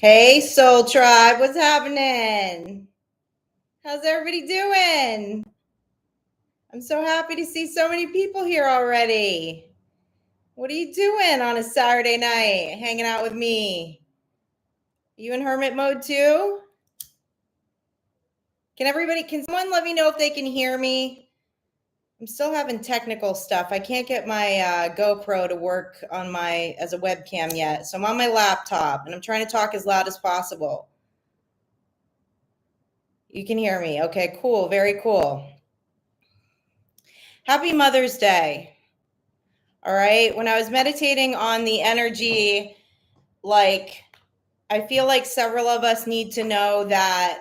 Hey, Soul Tribe, what's happening? How's everybody doing? I'm so happy to see so many people here already. What are you doing on a Saturday night, hanging out with me? You in hermit mode too? Can someone let me know if they can hear me? I'm still having technical stuff. I can't get my GoPro to work on as a webcam yet. So I'm on my laptop and I'm trying to talk as loud as possible. You can hear me. Okay, cool. Very cool. Happy Mother's Day. All right. When I was meditating on the energy, I feel like several of us need to know that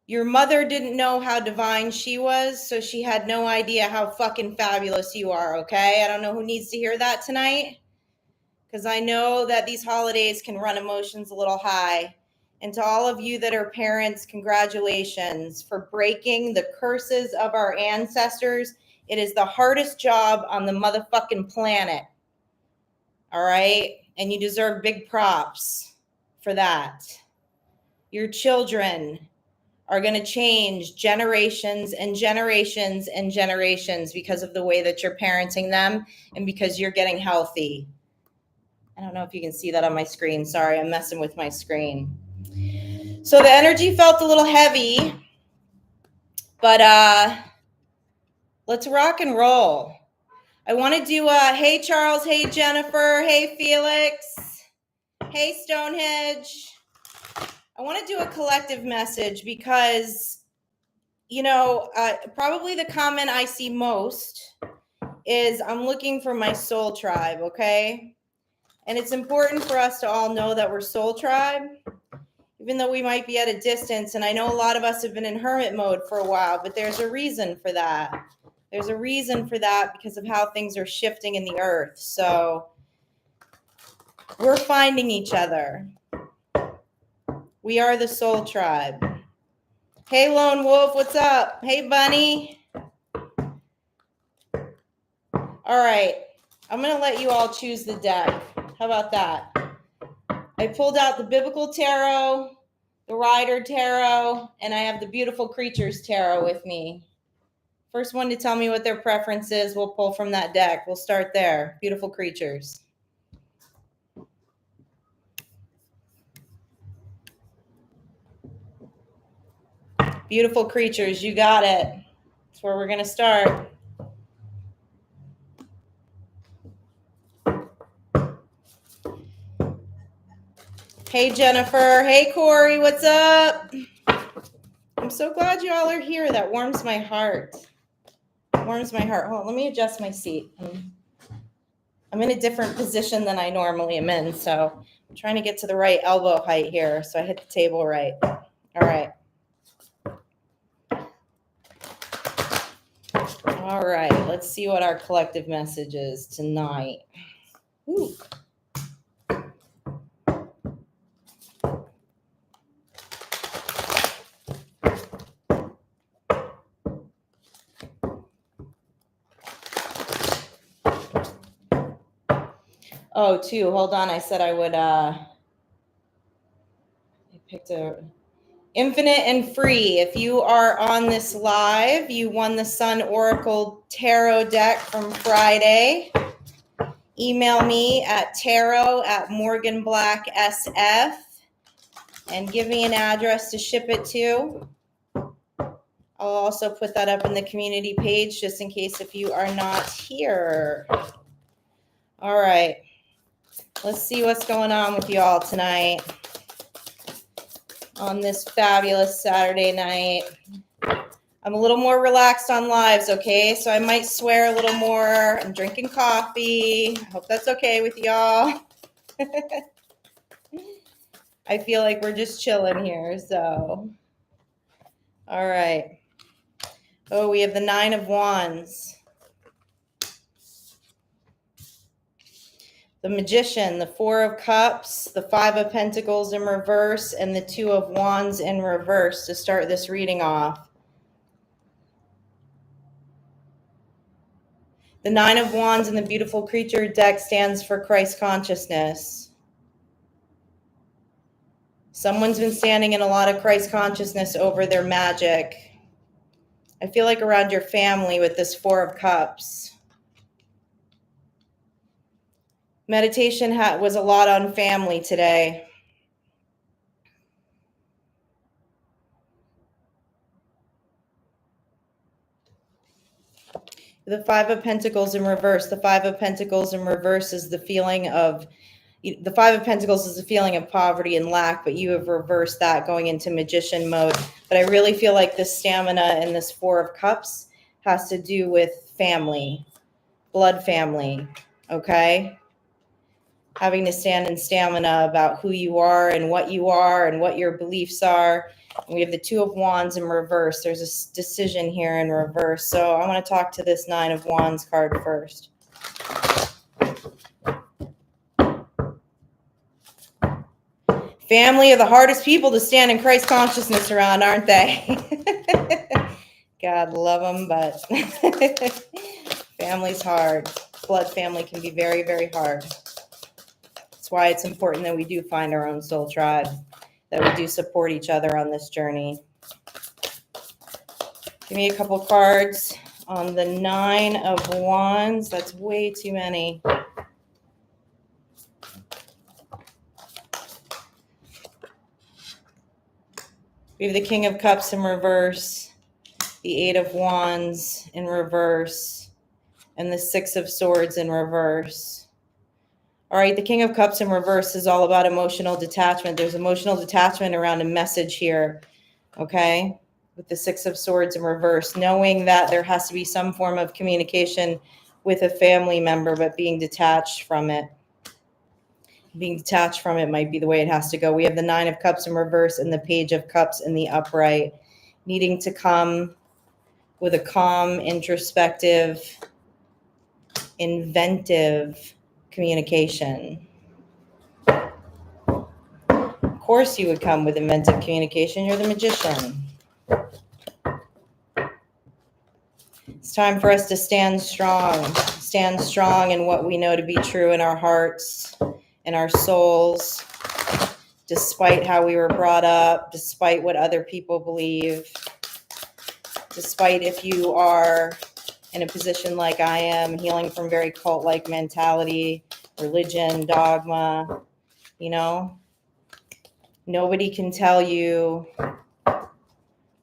your mother didn't know how divine she was, so she had no idea how fucking fabulous you are. Okay. I don't know who needs to hear that tonight, because I know that these holidays can run emotions a little high. And to all of you that are parents, congratulations for breaking the curses of our ancestors. It is the hardest job on the motherfucking planet. All right? And you deserve big props for that. Your children are going to change generations and generations and generations because of the way that you're parenting them and because you're getting healthy. I don't know if you can see that on my screen. Sorry, I'm messing with my screen. So the energy felt a little heavy, but let's rock and roll. I want to do hey Charles, hey Jennifer, hey Felix, hey Stonehenge. I want to do a collective message because, probably the comment I see most is I'm looking for my soul tribe, okay? And it's important for us to all know that we're soul tribe, even though we might be at a distance. And I know a lot of us have been in hermit mode for a while, but there's a reason for that. There's a reason for that because of how things are shifting in the earth. So we're finding each other. We are the soul tribe. Hey, Lone Wolf, what's up? Hey, Bunny. All right, I'm going to let you all choose the deck. How about that? I pulled out the Biblical Tarot, the Rider Tarot, and I have the Beautiful Creatures Tarot with me. First one to tell me what their preference is, we'll pull from that deck. We'll start there. Beautiful Creatures. Beautiful Creatures, you got it. That's where we're going to start. Hey, Jennifer. Hey, Corey. What's up? I'm so glad you all are here. That warms my heart. Warms my heart. Hold on, let me adjust my seat. I'm in a different position than I normally am in, so I'm trying to get to the right elbow height here so I hit the table right. All right. All right. Let's see what our collective message is tonight. Ooh. Oh, two. Hold on. I said I would I picked a Infinite and Free. If you are on this live, you won the Sun Oracle Tarot deck from Friday. Email me at tarot@morganblacksf and give me an address to ship it to. I'll also put that up in the community page just in case if you are not here. All right. Let's see what's going on with y'all tonight on this fabulous Saturday night. I'm a little more relaxed on lives, okay? So I might swear a little more. I'm drinking coffee. I hope that's okay with y'all. I feel like we're just chilling here, so. All right. Oh, we have the 9 of Wands. The Magician, the 4 of Cups, the 5 of Pentacles in reverse, and the 2 of Wands in reverse to start this reading off. The 9 of Wands in the Beautiful Creature deck stands for Christ consciousness. Someone's been standing in a lot of Christ consciousness over their magic. I feel like around your family with this Four of Cups. Meditation was a lot on family today. The Five of Pentacles in reverse. The Five of Pentacles in reverse is the feeling of, the Five of Pentacles is a feeling of poverty and lack, but you have reversed that going into magician mode. But I really feel like this stamina and this Four of Cups has to do with family, blood family, okay? Having to stand in stamina about who you are and what your beliefs are. And we have the Two of Wands in reverse. There's a decision here in reverse. So I want to talk to this Nine of Wands card first. Family are the hardest people to stand in Christ consciousness around, aren't they? God love them, but family's hard. Blood family can be very, very hard. That's why it's important that we do find our own soul tribe, that we do support each other on this journey. Give me a couple cards on the Nine of Wands. That's way too many. We have the King of Cups in reverse, the Eight of Wands in reverse, and the Six of Swords in reverse. All right, the King of Cups in reverse is all about emotional detachment. There's emotional detachment around a message here, okay? With the Six of Swords in reverse, knowing that there has to be some form of communication with a family member, but being detached from it. Being detached from it might be the way it has to go. We have the Nine of Cups in reverse and the Page of Cups in the upright, needing to come with a calm, introspective, inventive communication. Of course you would come with inventive communication. You're the magician. It's time for us to stand strong in what we know to be true in our hearts, in our souls, despite how we were brought up, despite what other people believe, despite if you are in a position like I am, healing from very cult-like mentality, religion, dogma, you know. Nobody can tell you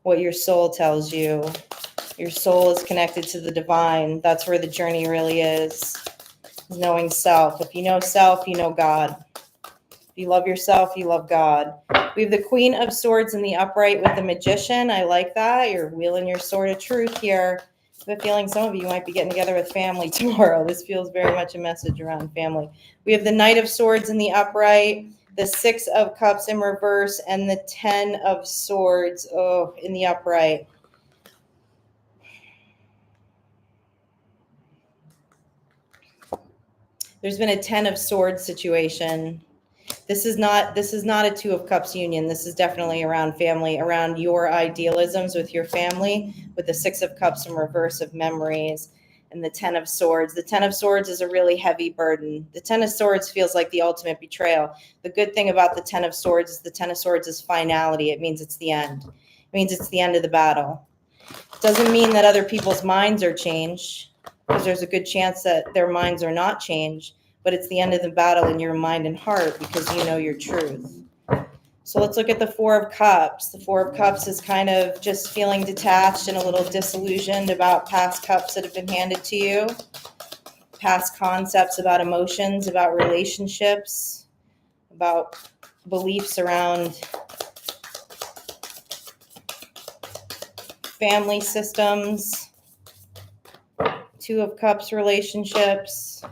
what your soul tells you. Your soul is connected to the divine. That's where the journey really is knowing self. If you know self, you know God. If you love yourself, you love God. We have the Queen of Swords in the upright with the Magician. I like that. You're wielding your sword of truth here. I have a feeling some of you might be getting together with family tomorrow. This feels very much a message around family. We have the Knight of Swords in the upright, the Six of Cups in reverse, and the 10 of Swords in the upright. There's been a 10 of Swords situation. This is not a Two of Cups union. This is definitely around family, around your idealisms with your family, with the Six of Cups in reverse of memories and the 10 of Swords. The 10 of Swords is a really heavy burden. The 10 of Swords feels like the ultimate betrayal. The good thing about the 10 of Swords is the 10 of Swords is finality. It means it's the end. It means it's the end of the battle. It doesn't mean that other people's minds are changed, because there's a good chance that their minds are not changed, but it's the end of the battle in your mind and heart because you know your truth. So let's look at the Four of Cups. The Four of Cups is kind of just feeling detached and a little disillusioned about past cups that have been handed to you, past concepts about emotions, about relationships, about beliefs around family systems, Two of Cups relationships.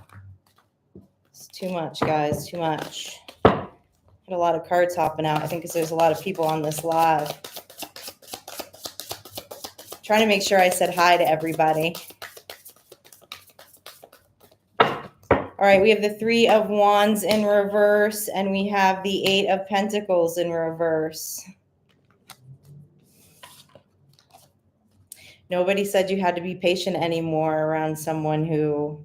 It's too much, guys, too much. Got a lot of cards hopping out. I think because there's a lot of people on this live. Trying to make sure I said hi to everybody. All right, we have the Three of Wands in reverse, and we have the Eight of Pentacles in reverse. Nobody said you had to be patient anymore around someone who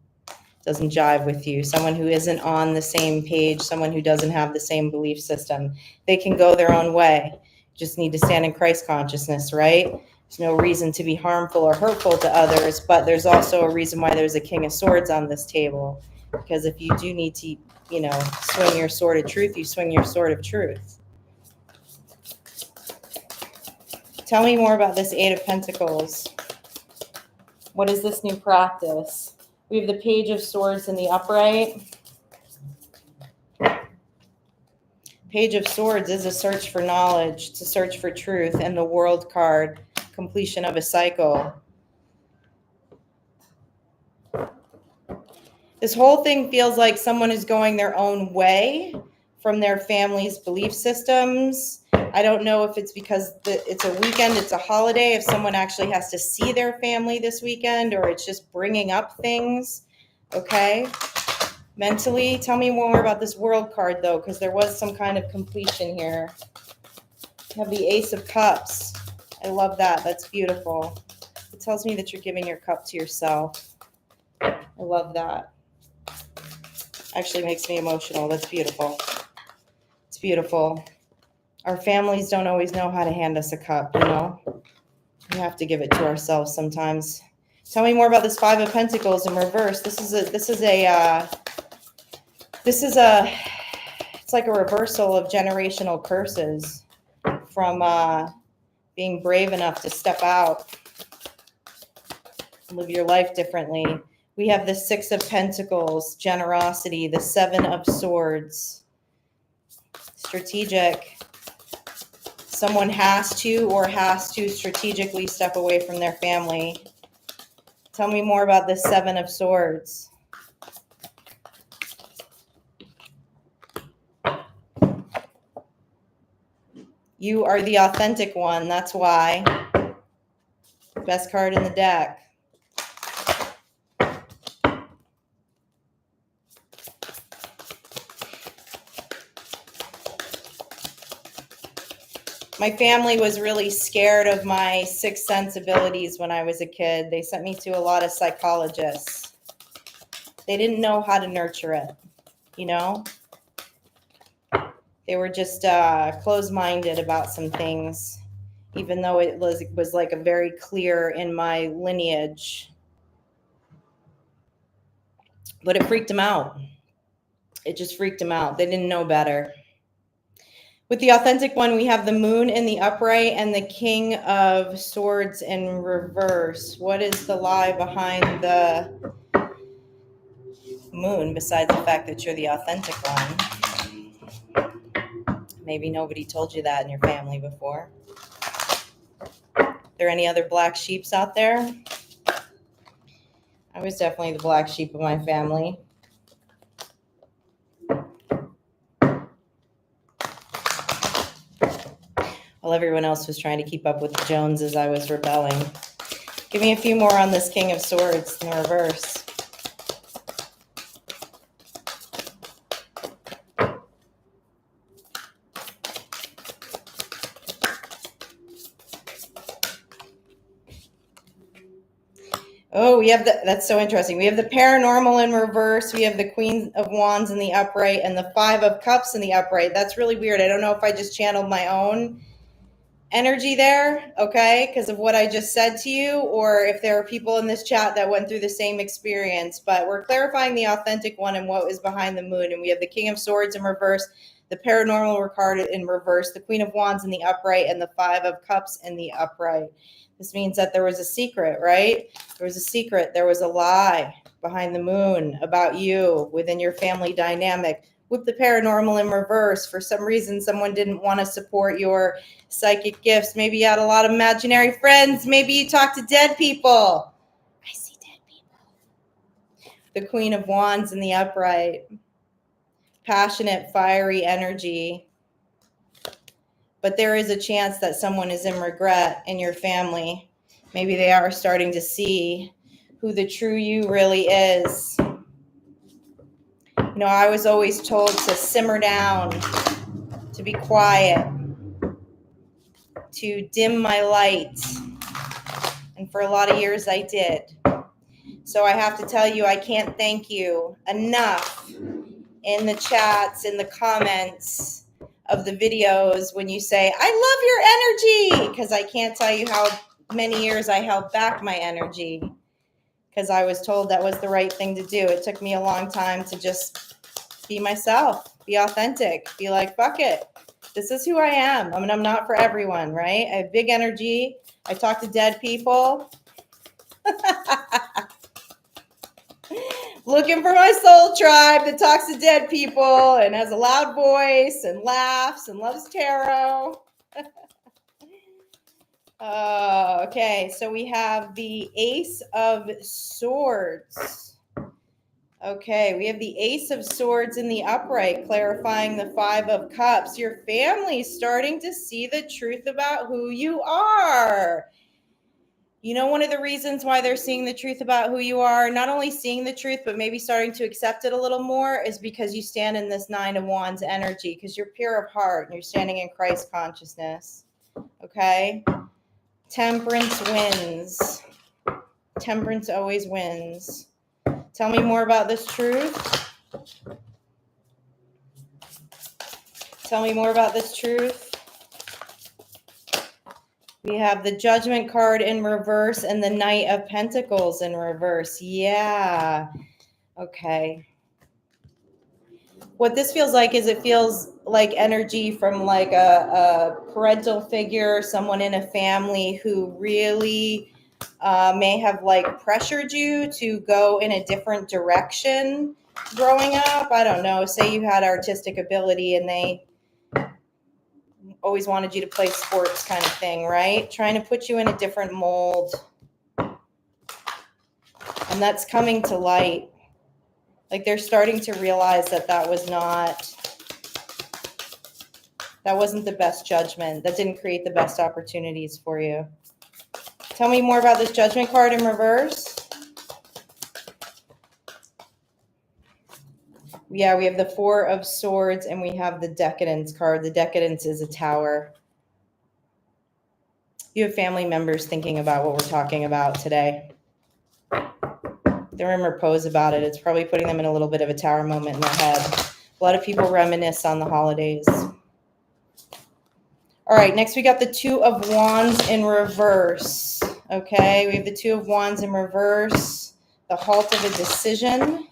doesn't jive with you, someone who isn't on the same page, someone who doesn't have the same belief system. They can go their own way. Just need to stand in Christ consciousness, right? There's no reason to be harmful or hurtful to others, but there's also a reason why there's a King of Swords on this table. Because if you do need to, swing your sword of truth, you swing your sword of truth. Tell me more about this Eight of Pentacles. What is this new practice? We have the Page of Swords in the upright. Page of Swords is a search for knowledge. It's a search for truth. And the World card, completion of a cycle. This whole thing feels like someone is going their own way from their family's belief systems. I don't know if it's because it's a weekend, it's a holiday, if someone actually has to see their family this weekend, or it's just bringing up things, okay? Mentally, tell me more about this World card, though, because there was some kind of completion here. You have the Ace of Cups. I love that. That's beautiful. It tells me that you're giving your cup to yourself. I love that. Actually makes me emotional. That's beautiful. It's beautiful. Our families don't always know how to hand us a cup, We have to give it to ourselves sometimes. Tell me more about this Five of Pentacles in reverse. It's like a reversal of generational curses from being brave enough to step out, live your life differently. We have the Six of Pentacles, generosity, the Seven of Swords, strategic. Someone has to strategically step away from their family. Tell me more about this Seven of Swords. You are the authentic one, that's why. Best card in the deck. My family was really scared of my sixth sense abilities when I was a kid. They sent me to a lot of psychologists. They didn't know how to nurture it, They were just closed-minded about some things, even though it was like a very clear in my lineage. But it freaked them out. It just freaked them out. They didn't know better. With the authentic one, we have the Moon in the upright and the King of Swords in reverse. What is the lie behind the Moon, besides the fact that you're the authentic one? Maybe nobody told you that in your family before. Are there any other black sheeps out there? I was definitely the black sheep of my family. While everyone else was trying to keep up with the Joneses, I was rebelling. Give me a few more on this King of Swords in reverse. Oh, that's so interesting. We have the Paranormal in reverse. We have the Queen of Wands in the upright and the Five of Cups in the upright. That's really weird. I don't know if I just channeled my own energy there, okay, because of what I just said to you, or if there are people in this chat that went through the same experience. But we're clarifying the authentic one and what was behind the Moon. And we have the King of Swords in reverse, the Paranormal card in reverse, the Queen of Wands in the upright, and the Five of Cups in the upright. This means that there was a secret, right? There was a secret. There was a lie behind the Moon about you within your family dynamic. With the Paranormal in reverse, for some reason, someone didn't want to support your psychic gifts. Maybe you had a lot of imaginary friends. Maybe you talk to dead people. I see dead people. The Queen of Wands in the upright. Passionate, fiery energy. But there is a chance that someone is in regret in your family. Maybe they are starting to see who the true you really is. I was always told to simmer down, to be quiet, to dim my light. And for a lot of years I did. So So I have to tell you, I can't thank you enough in the chats, in the comments of the videos when you say, I love your energy, because I can't tell you how many years I held back my energy because I was told that was the right thing to do. It took me a long time to just be myself, be authentic, be like, fuck it. This is who I am. I mean, I'm not for everyone, right? I have big energy. I talk to dead people. Looking for my soul tribe that talks to dead people and has a loud voice and laughs and loves tarot. Okay, so we have the Ace of Swords. Okay, we have the Ace of Swords in the upright, clarifying the Five of Cups. Your family's starting to see the truth about who you are. You know, one of the reasons why they're seeing the truth about who you are, not only seeing the truth, but maybe starting to accept it a little more, is because you stand in this Nine of Wands energy, because you're pure of heart and you're standing in Christ consciousness. Okay? Temperance wins. Temperance always wins. Tell me more about this truth. Tell me more about this truth. We have the Judgment card in reverse and the Knight of Pentacles in reverse. Yeah. Okay. What this feels like is it feels like energy from like a parental figure, someone in a family who really may have like pressured you to go in a different direction growing up. I don't know. Say you had artistic ability and they always wanted you to play sports kind of thing, right? Trying to put you in a different mold. And that's coming to light. Like they're starting to realize that that wasn't the best judgment. That didn't create the best opportunities for you. Tell me more about this Judgment card in reverse. Yeah, we have the Four of Swords and we have the Decadence card. The Decadence is a tower. You have family members thinking about what we're talking about today. They're in repose about it. It's probably putting them in a little bit of a tower moment in their head. A lot of people reminisce on the holidays. All right, next we got the Two of Wands in reverse. Okay, we have the Two of Wands in reverse. The halt of a decision.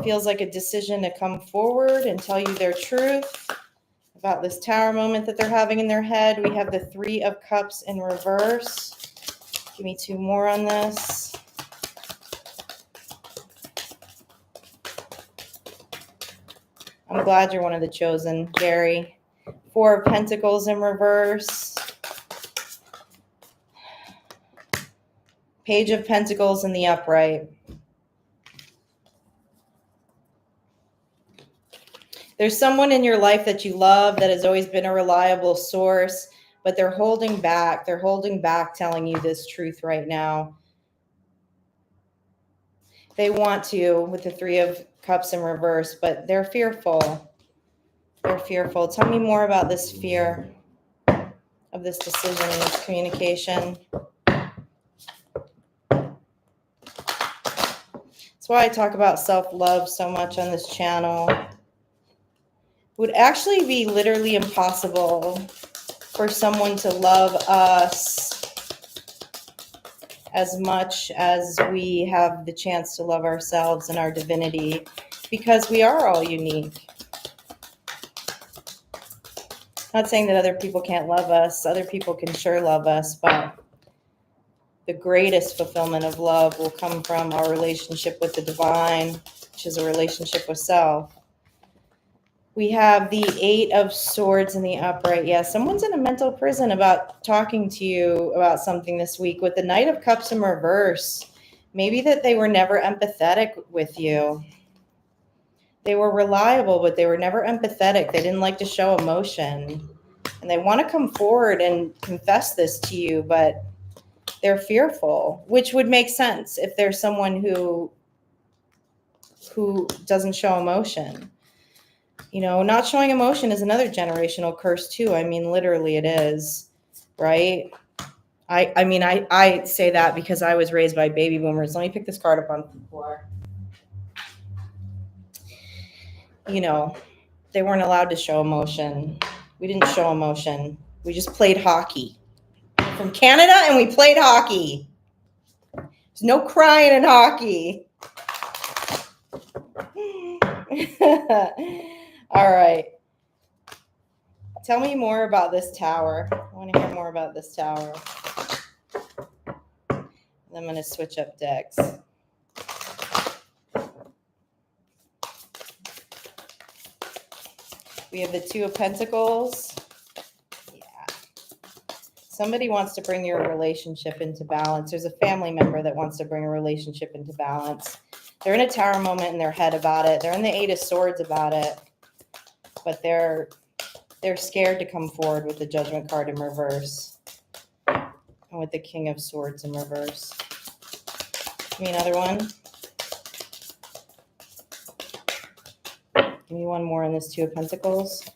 Feels like a decision to come forward and tell you their truth about this tower moment that they're having in their head. We have the Three of Cups in reverse. Give me two more on this. I'm glad you're one of the chosen, Jerry. Four of Pentacles in reverse. Page of Pentacles in the upright. There's someone in your life that you love that has always been a reliable source, but they're holding back. They're holding back telling you this truth right now. They want to with the Three of Cups in reverse, but they're fearful. They're fearful. Tell me more about this fear of this decision and this communication. That's why I talk about self-love so much on this channel. It would actually be literally impossible for someone to love us as much as we have the chance to love ourselves and our divinity, because we are all unique. Not saying that other people can't love us. Other people can sure love us, but the greatest fulfillment of love will come from our relationship with the divine, which is a relationship with self. We have the Eight of Swords in the upright. Yeah, someone's in a mental prison about talking to you about something this week with the Knight of Cups in reverse. Maybe that they were never empathetic with you. They were reliable, but they were never empathetic. They didn't like to show emotion. And they want to come forward and confess this to you, but they're fearful, which would make sense if there's someone who doesn't show emotion. You know, not showing emotion is another generational curse too. I mean, literally it is, right? I mean, I say that because I was raised by baby boomers. Let me pick this card up on the floor. You know, they weren't allowed to show emotion. We didn't show emotion. We just played hockey. We're from Canada, and we played hockey. There's no crying in hockey. All right. Tell me more about this tower. I want to hear more about this tower. I'm going to switch up decks. We have the Two of Pentacles. Yeah. Somebody wants to bring your relationship into balance. There's a family member that wants to bring a relationship into balance. They're in a tower moment in their head about it. They're in the Eight of Swords about it. But they're scared to come forward with the Judgment card in reverse. And with the King of Swords in reverse. Give me another one. Give me one more on this Two of Pentacles.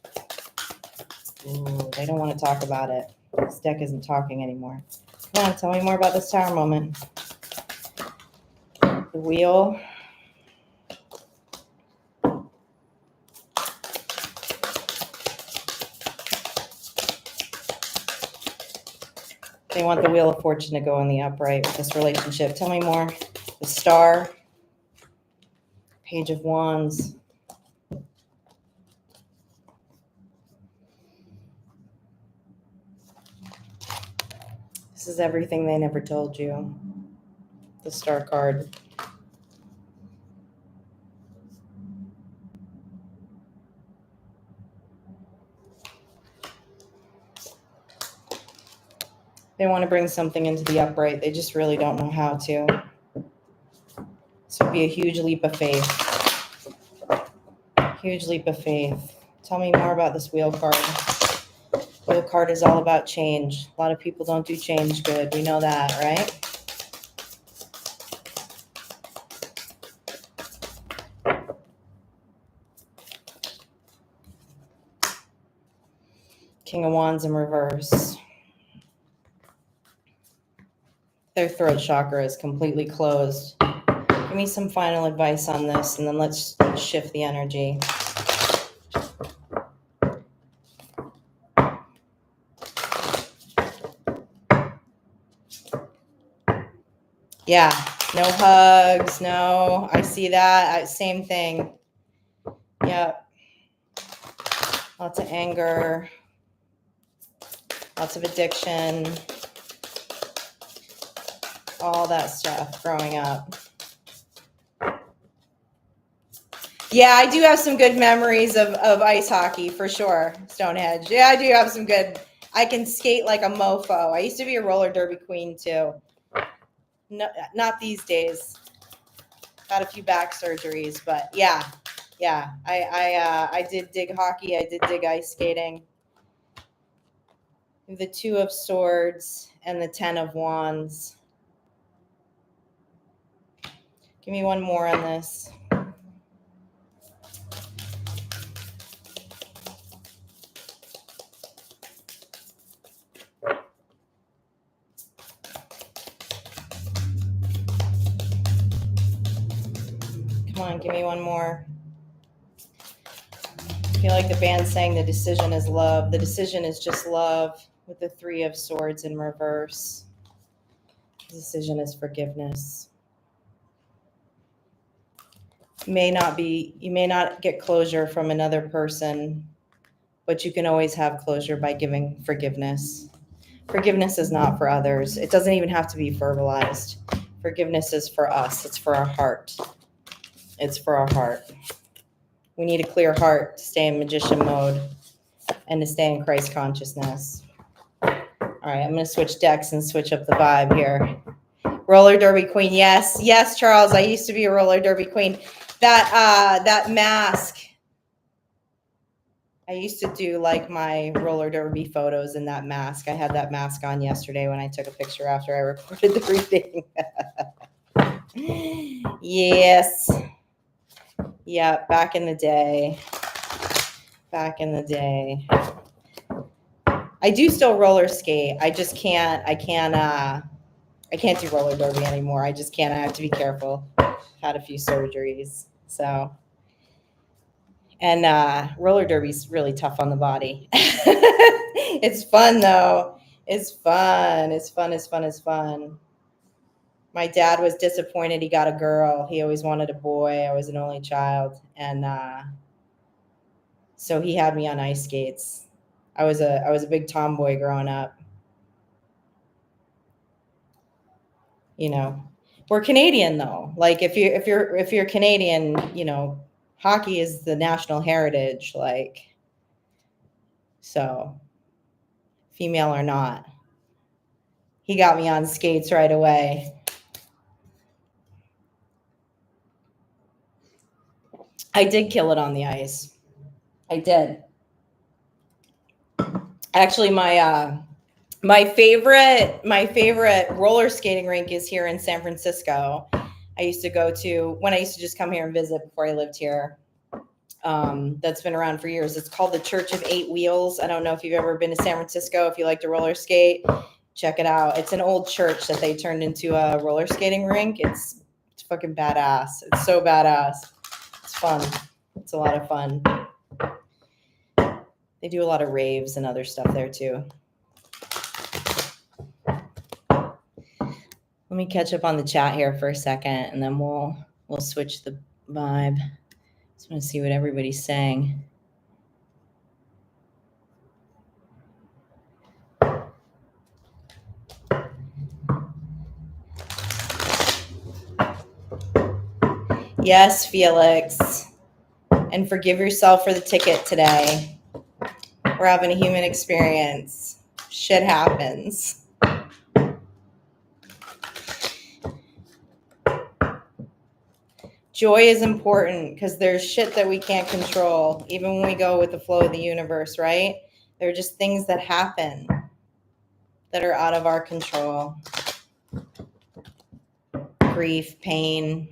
Ooh, they don't want to talk about it. This deck isn't talking anymore. Come on, tell me more about this tower moment. The Wheel. They want the Wheel of Fortune to go in the upright with this relationship. Tell me more. The Star. Page of Wands. This is everything they never told you. The Star card. They want to bring something into the upright. They just really don't know how to. This would be a huge leap of faith. Huge leap of faith. Tell me more about this Wheel card. Wheel card is all about change. A lot of people don't do change good. We know that, right? King of Wands in reverse. Their throat chakra is completely closed. Give me some final advice on this, and then let's shift the energy. Yeah, no hugs, no, I see that. Same thing. Yep. Lots of anger. Lots of addiction. All that stuff growing up. Yeah, I do have some good memories of ice hockey for sure, Stonehenge. Yeah, I do have some good. I can skate like a mofo. I used to be a roller derby queen too. No, not these days. Had a few back surgeries, but yeah. I did dig hockey. I did dig ice skating. The Two of Swords and the Ten of Wands. Give me one more on this. Come on, give me one more. I feel like the band's saying the decision is love. The decision is just love with the Three of Swords in reverse. The decision is forgiveness. You may not get closure from another person, but you can always have closure by giving forgiveness. Forgiveness is not for others. It doesn't even have to be verbalized. Forgiveness is for us. It's for our heart. It's for our heart. We need a clear heart to stay in magician mode and to stay in Christ consciousness. All right, I'm going to switch decks and switch up the vibe here. Roller derby queen. Yes, Charles. I used to be a roller derby queen. That mask. I used to do like my roller derby photos in that mask. I had that mask on yesterday when I took a picture after I recorded the reading. Yes. Yeah, back in the day. I do still roller skate. I just can't. I can't do roller derby anymore. I just can't. I have to be careful. I've had a few surgeries, so. And roller derby's really tough on the body. It's fun though. It's fun. It's fun. It's fun. It's fun. My dad was disappointed he got a girl. He always wanted a boy. I was an only child, and so he had me on ice skates. I was a big tomboy growing up. You know, we're Canadian though. Like if you're Canadian, you know, hockey is the national heritage. Like, so female or not, he got me on skates right away. I did kill it on the ice. I did. Actually, my favorite roller skating rink is here in San Francisco. I used to go to when I used to just come here and visit before I lived here. That's been around for years. It's called the Church of Eight Wheels. I don't know if you've ever been to San Francisco. If you like to roller skate, check it out. It's an old church that they turned into a roller skating rink. It's fucking badass. It's so badass. It's fun. It's a lot of fun. They do a lot of raves and other stuff there too. Let me catch up on the chat here for a second, and then we'll switch the vibe. Just want to see what everybody's saying. Yes, Felix. And forgive yourself for the ticket today. We're having a human experience. Shit happens. Joy is important because there's shit that we can't control, even when we go with the flow of the universe, right? There are just things that happen that are out of our control. Grief, pain.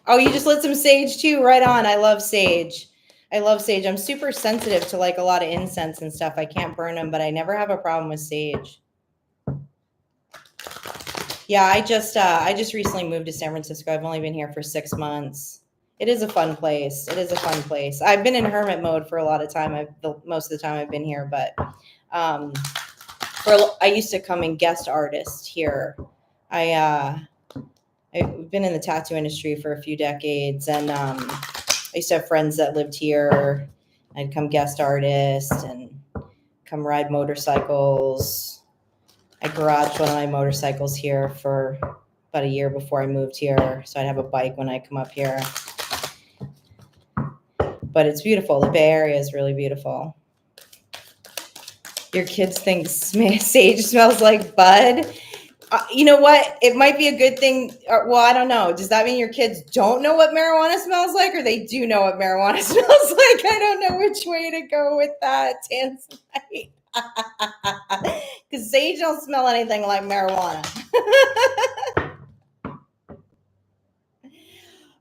Oh, you just lit some sage too? Right on. I love sage. I'm super sensitive to like a lot of incense and stuff. I can't burn them, but I never have a problem with sage. Yeah, I just recently moved to San Francisco. I've only been here for 6 months. It is a fun place. I've been in hermit mode for a lot of time. Most of the time I've been here, but I used to come and guest artist here. I've been in the tattoo industry for a few decades, and I used to have friends that lived here. I'd come guest artist and come ride motorcycles. I garaged one of my motorcycles here for about a year before I moved here, so I'd have a bike when I come up here. But it's beautiful. The Bay Area is really beautiful. Your kids think sage smells like bud. You know what? It might be a good thing. Well, I don't know. Does that mean your kids don't know what marijuana smells like, or they do know what marijuana smells like? I don't know which way to go with that, Tanzanite. Because sage don't smell anything like marijuana.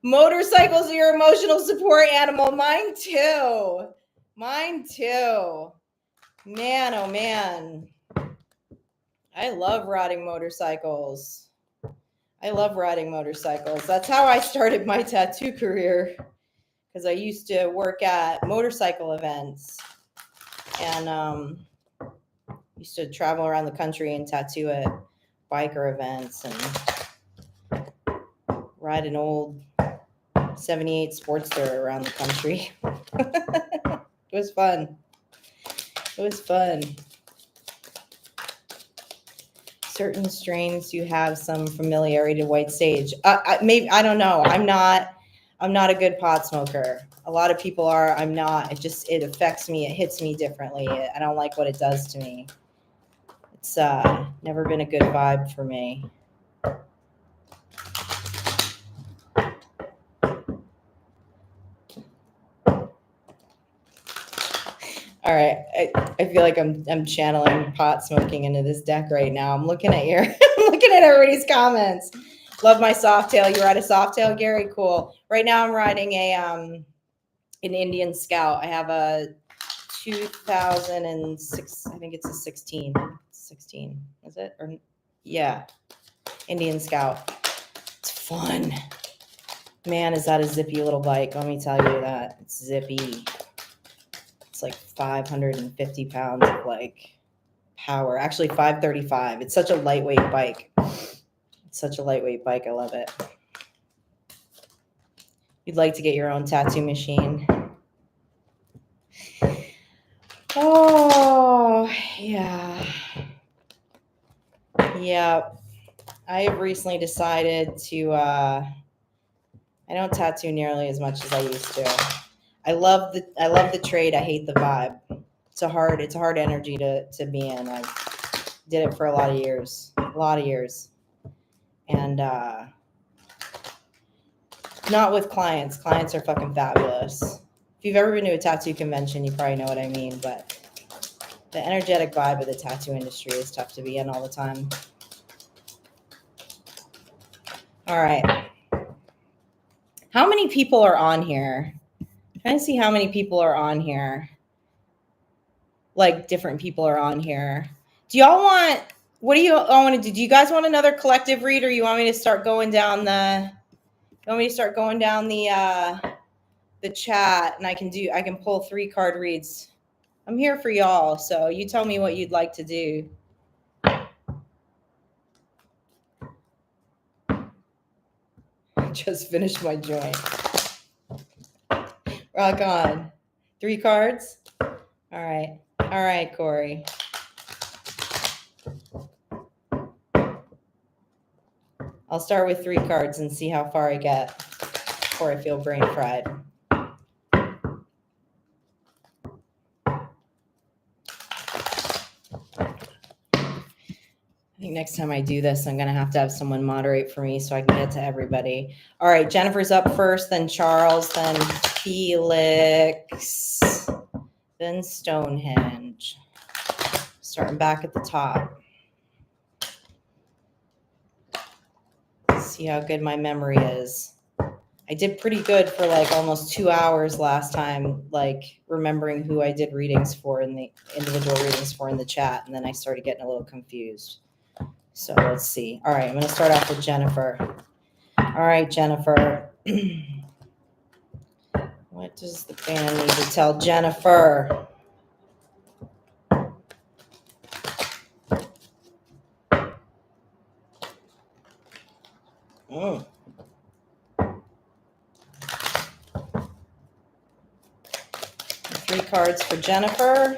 Motorcycles are your emotional support animal. Mine too. Man, oh man. I love riding motorcycles. That's how I started my tattoo career, because I used to work at motorcycle events and used to travel around the country and tattoo at biker events and ride an old 78 Sportster around the country. It was fun. Certain strains do have some familiarity to white sage. Maybe, I don't know. I'm not a good pot smoker. A lot of people are. I'm not. It affects me. It hits me differently. I don't like what it does to me. It's never been a good vibe for me. All right, I feel like I'm channeling pot smoking into this deck right now. I'm looking at everybody's comments. Love my soft tail. You ride a soft tail, Gary? Cool. Right now I'm riding a an Indian Scout. I have a 2006, I think it's a 16. 16, is it? Or yeah, Indian Scout. It's fun. Man, is that a zippy little bike. Let me tell you that. It's zippy. It's like 550 pounds of like power. Actually 535. It's such a lightweight bike. It's such a lightweight bike. I love it. You'd like to get your own tattoo machine. Oh, yeah. Yeah. I have recently decided to, I don't tattoo nearly as much as I used to. I love the trade. I hate the vibe. It's a hard energy to be in. I did it for a lot of years. And, not with clients. Clients are fucking fabulous. If you've ever been to a tattoo convention, you probably know what I mean, but the energetic vibe of the tattoo industry is tough to be in all the time. All right. How many people are on here? I'm trying to see how many people are on here. Like different people are on here. Do y'all want, what do you all want to do? Do you guys want another collective read, or you want me to start going down the chat, and I can pull 3 card reads. I'm here for y'all, so you tell me what you'd like to do. Just finished my joint. Rock on. 3 cards? All right, Corey. I'll start with 3 cards and see how far I get before I feel brain fried. I think next time I do this, I'm going to have someone moderate for me so I can get to everybody. All right, Jennifer's up first, then Charles, then Felix, then Stonehenge. Starting back at the top. Let's see how good my memory is. I did pretty good for like almost 2 hours last time, like remembering who I did readings for in the individual readings for in the chat, and then I started getting a little confused. So let's see. All right, I'm going to start off with Jennifer. All right, Jennifer. What does the band need to tell Jennifer? Mm. 3 cards for Jennifer.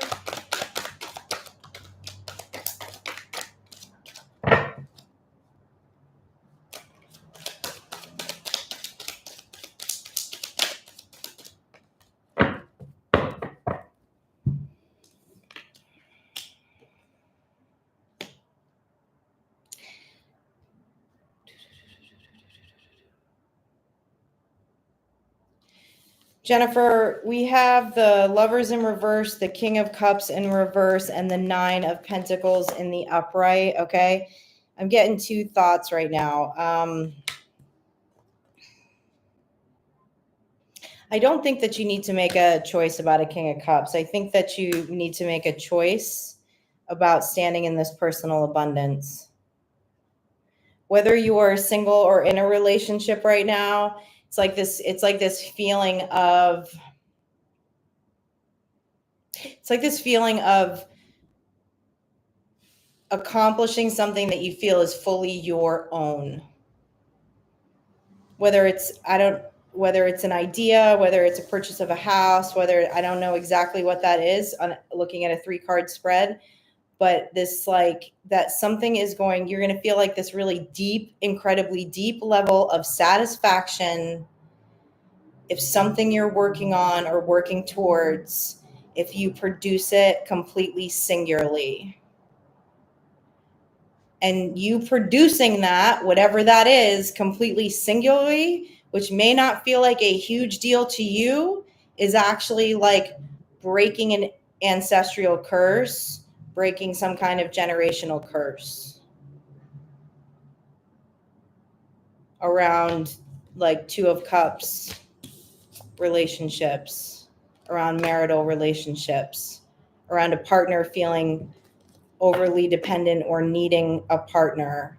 Jennifer, we have the Lovers in reverse, the King of Cups in reverse, and the 9 of Pentacles in the upright, okay? I'm getting 2 thoughts right now. I don't think that you need to make a choice about a King of Cups. I think that you need to make a choice about standing in this personal abundance. Whether you are single or in a relationship right now, it's like this feeling of accomplishing something that you feel is fully your own. Whether it's an idea, whether it's a purchase of a house, I don't know exactly what that is on looking at a 3-card spread, but this like that something is going, you're going to feel like this really deep, incredibly deep level of satisfaction if something you're working on or working towards, if you produce it completely singularly. And you producing that, whatever that is, completely singularly, which may not feel like a huge deal to you, is actually like breaking an ancestral curse, breaking some kind of generational curse around like 2 of Cups relationships, around marital relationships, around a partner feeling overly dependent or needing a partner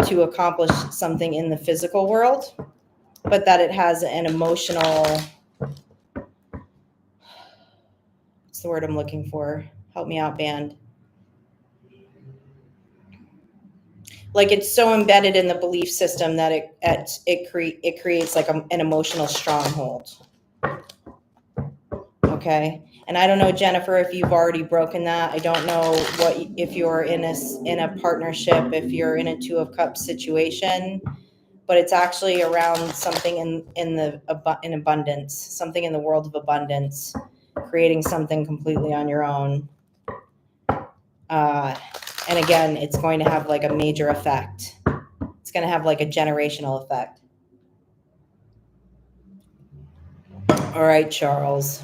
to accomplish something in the physical world, but that it has an emotional, what's the word I'm looking for? Help me out, band. Like it's so embedded in the belief system that it creates like an emotional stronghold. Okay. And I don't know, Jennifer, if you've already broken that. I don't know if you're in a partnership, if you're in a Two of Cups situation, but it's actually around something in abundance, something in the world of abundance, creating something completely on your own. And again, it's going to have like a major effect. It's going to have like a generational effect. All right, Charles.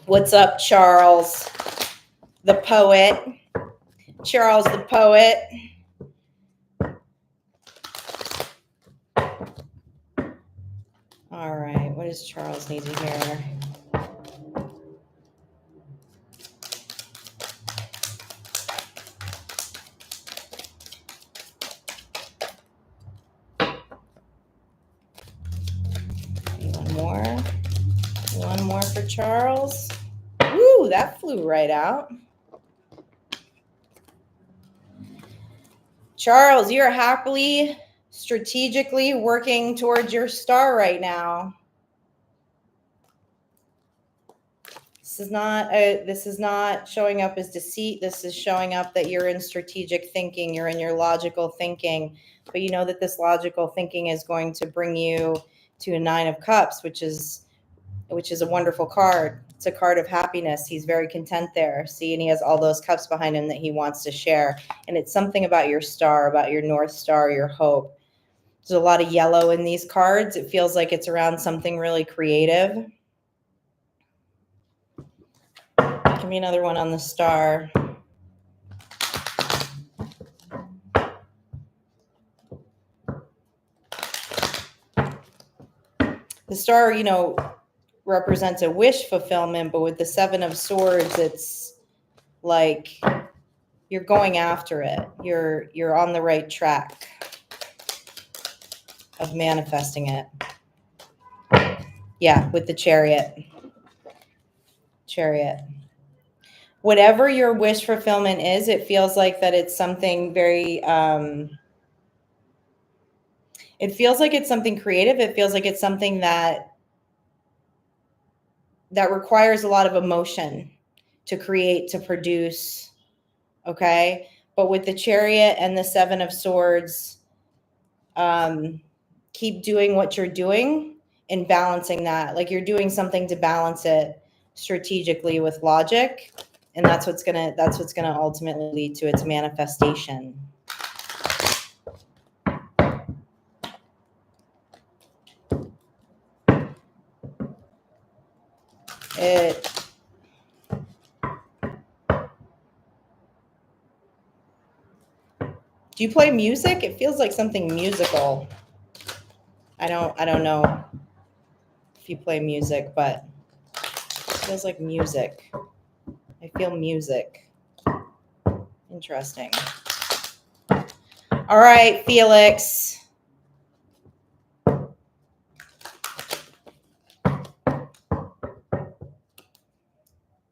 What's up, Charles? The poet. Charles the poet. All right, what does Charles need to hear? One more for Charles. Woo, that flew right out. Charles, you're happily, strategically working towards your star right now. This is not showing up as deceit. This is showing up that you're in strategic thinking. You're in your logical thinking, but you know that this logical thinking is going to bring you to a Nine of Cups, which is a wonderful card. It's a card of happiness. He's very content there. See, and he has all those cups behind him that he wants to share. And it's something about your star, about your North Star, your hope. There's a lot of yellow in these cards. It feels like it's around something really creative. Give me another one on the star. The star, represents a wish fulfillment, but with the Seven of Swords, it's like you're going after it. You're on the right track of manifesting it. Yeah, with the Chariot. Whatever your wish fulfillment is, it feels like that it's something very it feels like it's something creative. It feels like it's something that requires a lot of emotion to create, to produce. Okay. But with the Chariot and the Seven of Swords, keep doing what you're doing and balancing that. Like you're doing something to balance it strategically with logic. And that's what's gonna ultimately lead to its manifestation. Do you play music? It feels like something musical. I don't know if you play music, but it feels like music. I feel music. Interesting. All right, Felix.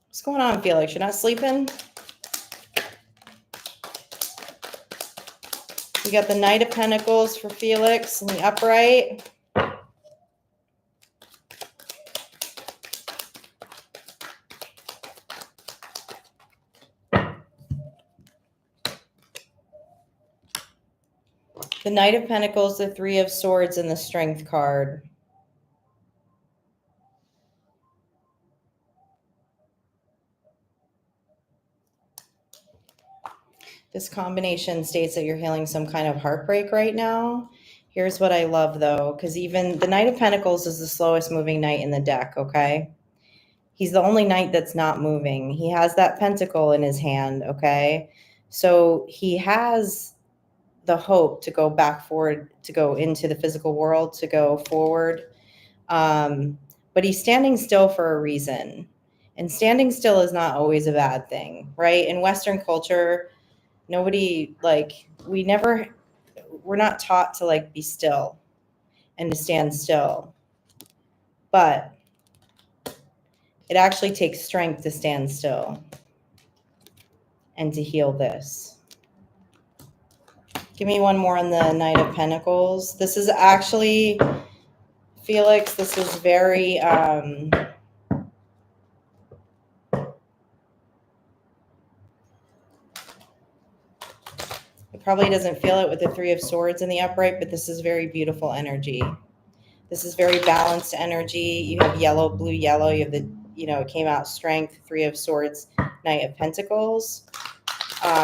What's going on, Felix? You're not sleeping? We got the Knight of Pentacles for Felix in the upright. The Knight of Pentacles, the Three of Swords, and the Strength card. This combination states that you're healing some kind of heartbreak right now. Here's what I love, though, because even the Knight of Pentacles is the slowest moving knight in the deck, okay? He's the only knight that's not moving. He has that pentacle in his hand, okay? So he has the hope to go back forward, to go into the physical world, to go forward. but he's standing still for a reason. And standing still is not always a bad thing, right? In Western culture, nobody, like, we're not taught to, like, be still and to stand still. But it actually takes strength to stand still and to heal this. Give me one more on the Knight of Pentacles. This is actually, Felix, this is very, it probably doesn't feel it with the Three of Swords in the upright, but this is very beautiful energy. This is very balanced energy. You have yellow, blue, yellow. You have the, it came out strength, Three of Swords, Knight of Pentacles,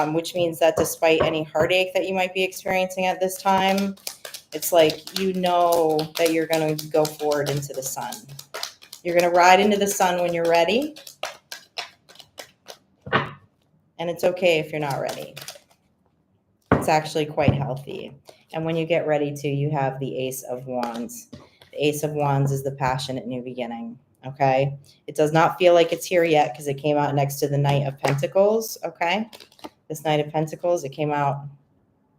which means that despite any heartache that you might be experiencing at this time, it's like, you know that you're going to go forward into the sun. You're going to ride into the sun when you're ready. And it's okay if you're not ready. It's actually quite healthy. And when you get ready to, you have the Ace of Wands. The Ace of Wands is the passionate new beginning, okay? It does not feel like it's here yet because it came out next to the Knight of Pentacles, okay? This Knight of Pentacles, it came out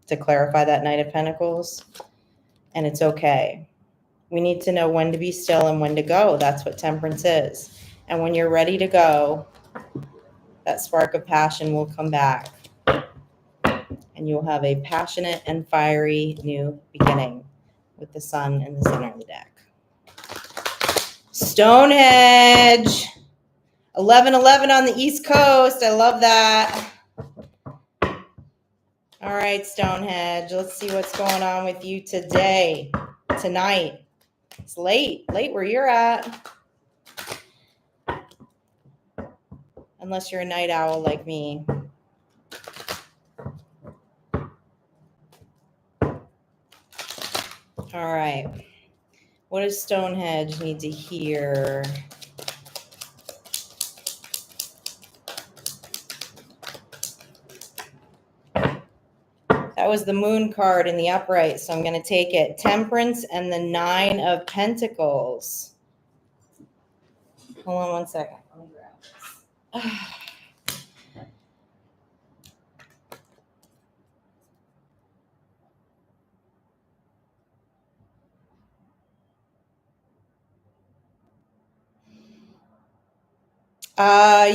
to clarify that Knight of Pentacles. And it's okay. We need to know when to be still and when to go. That's what temperance is. And when you're ready to go, that spark of passion will come back. And you'll have a passionate and fiery new beginning with the sun in the center of the deck. Stonehenge. 11/11 on the East Coast. I love that. All right, Stonehenge. Let's see what's going on with you today, tonight. It's late where you're at. Unless you're a night owl like me. All right. What does Stonehenge need to hear? That was the Moon card in the upright, so I'm going to take it. Temperance and the Nine of Pentacles. Hold on one second. Let me grab this.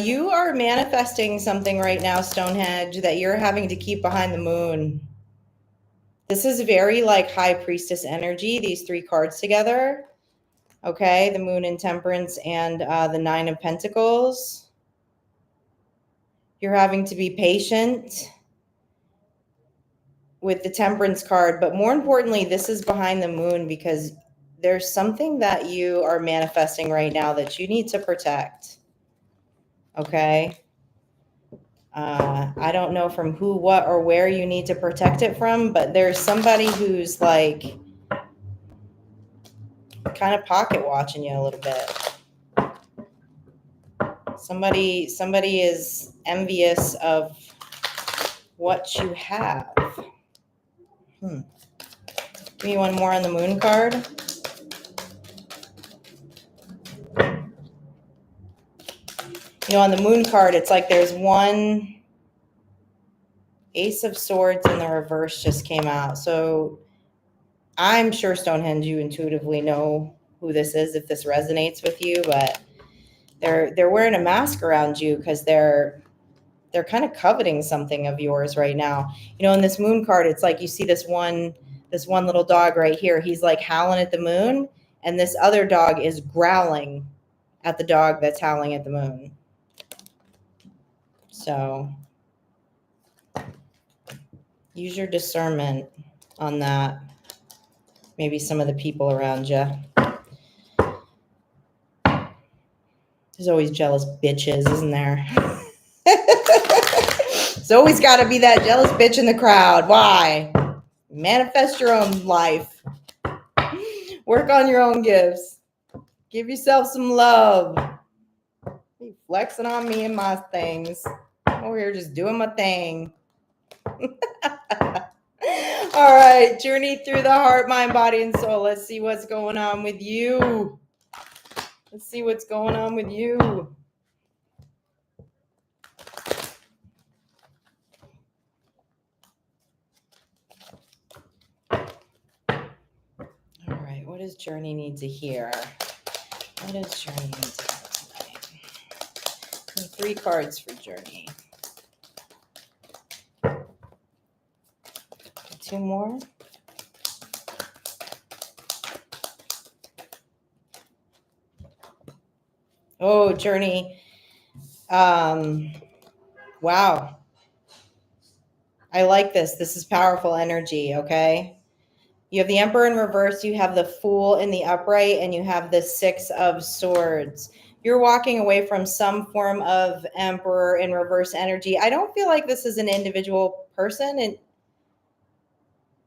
You are manifesting something right now, Stonehenge, that you're having to keep behind the moon. This is very like High Priestess energy, these three cards together. Okay, the Moon and Temperance and the Nine of Pentacles. You're having to be patient with the Temperance card, but more importantly, this is behind the moon because there's something that you are manifesting right now that you need to protect. Okay. I don't know from who, what, or where you need to protect it from, but there's somebody who's like kind of pocket watching you a little bit. Somebody is envious of what you have. Give me one more on the Moon card. On the Moon card, it's like there's one Ace of Swords in the reverse just came out. So I'm sure, Stonehenge, you intuitively know who this is if this resonates with you, but they're wearing a mask around you because they're kind of coveting something of yours right now. In this Moon card, it's like you see this one little dog right here. He's like howling at the moon, and this other dog is growling at the dog that's howling at the moon. So use your discernment on that. Maybe some of the people around you. There's always jealous bitches, isn't there? There's always got to be that jealous bitch in the crowd. Why? Manifest your own life. Work on your own gifts. Give yourself some love. You flexing on me and my things. I'm over here just doing my thing. All right, journey through the heart, mind, body, and soul. Let's see what's going on with you. Let's see what's going on with you. All right, what does Journey need to hear? What does Journey need to hear tonight? 3 cards for Journey. 2 more. Oh, Journey. Wow. I like this. This is powerful energy, okay? You have the Emperor in reverse, you have the Fool in the upright, and you have the 6 of Swords. You're walking away from some form of Emperor in reverse energy. I don't feel like this is an individual person. And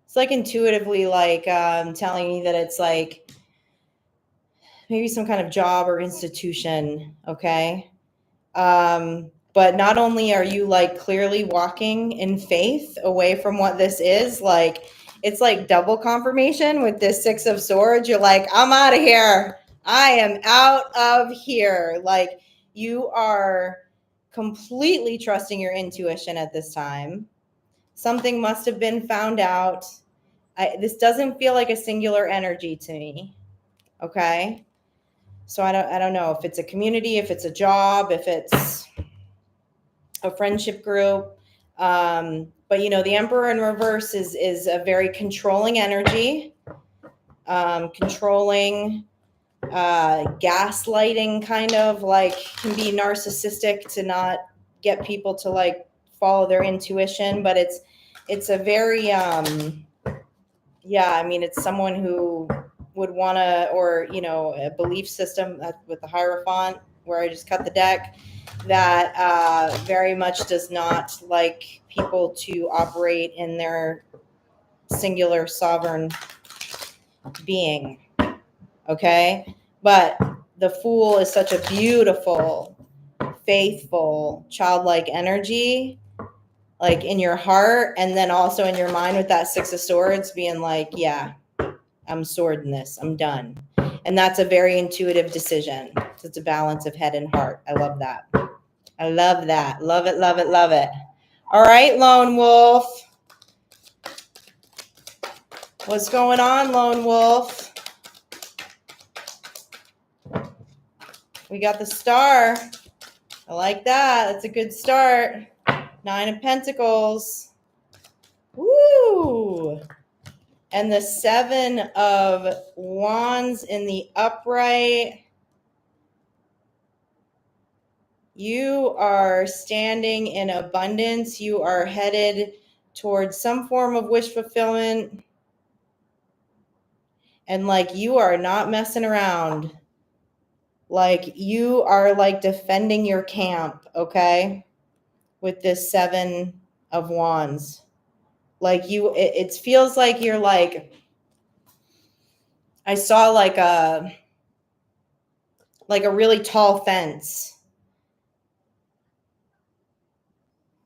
it's like intuitively like telling me that it's like maybe some kind of job or institution, okay? But not only are you like clearly walking in faith away from what this is, like it's like double confirmation with this 6 of Swords. You're like, I'm out of here. I am out of here. Like you are completely trusting your intuition at this time. Something must have been found out. This doesn't feel like a singular energy to me. Okay. So I don't know if it's a community, if it's a job, if it's a friendship group. But you know, the Emperor in reverse is a very controlling energy, controlling, gaslighting, kind of like can be narcissistic to not get people to like follow their intuition. But it's a very, yeah, I mean, it's someone who would want to, or, you know, a belief system with the Hierophant, where I just cut the deck, that very much does not like people to operate in their singular sovereign being. Okay. But the Fool is such a beautiful, faithful, childlike energy, like in your heart, and then also in your mind with that 6 of Swords being like, yeah, I'm swording this. I'm done. And that's a very intuitive decision. So it's a balance of head and heart. I love that. I love that. Love it, love it, love it. All right, Lone Wolf. What's going on, Lone Wolf? We got the Star. I like that. That's a good start. 9 of Pentacles. Woo! And the 7 of Wands in the upright. You are standing in abundance. You are headed towards some form of wish fulfillment. And like you are not messing around. Like you are like defending your camp, okay? With this 7 of Wands. Like you, it feels like you're like, I saw like a really tall fence,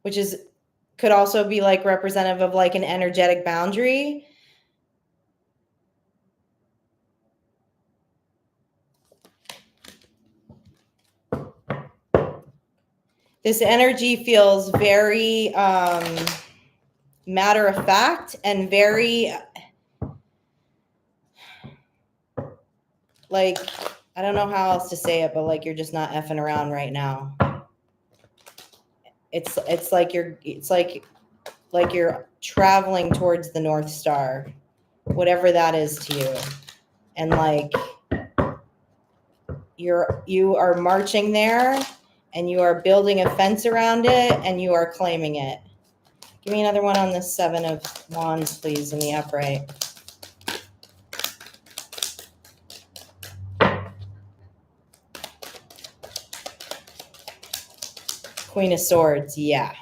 which could also be like representative of like an energetic boundary. This energy feels very matter of fact and very like, I don't know how else to say it, but like you're just not effing around right now. It's like you're traveling towards the North Star, whatever that is to you. And like you are marching there and you are building a fence around it and you are claiming it. Give me another one on the 7 of Wands, please, in the upright. Queen of Swords, yeah.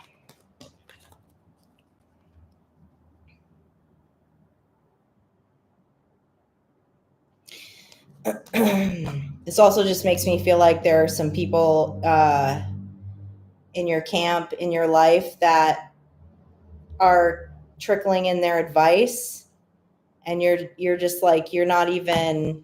This also just makes me feel like there are some people in your camp, in your life, that are trickling in their advice, and you're just like, you're not even,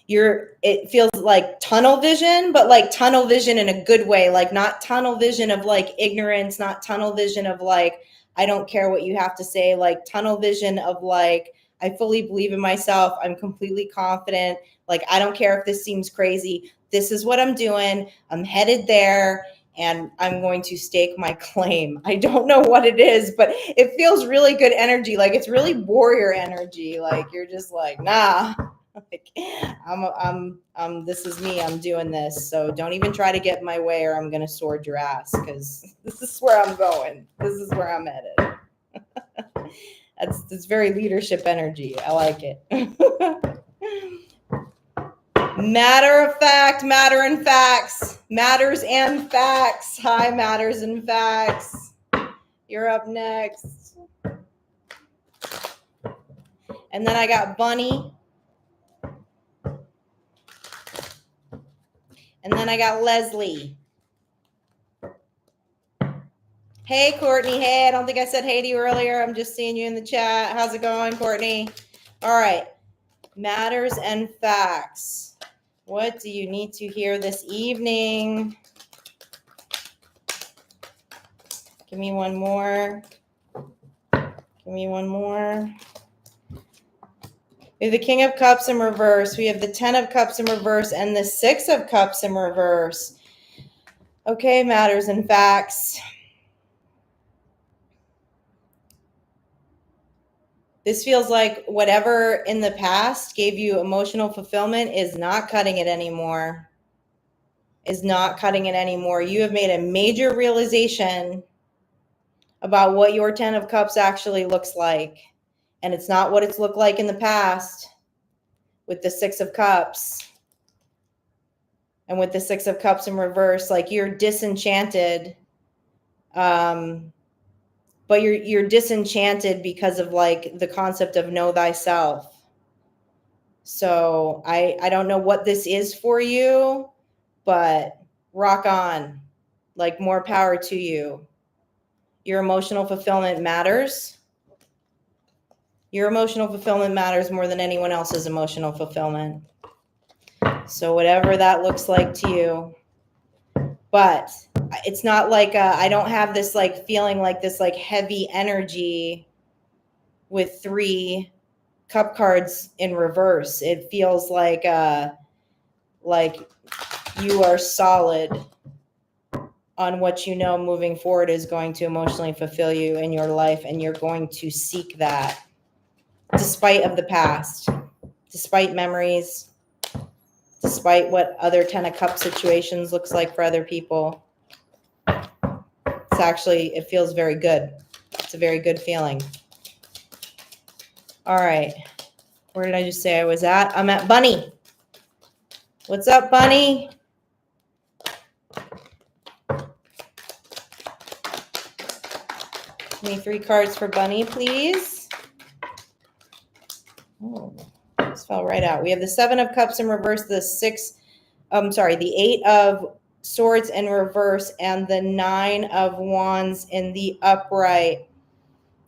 it feels like tunnel vision, but like tunnel vision in a good way, like not tunnel vision of like ignorance, not tunnel vision of like, I don't care what you have to say, like tunnel vision of like, I fully believe in myself. I'm completely confident. Like, I don't care if this seems crazy. This is what I'm doing. I'm headed there and I'm going to stake my claim. I don't know what it is, but it feels really good energy. Like it's really warrior energy. Like you're just like, nah. Like this is me. I'm doing this. So don't even try to get in my way or I'm going to sword your ass because this is where I'm going. This is where I'm headed. That's very leadership energy. I like it. Matter of fact, matter and facts. Matters and facts. Hi, matters and facts. You're up next. And then I got Bunny. And then I got Leslie. Hey, Courtney. Hey, I don't think I said hey to you earlier. I'm just seeing you in the chat. How's it going, Courtney? All right. Matters and facts. What do you need to hear this evening? Give me one more. Give me one more. We have the King of Cups in reverse. We have the 10 of Cups in reverse and the 6 of Cups in reverse. Okay, matters and facts. This feels like whatever in the past gave you emotional fulfillment is not cutting it anymore. Is not cutting it anymore. You have made a major realization about what your 10 of Cups actually looks like. And it's not what it's looked like in the past with the 6 of Cups. And with the 6 of Cups in reverse, like you're disenchanted. But you're disenchanted because of like the concept of know thyself. So I don't know what this is for you, but rock on. Like more power to you. Your emotional fulfillment matters. Your emotional fulfillment matters more than anyone else's emotional fulfillment. So whatever that looks like to you. But it's not like I don't have this like feeling like this like heavy energy with 3 cup cards in reverse. It feels like you are solid on what you know moving forward is going to emotionally fulfill you in your life, and you're going to seek that despite of the past, despite memories, despite what other 10 of Cups situations looks like for other people. It's actually, it feels very good. It's a very good feeling. All right. Where did I just say I was at? I'm at Bunny. What's up, Bunny? Give me 3 cards for Bunny, please. Oh, this fell right out. We have the 7 of Cups in reverse, the 8 of Swords in reverse, and the 9 of Wands in the upright.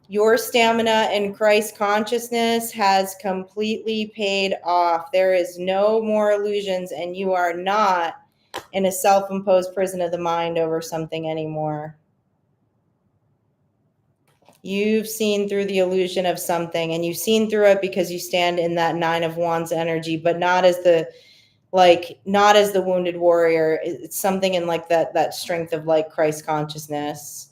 Your stamina and Christ consciousness has completely paid off. There is no more illusions, and you are not in a self-imposed prison of the mind over something anymore. You've seen through the illusion of something, and you've seen through it because you stand in that 9 of Wands energy, but not as the wounded warrior. It's something in like that strength of like Christ consciousness.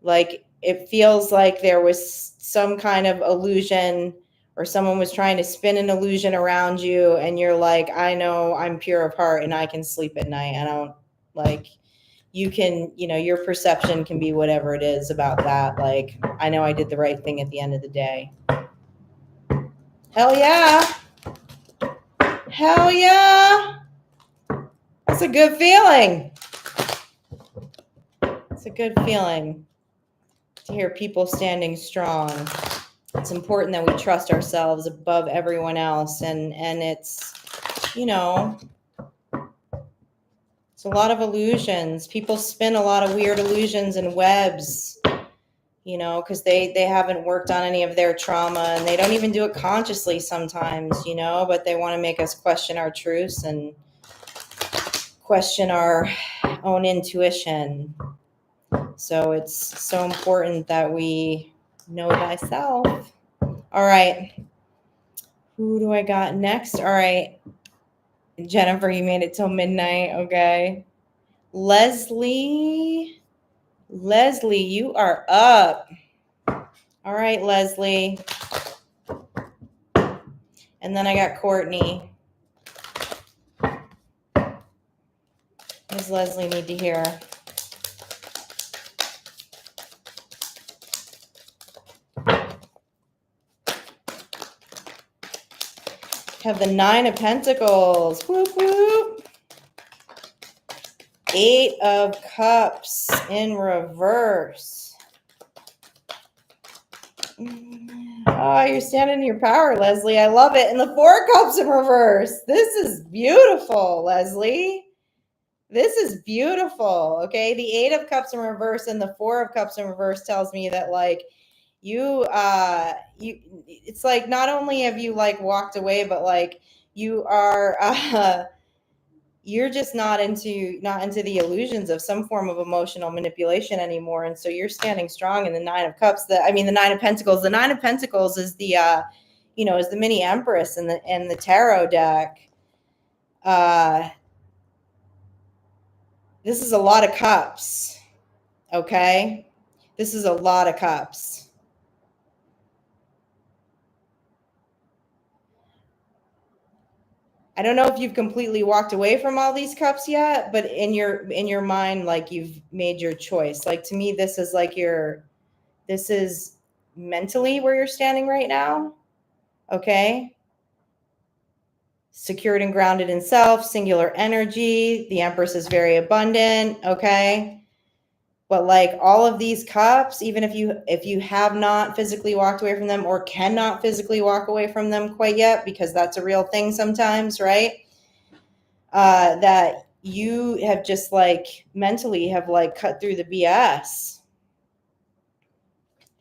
Like it feels like there was some kind of illusion, or someone was trying to spin an illusion around you, and you're like, I know I'm pure of heart and I can sleep at night. I don't like, you can, your perception can be whatever it is about that. Like, I know I did the right thing at the end of the day. Hell yeah. Hell yeah. That's a good feeling. It's a good feeling to hear people standing strong. It's important that we trust ourselves above everyone else. And it's, it's a lot of illusions. People spin a lot of weird illusions and webs, you know, because they haven't worked on any of their trauma, and they don't even do it consciously sometimes, you know, but they want to make us question our truths and question our own intuition. So it's so important that we know thyself. All right. Who do I got next? All right. Jennifer, you made it till midnight. Okay. Leslie, you are up. All right, Leslie. And then I got Courtney. What does Leslie need to hear? Have the 9 of Pentacles. Whoop, whoop. 8 of Cups in reverse. Oh, you're standing in your power, Leslie. I love it. And the 4 of Cups in reverse. This is beautiful, Leslie. This is beautiful. Okay. The 8 of Cups in reverse and the 4 of Cups in reverse tells me that, like, it's like not only have you like walked away, but like you are you're just not into the illusions of some form of emotional manipulation anymore. And so you're standing strong in the 9 of Cups. The 9 of Pentacles. The 9 of Pentacles is the is the mini Empress in the tarot deck. This is a lot of cups. Okay. This is a lot of cups. I don't know if you've completely walked away from all these cups yet, but in your mind, like, you've made your choice. Like, to me, this is like this is mentally where you're standing right now. Okay. Secured and grounded in self, singular energy. The Empress is very abundant. Okay. But like all of these cups, even if you have not physically walked away from them or cannot physically walk away from them quite yet, because that's a real thing sometimes, right? That you have just like mentally have like cut through the BS.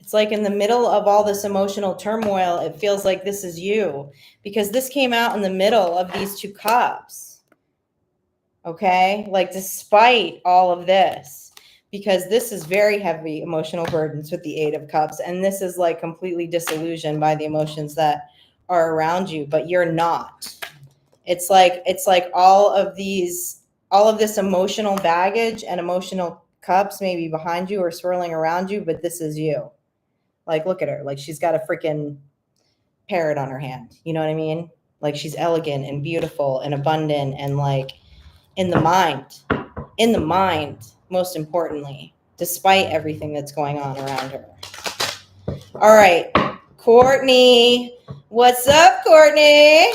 It's like in the middle of all this emotional turmoil, it feels like this is you, because this came out in the middle of these 2 cups. Okay? Like, despite all of this. Because this is very heavy emotional burdens with the 8 of Cups. And this is like completely disillusioned by the emotions that are around you, but you're not. It's like all of this emotional baggage and emotional cups maybe behind you or swirling around you, but this is you. Like, look at her. Like, she's got a freaking parrot on her hand. You know what I mean? Like, she's elegant and beautiful and abundant and like in the mind, most importantly, despite everything that's going on around her. All right, Courtney. What's up, Courtney?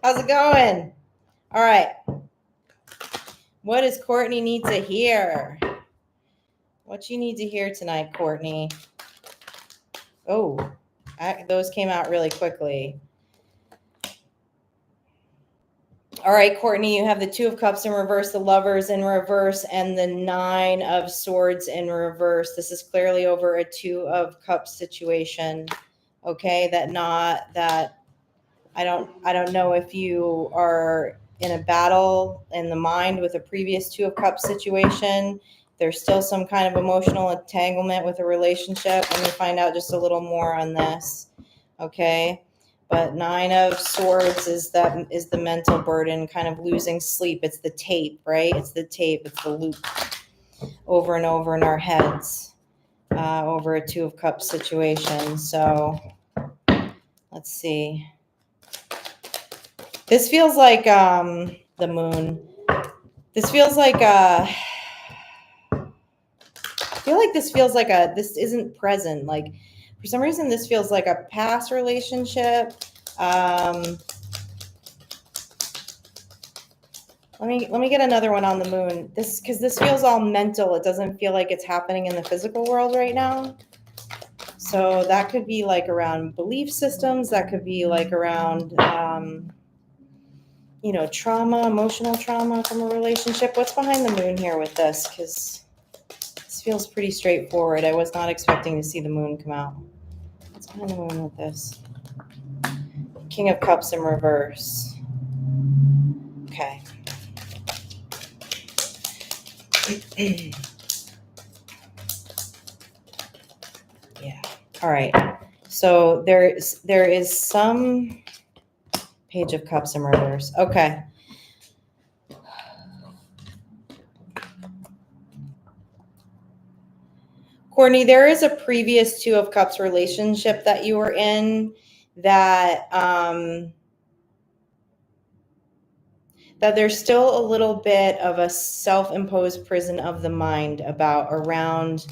How's it going? All right. What does Courtney need to hear? What you need to hear tonight, Courtney? Oh, those came out really quickly. All right, Courtney, you have the 2 of Cups in reverse, the Lovers in reverse, and the 9 of Swords in reverse. This is clearly over a 2 of Cups situation. Okay, I don't know if you are in a battle in the mind with a previous 2 of Cups situation. There's still some kind of emotional entanglement with a relationship. Let me find out just a little more on this. Okay. But 9 of Swords is the mental burden, kind of losing sleep. It's the tape, right? It's the tape. It's the loop over and over in our heads over a 2 of Cups situation. So let's see. This feels like the Moon. This feels like I feel like this feels like this isn't present. Like, for some reason, this feels like a past relationship. Let me get another one on the Moon. Because this feels all mental. It doesn't feel like it's happening in the physical world right now. So that could be like around belief systems. That could be like around, trauma, emotional trauma from a relationship. What's behind the Moon here with this? Because this feels pretty straightforward. I was not expecting to see the moon come out. What's behind the moon with this? King of Cups in reverse. Okay. Yeah. All right. So there is some Page of Cups in reverse. Okay. Courtney, there is a previous Two of Cups relationship that you were in that that there's still a little bit of a self-imposed prison of the mind around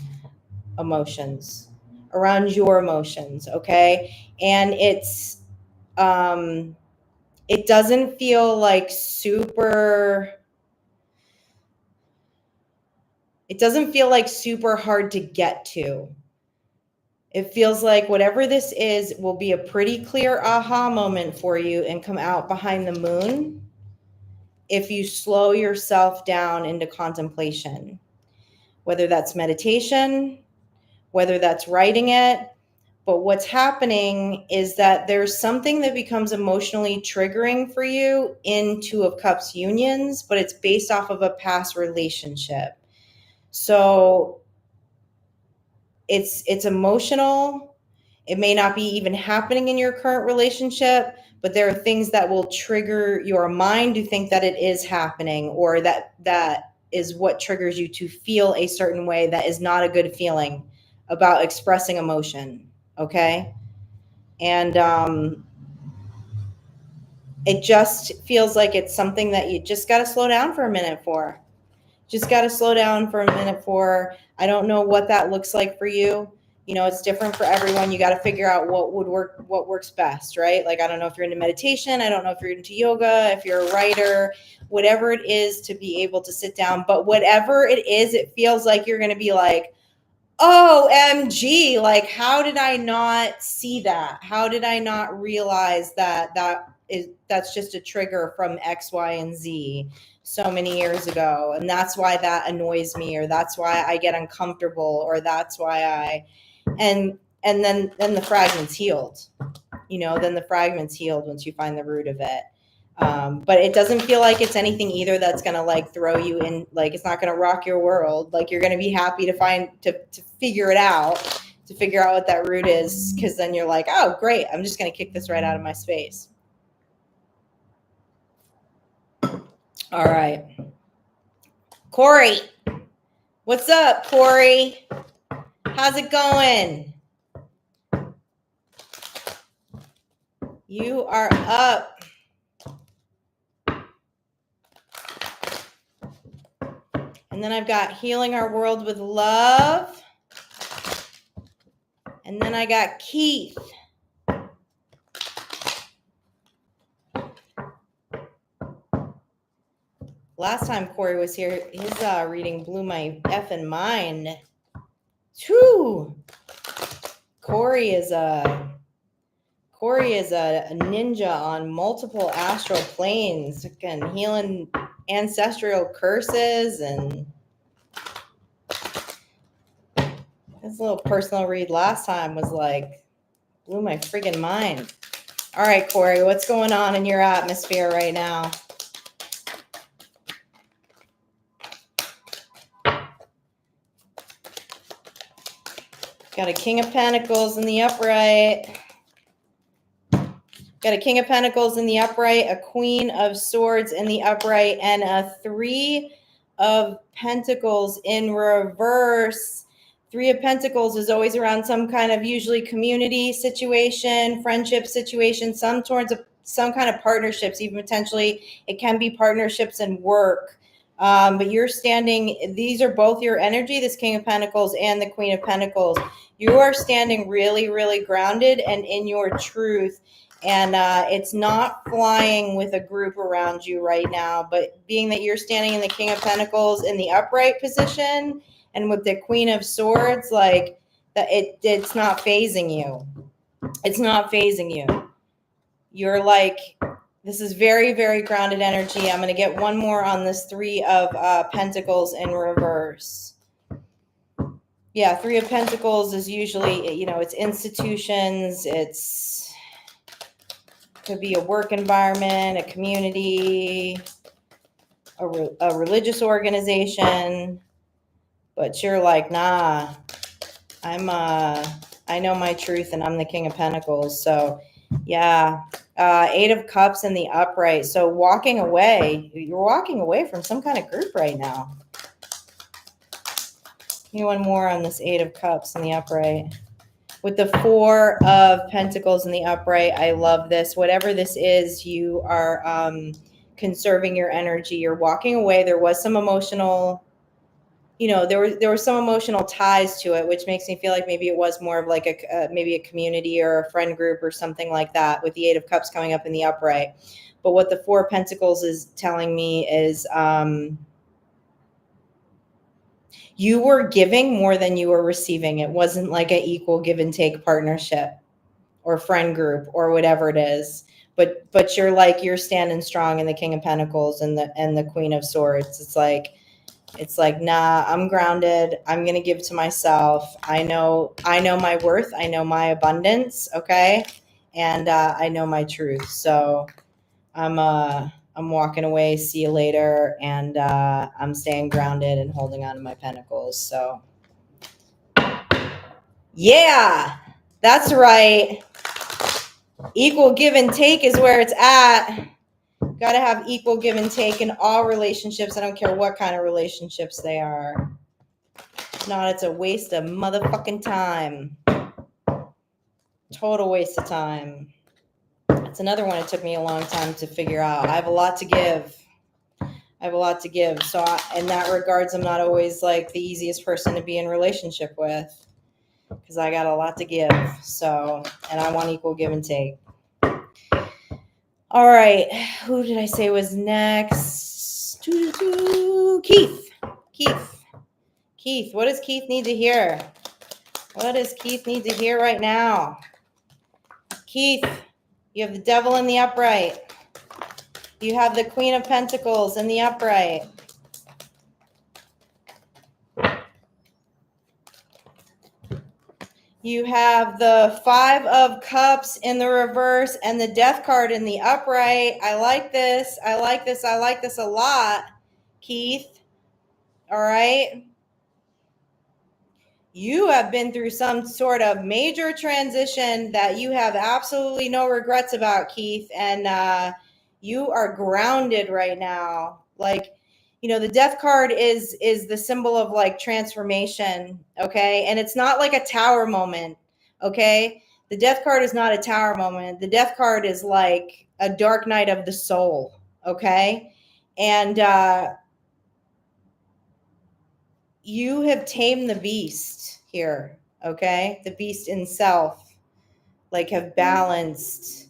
emotions, around your emotions, okay? And it doesn't feel like super hard to get to. It feels like whatever this is will be a pretty clear aha moment for you and come out behind the moon if you slow yourself down into contemplation, whether that's meditation, whether that's writing it. But what's happening is that there's something that becomes emotionally triggering for you in Two of Cups unions, but it's based off of a past relationship. So it's emotional. It may not be even happening in your current relationship, but there are things that will trigger your mind to think that it is happening, or that is what triggers you to feel a certain way that is not a good feeling about expressing emotion. Okay. And it just feels like it's something that you just got to slow down for a minute for. Just got to slow down for a minute for. I don't know what that looks like for you. You know, it's different for everyone. You got to figure out what would work, what works best, right? Like, I don't know if you're into meditation. I don't know if you're into yoga, if you're a writer, whatever it is to be able to sit down. But whatever it is, it feels like you're going to be like, OMG, like, how did I not see that? How did I not realize that's just a trigger from X, Y, and Z so many years ago? And that's why that annoys me, or that's why I get uncomfortable, or that's why and then the fragment's healed. You know, then the fragment's healed once you find the root of it. But it doesn't feel like it's anything either that's going to like throw you in, like it's not going to rock your world. Like, you're going to be happy to figure it out, to figure out what that root is. Cause then you're like, oh great, I'm just going to kick this right out of my space. All right. Corey, what's up, Corey? How's it going? You are up. And then I've got Healing Our World with Love. And then I got Keith. Last time Corey was here, his reading blew my effing mind. Whew. Corey is a ninja on multiple astral planes, again, healing ancestral curses, and his little personal read last time was like, blew my friggin' mind. All right, Corey, what's going on in your atmosphere right now? Got a King of Pentacles in the upright. Got a King of Pentacles in the upright, a Queen of Swords in the upright, and a Three of Pentacles in reverse. Three of Pentacles is always around some kind of usually community situation, friendship situation, some kind of partnerships, even potentially it can be partnerships and work. But you're standing, these are both your energy, this King of Pentacles and the Queen of Pentacles. You are standing really, really grounded and in your truth. And it's not flying with a group around you right now, but being that you're standing in the King of Pentacles in the upright position and with the Queen of Swords, like that, it's not phasing you. It's not phasing you. You're like, this is very, very grounded energy. I'm going to get one more on this Three of Pentacles in reverse. Yeah, Three of Pentacles is usually, you know, it's institutions, could be a work environment, a community, a religious organization, but you're like, nah, I know my truth and I'm the King of Pentacles. So yeah, Eight of Cups in the upright. So walking away, you're walking away from some kind of group right now. One more on this Eight of Cups in the upright. With the Four of Pentacles in the upright, I love this. Whatever this is, you are conserving your energy. You're walking away. There was some emotional, you know, there were some emotional ties to it, which makes me feel like maybe it was more of like maybe a community or a friend group or something like that, with the Eight of Cups coming up in the upright. But what the Four of Pentacles is telling me is you were giving more than you were receiving. It wasn't like an equal give and take partnership or friend group or whatever it is. But you're standing strong in the King of Pentacles and the Queen of Swords. It's like, nah, I'm grounded. I'm going to give to myself. I know my worth. I know my abundance. Okay. And I know my truth. So I'm walking away. See you later. And I'm staying grounded and holding on to my pentacles. So yeah, that's right. Equal give and take is where it's at. Got to have equal give and take in all relationships. I don't care what kind of relationships they are. If not, it's a waste of motherfucking time. Total waste of time. It's another one it took me a long time to figure out. I have a lot to give. So in that regards, I'm not always like the easiest person to be in relationship with, because I got a lot to give. So, and I want equal give and take. All right. Who did I say was next? Keith. Keith, what does Keith need to hear? What does Keith need to hear right now? Keith, you have the Devil in the upright. You have the Queen of Pentacles in the upright. You have the Five of Cups in the reverse and the Death card in the upright. I like this. I like this a lot, Keith. All right. You have been through some sort of major transition that you have absolutely no regrets about, Keith. And you are grounded right now. Like, you know, the Death card is the symbol of like transformation. Okay. And it's not like a tower moment. Okay. The Death card is not a tower moment. The Death card is like a dark night of the soul. Okay. And you have tamed the beast here, okay? The beast in self, like have balanced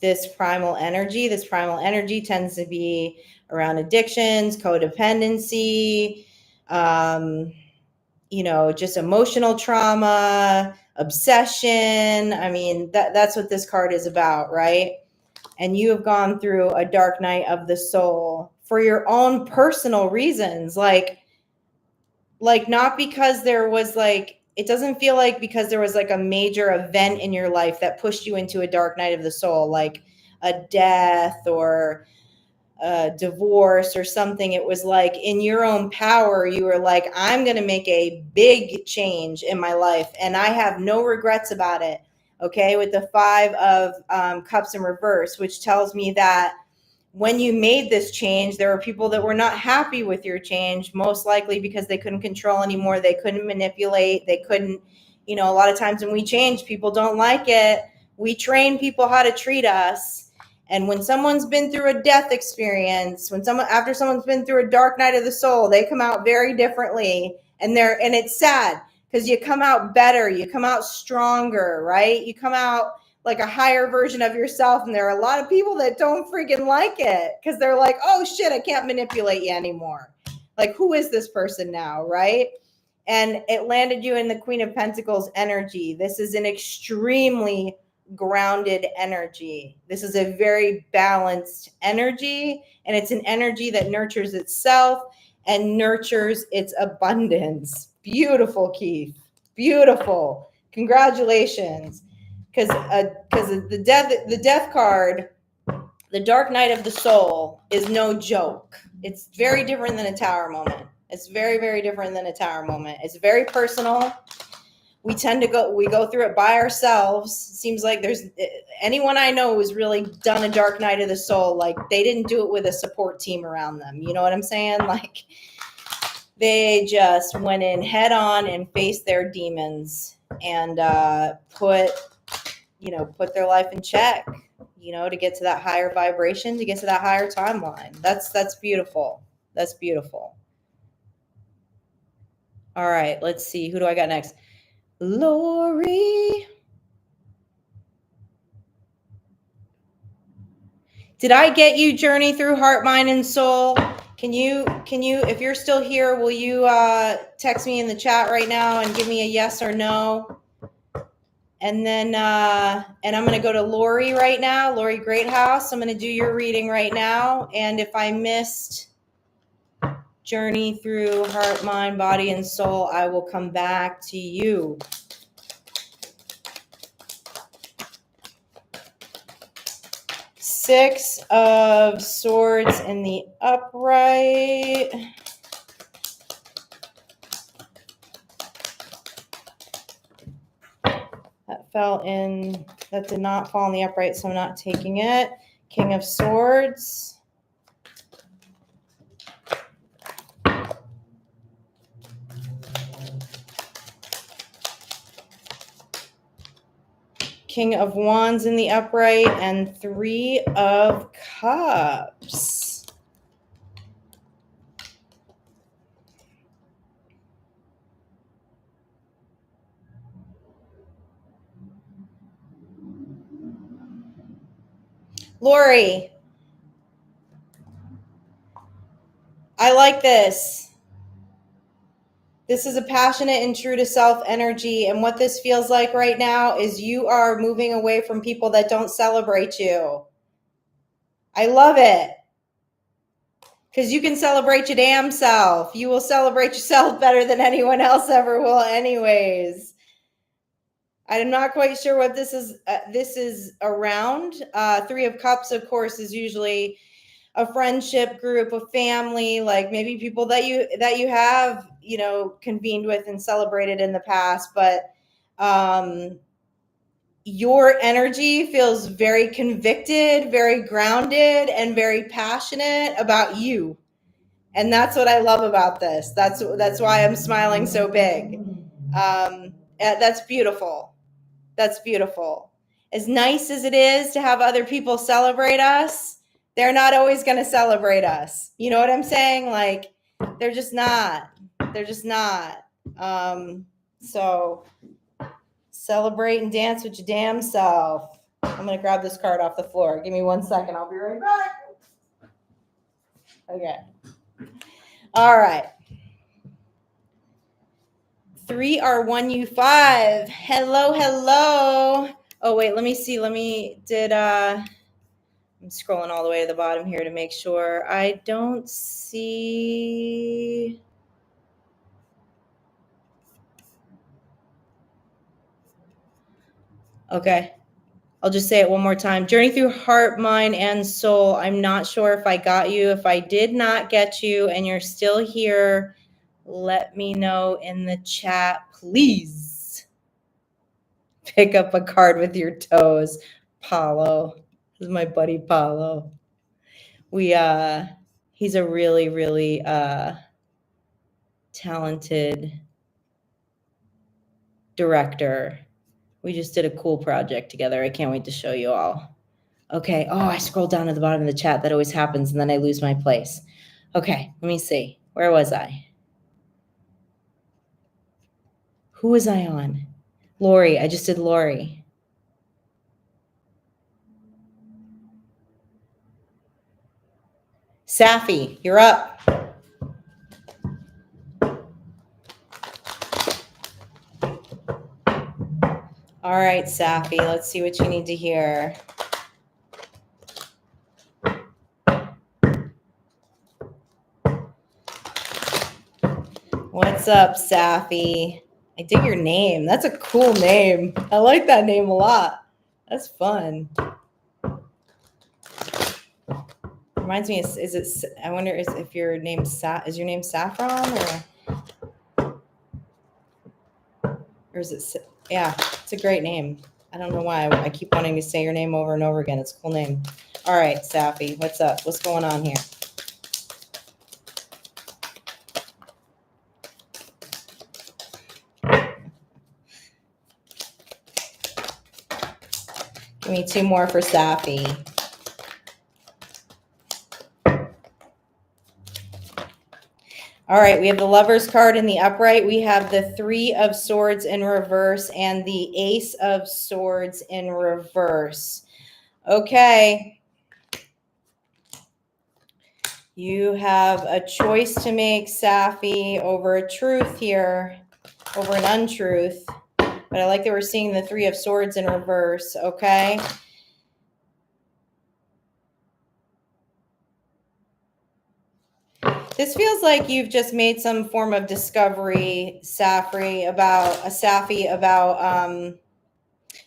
this primal energy. This primal energy tends to be around addictions, codependency, you know, just emotional trauma, obsession. I mean, that's what this card is about, right? And you have gone through a dark night of the soul for your own personal reasons, like not because there was like, it doesn't feel like because there was like a major event in your life that pushed you into a dark night of the soul, like a death or a divorce or something. It was like in your own power, you were like, I'm going to make a big change in my life and I have no regrets about it. Okay. With the Five of Cups in reverse, which tells me that when you made this change, there were people that were not happy with your change, most likely because they couldn't control anymore. They couldn't manipulate. They couldn't, you know, a lot of times when we change, people don't like it. We train people how to treat us. And when someone's been through a death experience, after someone's been through a dark night of the soul, they come out very differently. And it's sad because you come out better. You come out stronger, right? You come out like a higher version of yourself. And there are a lot of people that don't freaking like it because they're like, oh shit, I can't manipulate you anymore. Like, who is this person now, right? And it landed you in the Queen of Pentacles energy. This is an extremely grounded energy. This is a very balanced energy, and it's an energy that nurtures itself and nurtures its abundance. Beautiful, Keith. Beautiful. Congratulations. Because the death card, the dark night of the soul, is no joke. It's very different than a tower moment. It's very, very different than a tower moment. It's very personal. We go through it by ourselves. It seems like there's anyone I know who's really done a dark night of the soul, like they didn't do it with a support team around them. You know what I'm saying? Like they just went in head on and faced their demons and put their life in check, to get to that higher vibration, to get to that higher timeline. That's beautiful. That's beautiful. All right, let's see. Who do I got next? Lori. Did I get you Journey Through Heart, Mind, and Soul? Can you, if you're still here, will you text me in the chat right now and give me a yes or no? And then, and I'm going to go to Lori right now, Lori Greathouse. I'm going to do your reading right now. And if I missed Journey Through Heart, Mind, Body, and Soul, I will come back to you. Six of Swords in the upright. That did not fall in the upright, so I'm not taking it. King of Swords. King of Wands in the upright, and Three of Cups. Lori, I like this. This is a passionate and true to self energy. And what this feels like right now is you are moving away from people that don't celebrate you. I love it. Because you can celebrate your damn self. You will celebrate yourself better than anyone else ever will anyways. I'm not quite sure what this is around. Three of Cups, of course, is usually a friendship group, a family, like maybe people that you have, convened with and celebrated in the past. But your energy feels very convicted, very grounded, and very passionate about you. And that's what I love about this. That's why I'm smiling so big. That's beautiful. That's beautiful. As nice as it is to have other people celebrate us, they're not always going to celebrate us. You know what I'm saying? Like, they're just not. They're just not. So celebrate and dance with your damn self. I'm going to grab this card off the floor. Give me 1 second. I'll be right back. Okay. All right. 3R1U5. Hello. Oh, wait, let me see. I'm scrolling all the way to the bottom here to make sure. I don't see. Okay. I'll just say it one more time. Journey Through Heart, Mind, and Soul. I'm not sure if I got you. If I did not get you and you're still here, let me know in the chat, please. Pick up a card with your toes. Paulo. This is my buddy Paulo. He's a really, really talented director. We just did a cool project together. I can't wait to show you all. Okay. Oh, I scrolled down to the bottom of the chat. That always happens, and then I lose my place. Okay, let me see. Where was I? Who was I on? Lori. I just did Lori. Safi, you're up. All right, Safi, let's see what you need to hear. What's up, Safi? I dig your name. That's a cool name. I like that name a lot. That's fun. Reminds me, is it? I wonder if your name is your name Saffron or is it? Yeah, it's a great name. I don't know why I keep wanting to say your name over and over again. It's a cool name. All right, Safi, what's up? What's going on here? Give me 2 more for Safi. All right, we have the Lover's card in the upright. We have the 3 of Swords in reverse and the Ace of Swords in reverse. Okay. You have a choice to make, Safi, over a truth here, over an untruth. But I like that we're seeing the 3 of Swords in reverse, okay? This feels like you've just made some form of discovery, Safi, about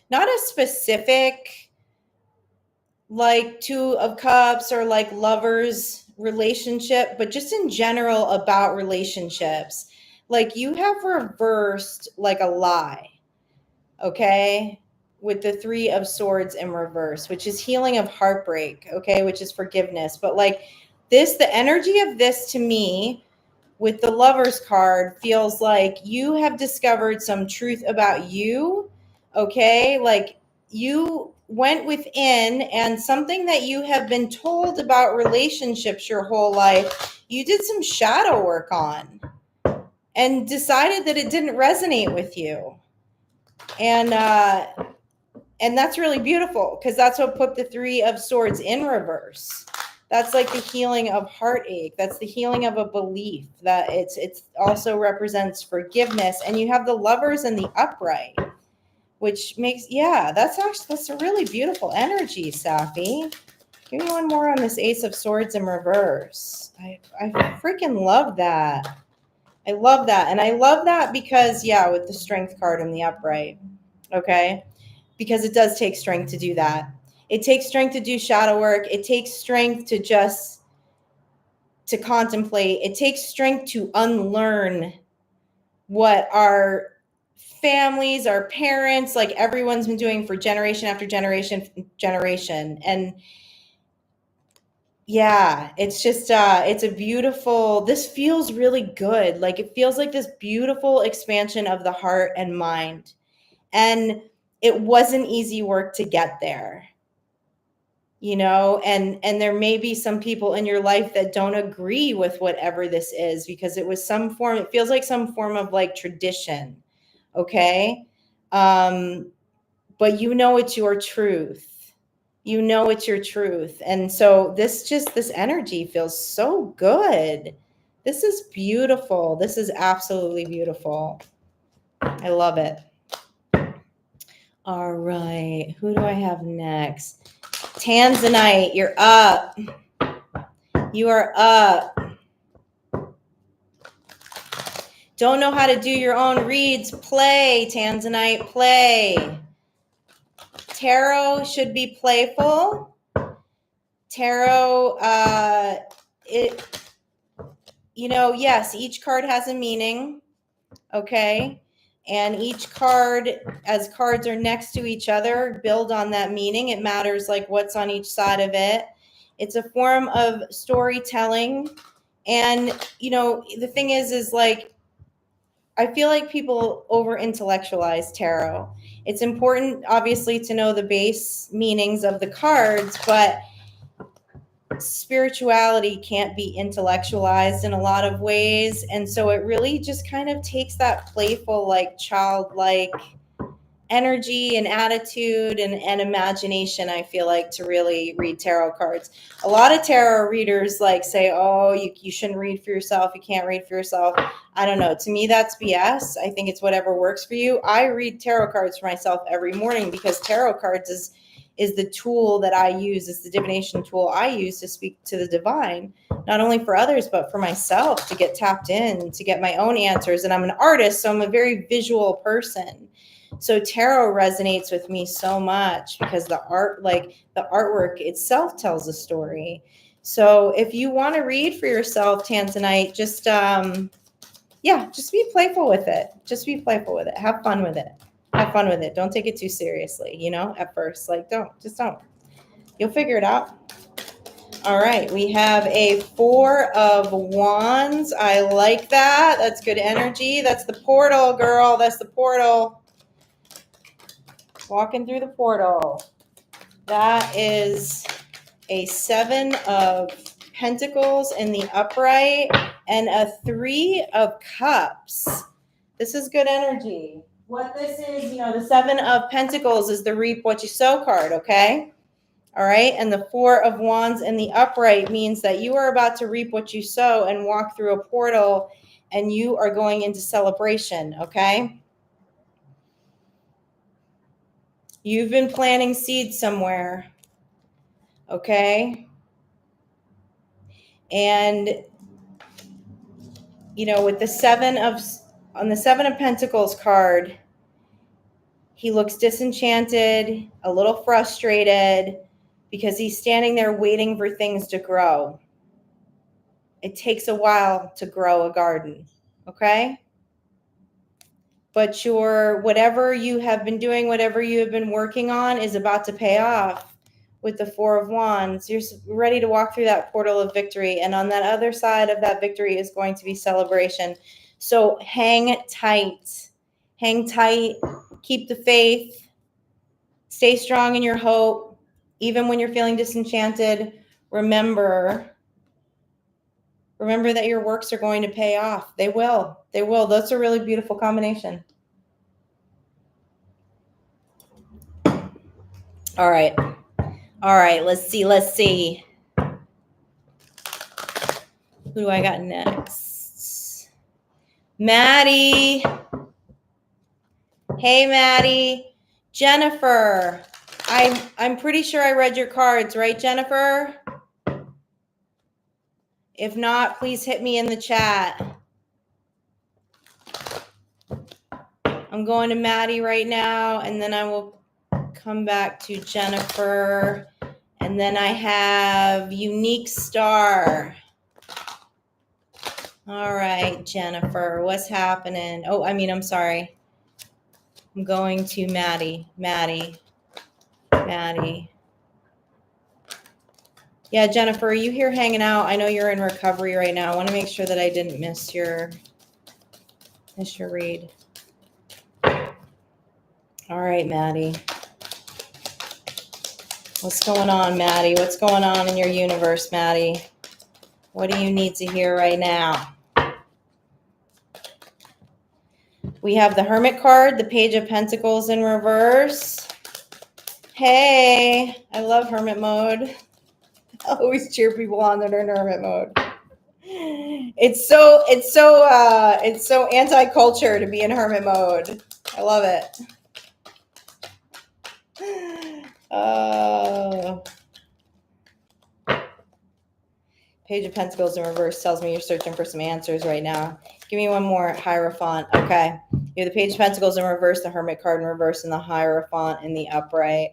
not a specific like 2 of Cups or like lovers relationship, but just in general about relationships. Like you have reversed like a lie, okay? With the 3 of Swords in reverse, which is healing of heartbreak, okay? Which is forgiveness. But like this, the energy of this to me with the Lover's card feels like you have discovered some truth about you, okay? Like you went within and something that you have been told about relationships your whole life, you did some shadow work on and decided that it didn't resonate with you. And that's really beautiful because that's what put the 3 of Swords in reverse. That's like the healing of heartache. That's the healing of a belief that it's also represents forgiveness. And you have the Lovers in the upright, which makes, yeah, that's a really beautiful energy, Safi. Give me 1 more on this Ace of Swords in reverse. I freaking love that. I love that. And I love that because, yeah, with the Strength card in the upright, okay? Because it does take strength to do that. It takes strength to do shadow work. It takes strength to contemplate. It takes strength to unlearn what our families, our parents, like everyone's been doing for generation after generation. And yeah, it's just, it's a beautiful, this feels really good. Like it feels like this beautiful expansion of the heart and mind. And it wasn't easy work to get there. You know, and there may be some people in your life that don't agree with whatever this is because it was some form, it feels like some form of like tradition, okay? But you know it's your truth. You know it's your truth. And so this energy feels so good. This is beautiful. This is absolutely beautiful. I love it. All right, who do I have next? Tanzanite, you're up. You are up. Don't know how to do your own reads? Play, Tanzanite, play. Tarot should be playful. Tarot, yes, each card has a meaning, okay? And each card, as cards are next to each other, build on that meaning. It matters like what's on each side of it. It's a form of storytelling. And, the thing is like, I feel like people over intellectualize tarot. It's important, obviously, to know the base meanings of the cards, but spirituality can't be intellectualized in a lot of ways. And so it really just kind of takes that playful, like childlike energy and attitude and imagination, I feel like, to really read tarot cards. A lot of tarot readers like say, oh, you shouldn't read for yourself. You can't read for yourself. I don't know. To me, that's BS. I think it's whatever works for you. I read tarot cards for myself every morning because tarot cards is the tool that I use, is the divination tool I use to speak to the divine, not only for others, but for myself, to get tapped in, to get my own answers. And I'm an artist, so I'm a very visual person. So tarot resonates with me so much because the art, like the artwork itself, tells a story. So if you want to read for yourself, Tanzanite, just just be playful with it. Just be playful with it. Have fun with it. Have fun with it. Don't take it too seriously, at first. Like, don't. You'll figure it out. All right, we have a 4 of Wands. I like that. That's good energy. That's the portal, girl. That's the portal. Walking through the portal. That is a 7 of Pentacles in the upright and a 3 of Cups. This is good energy. What this is, the 7 of Pentacles is the reap what you sow card, okay? All right, and the 4 of Wands in the upright means that you are about to reap what you sow and walk through a portal, and you are going into celebration, okay? You've been planting seeds somewhere, okay? And, with the 7 of Pentacles card, he looks disenchanted, a little frustrated, because he's standing there waiting for things to grow. It takes a while to grow a garden, okay? But whatever you have been doing, whatever you have been working on is about to pay off with the 4 of Wands. You're ready to walk through that portal of victory. And on that other side of that victory is going to be celebration. So hang tight. Hang tight. Keep the faith. Stay strong in your hope. Even when you're feeling disenchanted, remember that your works are going to pay off. They will. They will. That's a really beautiful combination. All right. Let's see. Who do I got next? Maddie. Hey, Maddie. Jennifer. I'm pretty sure I read your cards, right, Jennifer? If not, please hit me in the chat. I'm going to Maddie right now, and then I will come back to Jennifer. And then I have Unique Star. All right, Jennifer, what's happening? I'm sorry. I'm going to Maddie. Yeah, Jennifer, are you here hanging out? I know you're in recovery right now. I want to make sure that I didn't miss your read. All right, Maddie. What's going on, Maddie? What's going on in your universe, Maddie? What do you need to hear right now? We have the Hermit card, the Page of Pentacles in reverse. Hey, I love Hermit mode. I always cheer people on that are in Hermit mode. It's so anti-culture to be in Hermit mode. I love it. Page of Pentacles in reverse tells me you're searching for some answers right now. Give me one more. Hierophant. Okay. You have the Page of Pentacles in reverse, the Hermit card in reverse, and the Hierophant in the upright.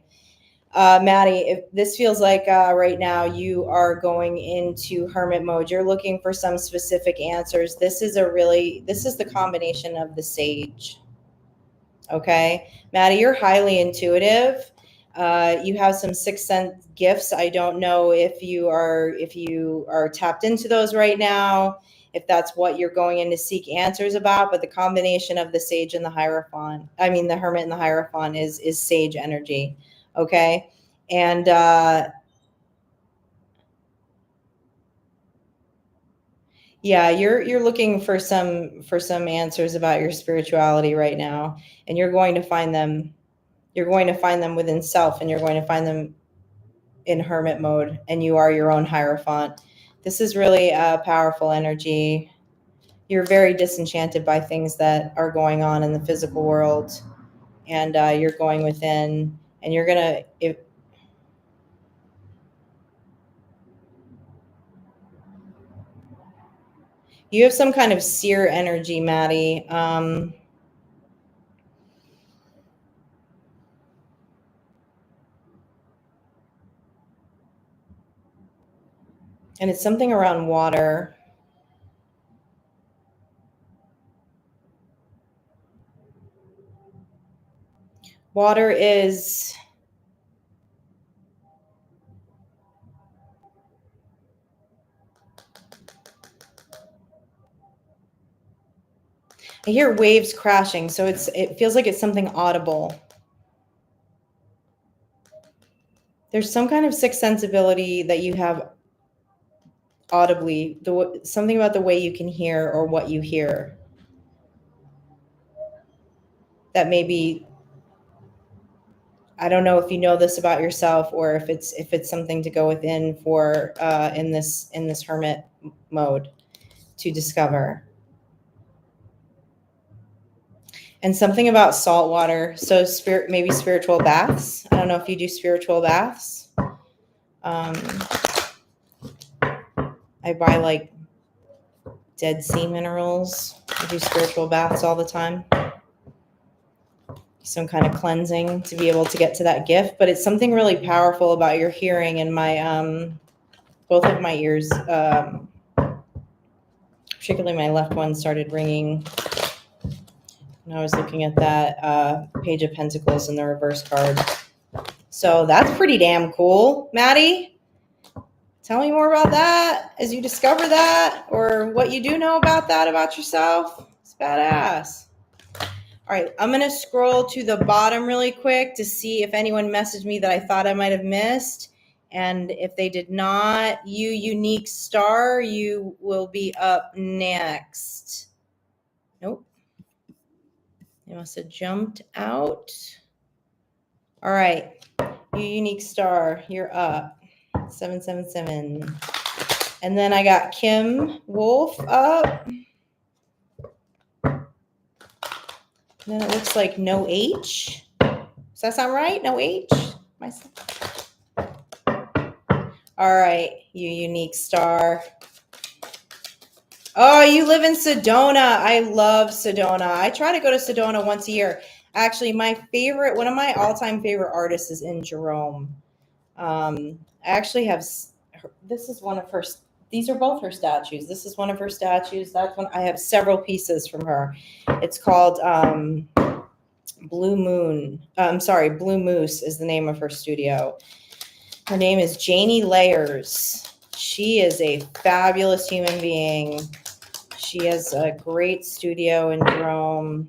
Maddie, if this feels like right now you are going into Hermit mode, you're looking for some specific answers. This is the combination of the Sage. Okay. Maddie, you're highly intuitive. You have some sixth sense gifts. I don't know if you are tapped into those right now, if that's what you're going in to seek answers about, but the combination of the Sage and the Hierophant, the Hermit and the Hierophant is Sage energy. Okay. And you're looking for some answers about your spirituality right now, and you're going to find them within self, and you're going to find them in Hermit mode, and you are your own Hierophant. This is really a powerful energy. You're very disenchanted by things that are going on in the physical world, and you're going within, and you're going to You have some kind of seer energy, Maddie. And it's something around water. Water is... I hear waves crashing, so it feels like it's something audible. There's some kind of sixth sensibility that you have audibly, something about the way you can hear or what you hear. That maybe, I don't know if you know this about yourself or if it's something to go within for in this hermit mode to discover. And something about salt water. So maybe spiritual baths. I don't know if you do spiritual baths. I buy like Dead Sea minerals. I do spiritual baths all the time. Some kind of cleansing to be able to get to that gift. But it's something really powerful about your hearing, and my both of my ears, particularly my left one, started ringing when I was looking at that Page of Pentacles in the reverse card. So that's pretty damn cool. Maddie, tell me more about that as you discover that, or what you do know about that about yourself. It's badass. All right, I'm going to scroll to the bottom really quick to see if anyone messaged me that I thought I might have missed. And if they did not, you unique star, you will be up next. Nope. They must have jumped out. All right, you unique star, you're up. 777. And then I got Kim Wolf up. And then it looks like no H. Does that sound right? No H? All right, you unique star. Oh, you live in Sedona. I love Sedona. I try to go to Sedona once a year. Actually, one of my all-time favorite artists is in Jerome. I actually have, this is one of her, these are both her statues. This is one of her statues. That's one, I have several pieces from her. It's called Blue Moose is the name of her studio. Her name is Janie Layers. She is a fabulous human being. She has a great studio in Jerome.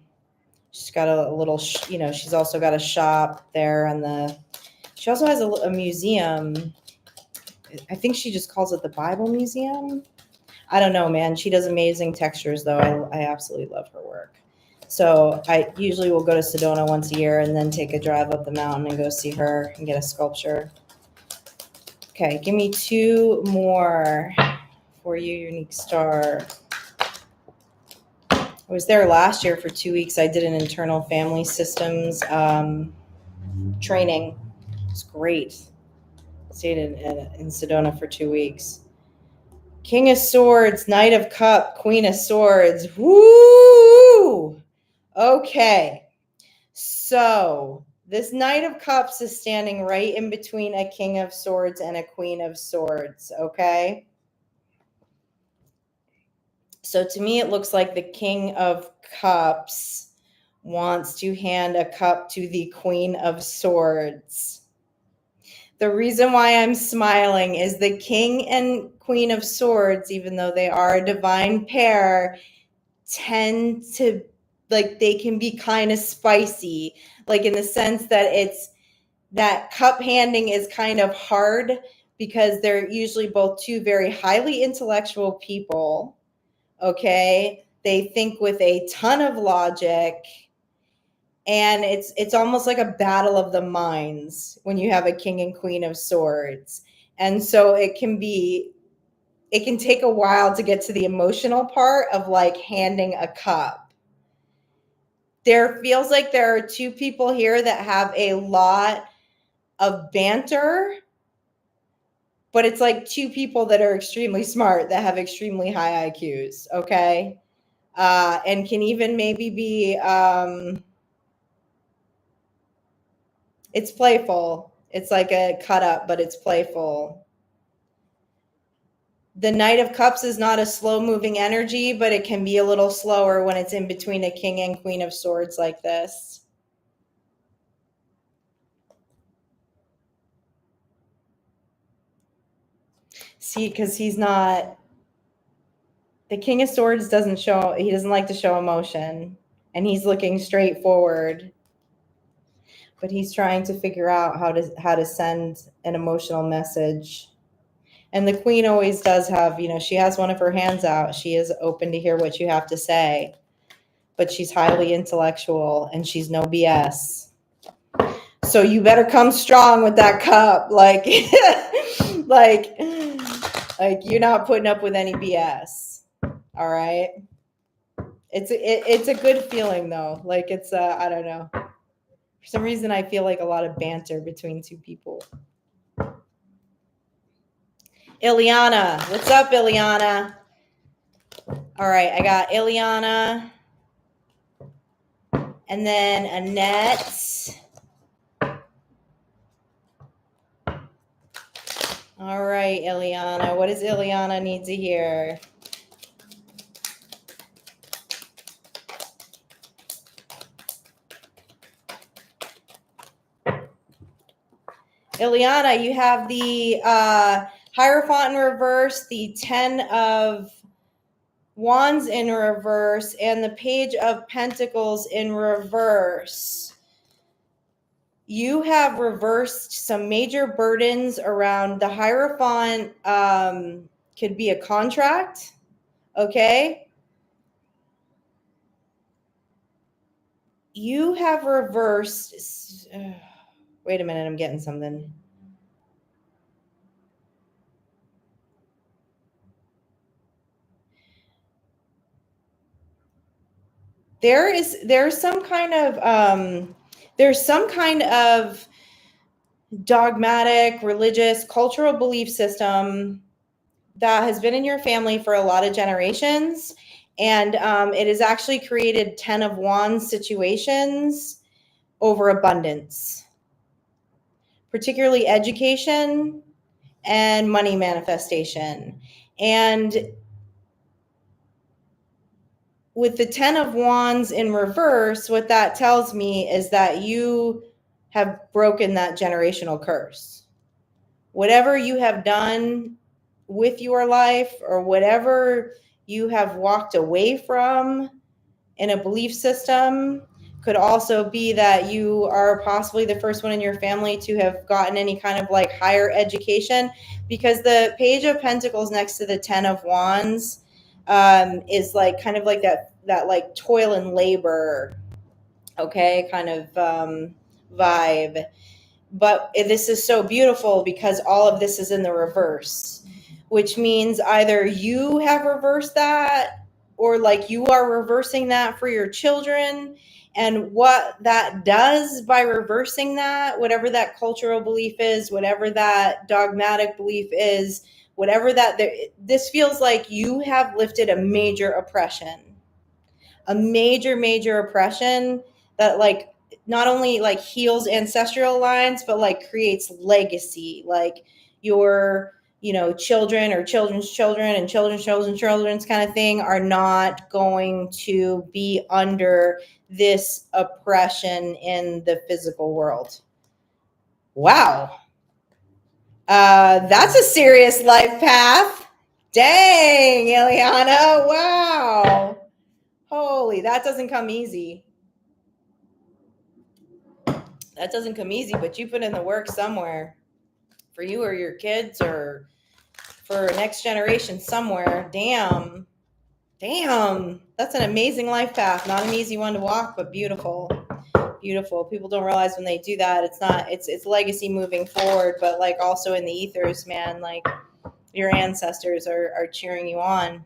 She's got a little, she's also got a shop there, and she also has a museum. I think she just calls it the Bible Museum. I don't know, man. She does amazing textures, though. I absolutely love her work. So I usually will go to Sedona once a year and then take a drive up the mountain and go see her and get a sculpture. Okay, give me two more for you, unique star. I was there last year for 2 weeks. I did an internal family systems training. It's great. Stayed in Sedona for 2 weeks. King of Swords, Knight of Cup, Queen of Swords. Woo! Okay. So this Knight of Cups is standing right in between a King of Swords and a Queen of Swords, okay? So to me, it looks like the King of Cups wants to hand a cup to the Queen of Swords. The reason why I'm smiling is the King and Queen of Swords, even though they are a divine pair, tend to, like, they can be kind of spicy, like in the sense that that cup handing is kind of hard because they're usually both two very highly intellectual people. Okay, they think with a ton of logic, and it's almost like a battle of the minds when you have a King and Queen of Swords. And so it can take a while to get to the emotional part of like handing a cup. There feels like there are two people here that have a lot of banter, but it's like two people that are extremely smart that have extremely high IQs, okay? And can even maybe be, it's playful. It's like a cut up, but it's playful. The Knight of Cups is not a slow moving energy, but it can be a little slower when it's in between a King and Queen of Swords like this. See, because he's not, the King of Swords doesn't show, he doesn't like to show emotion, and he's looking straight forward, but he's trying to figure out how to send an emotional message. And the Queen always does have, you know, she has one of her hands out. She is open to hear what you have to say, but she's highly intellectual and she's no BS. So you better come strong with that cup, like like you're not putting up with any BS. All right. It's a good feeling though. Like it's I don't know. For some reason I feel like a lot of banter between two people. Ileana, what's up, Ileana? All right, I got Ileana, and then Annette. All right, Ileana, what does Ileana need to hear? Ileana, you have the Hierophant in reverse, the 10 of Wands in reverse, and the Page of Pentacles in reverse. You have reversed some major burdens around the Hierophant. Could be a contract, okay? You have reversed. Wait a minute, I'm getting something. There's some kind of dogmatic, religious, cultural belief system that has been in your family for a lot of generations, and it has actually created 10 of Wands situations over abundance, particularly education and money manifestation. And with the 10 of Wands in reverse, what that tells me is that you have broken that generational curse. Whatever you have done with your life, or whatever you have walked away from in a belief system, could also be that you are possibly the first one in your family to have gotten any kind of like higher education, because the Page of Pentacles next to the 10 of Wands is like kind of like that like toil and labor, okay, kind of vibe. But this is so beautiful because all of this is in the reverse, which means either you have reversed that, or like you are reversing that for your children. And what that does by reversing that, whatever that cultural belief is, whatever that dogmatic belief is, whatever that, this feels like you have lifted a major oppression, a major oppression that like not only like heals ancestral lines, but like creates legacy, like your, you know, children or children's children and children's kind of thing are not going to be under this oppression in the physical world. Wow. That's a serious life path. Dang, Ileana. Wow. Holy, that doesn't come easy. That doesn't come easy, but you put in the work somewhere for you or your kids or for next generation somewhere. Damn. That's an amazing life path. Not an easy one to walk, but beautiful. Beautiful. People don't realize when they do that, it's legacy moving forward, but like also in the ethers, man, like your ancestors are cheering you on.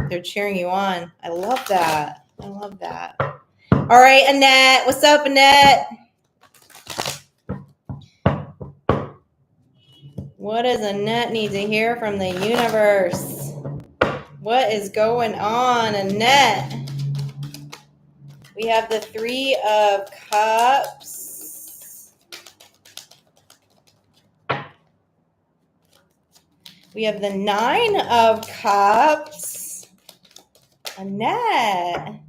They're cheering you on. I love that. All right, Annette. What's up, Annette? What does Annette need to hear from the universe? What is going on, Annette? We have the Three of Cups. We have the Nine of Cups. Annette,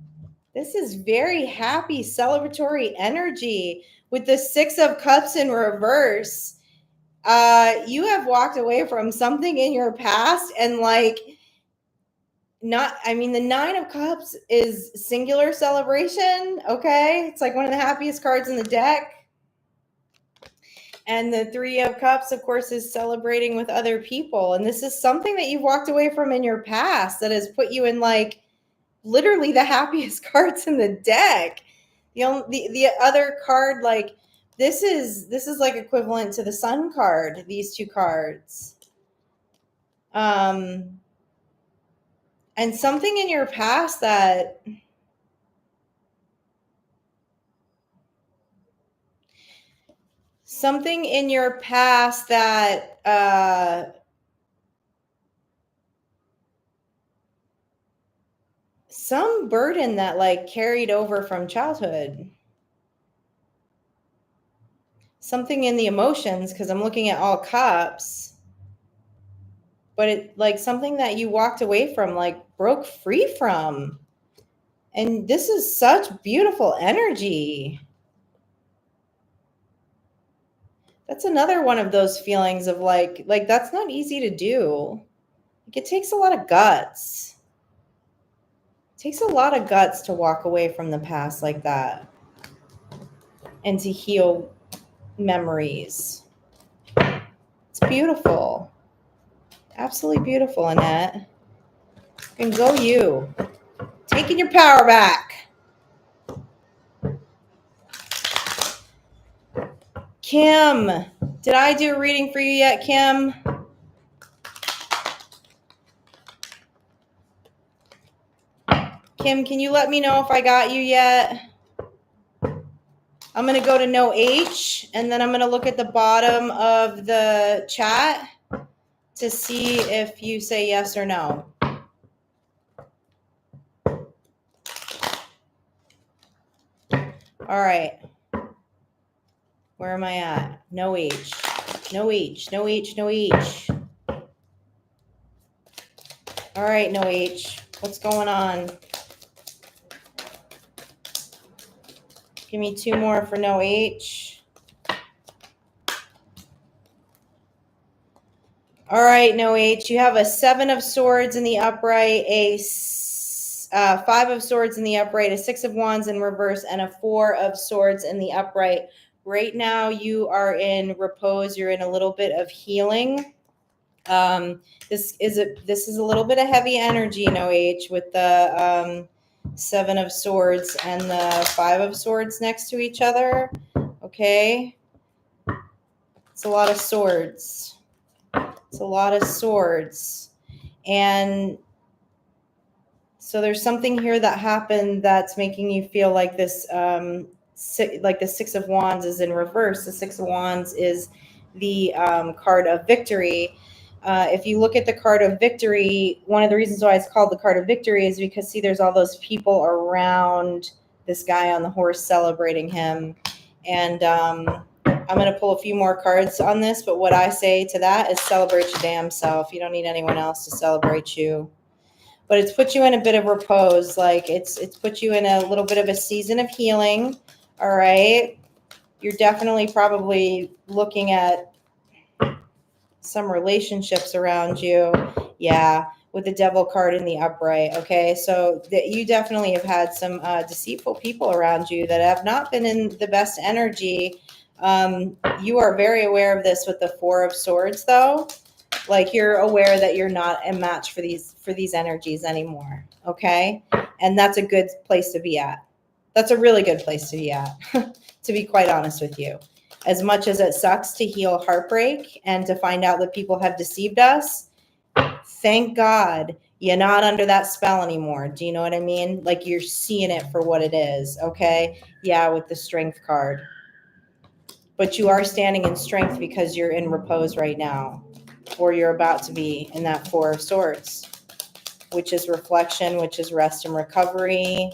this is very happy, celebratory energy with the Six of Cups in reverse. You have walked away from something in your past and the Nine of Cups is singular celebration. Okay. It's like one of the happiest cards in the deck. And the Three of Cups, of course, is celebrating with other people. And this is something that you've walked away from in your past that has put you in literally the happiest cards in the deck. The other card, this is equivalent to the Sun card, these two cards. And something in your past that some burden that carried over from childhood. Something in the emotions, because I'm looking at all cups, but it something that you walked away from, broke free from. And this is such beautiful energy. That's another one of those feelings of that's not easy to do. It takes a lot of guts. It takes a lot of guts to walk away from the past like that and to heal memories. It's beautiful. Absolutely beautiful, Annette. And go you. Taking your power back. Kim, did I do a reading for you yet, Kim? Kim, can you let me know if I got you yet? I'm going to go to no H, and then I'm going to look at the bottom of the chat to see if you say yes or no. All right. Where am I at? No H. No H. No H. No H. All right, no H. What's going on? Give me two more for no H. All right, no H. You have a Seven of Swords in the upright, a Five of Swords in the upright, a Six of Wands in reverse, and a Four of Swords in the upright. Right now, you are in repose. You're in a little bit of healing. This is a little bit of heavy energy, no H, with the Seven of Swords and the Five of Swords next to each other. Okay, it's a lot of swords. It's a lot of swords, and so there's something here that happened that's making you feel like this. Like the Six of Wands is in reverse. The Six of Wands is the card of victory. If you look at the card of victory, one of the reasons why it's called the card of victory is because, see, there's all those people around this guy on the horse celebrating him. And I'm going to pull a few more cards on this, but what I say to that is celebrate your damn self. You don't need anyone else to celebrate you. But it's put you in a bit of repose. It's put you in a little bit of a season of healing. All right. You're definitely probably looking at some relationships around you. Yeah. With the Devil card in the upright. Okay. So you definitely have had some deceitful people around you that have not been in the best energy. You are very aware of this with the Four of Swords, though. You're aware that you're not a match for these energies anymore. Okay. And that's a good place to be at. That's a really good place to be at, to be quite honest with you. As much as it sucks to heal heartbreak and to find out that people have deceived us, thank God you're not under that spell anymore. Do you know what I mean? You're seeing it for what it is. Okay. Yeah. With the Strength card. But you are standing in strength because you're in repose right now. or you're about to be in that Four of Swords, which is reflection, which is rest and recovery.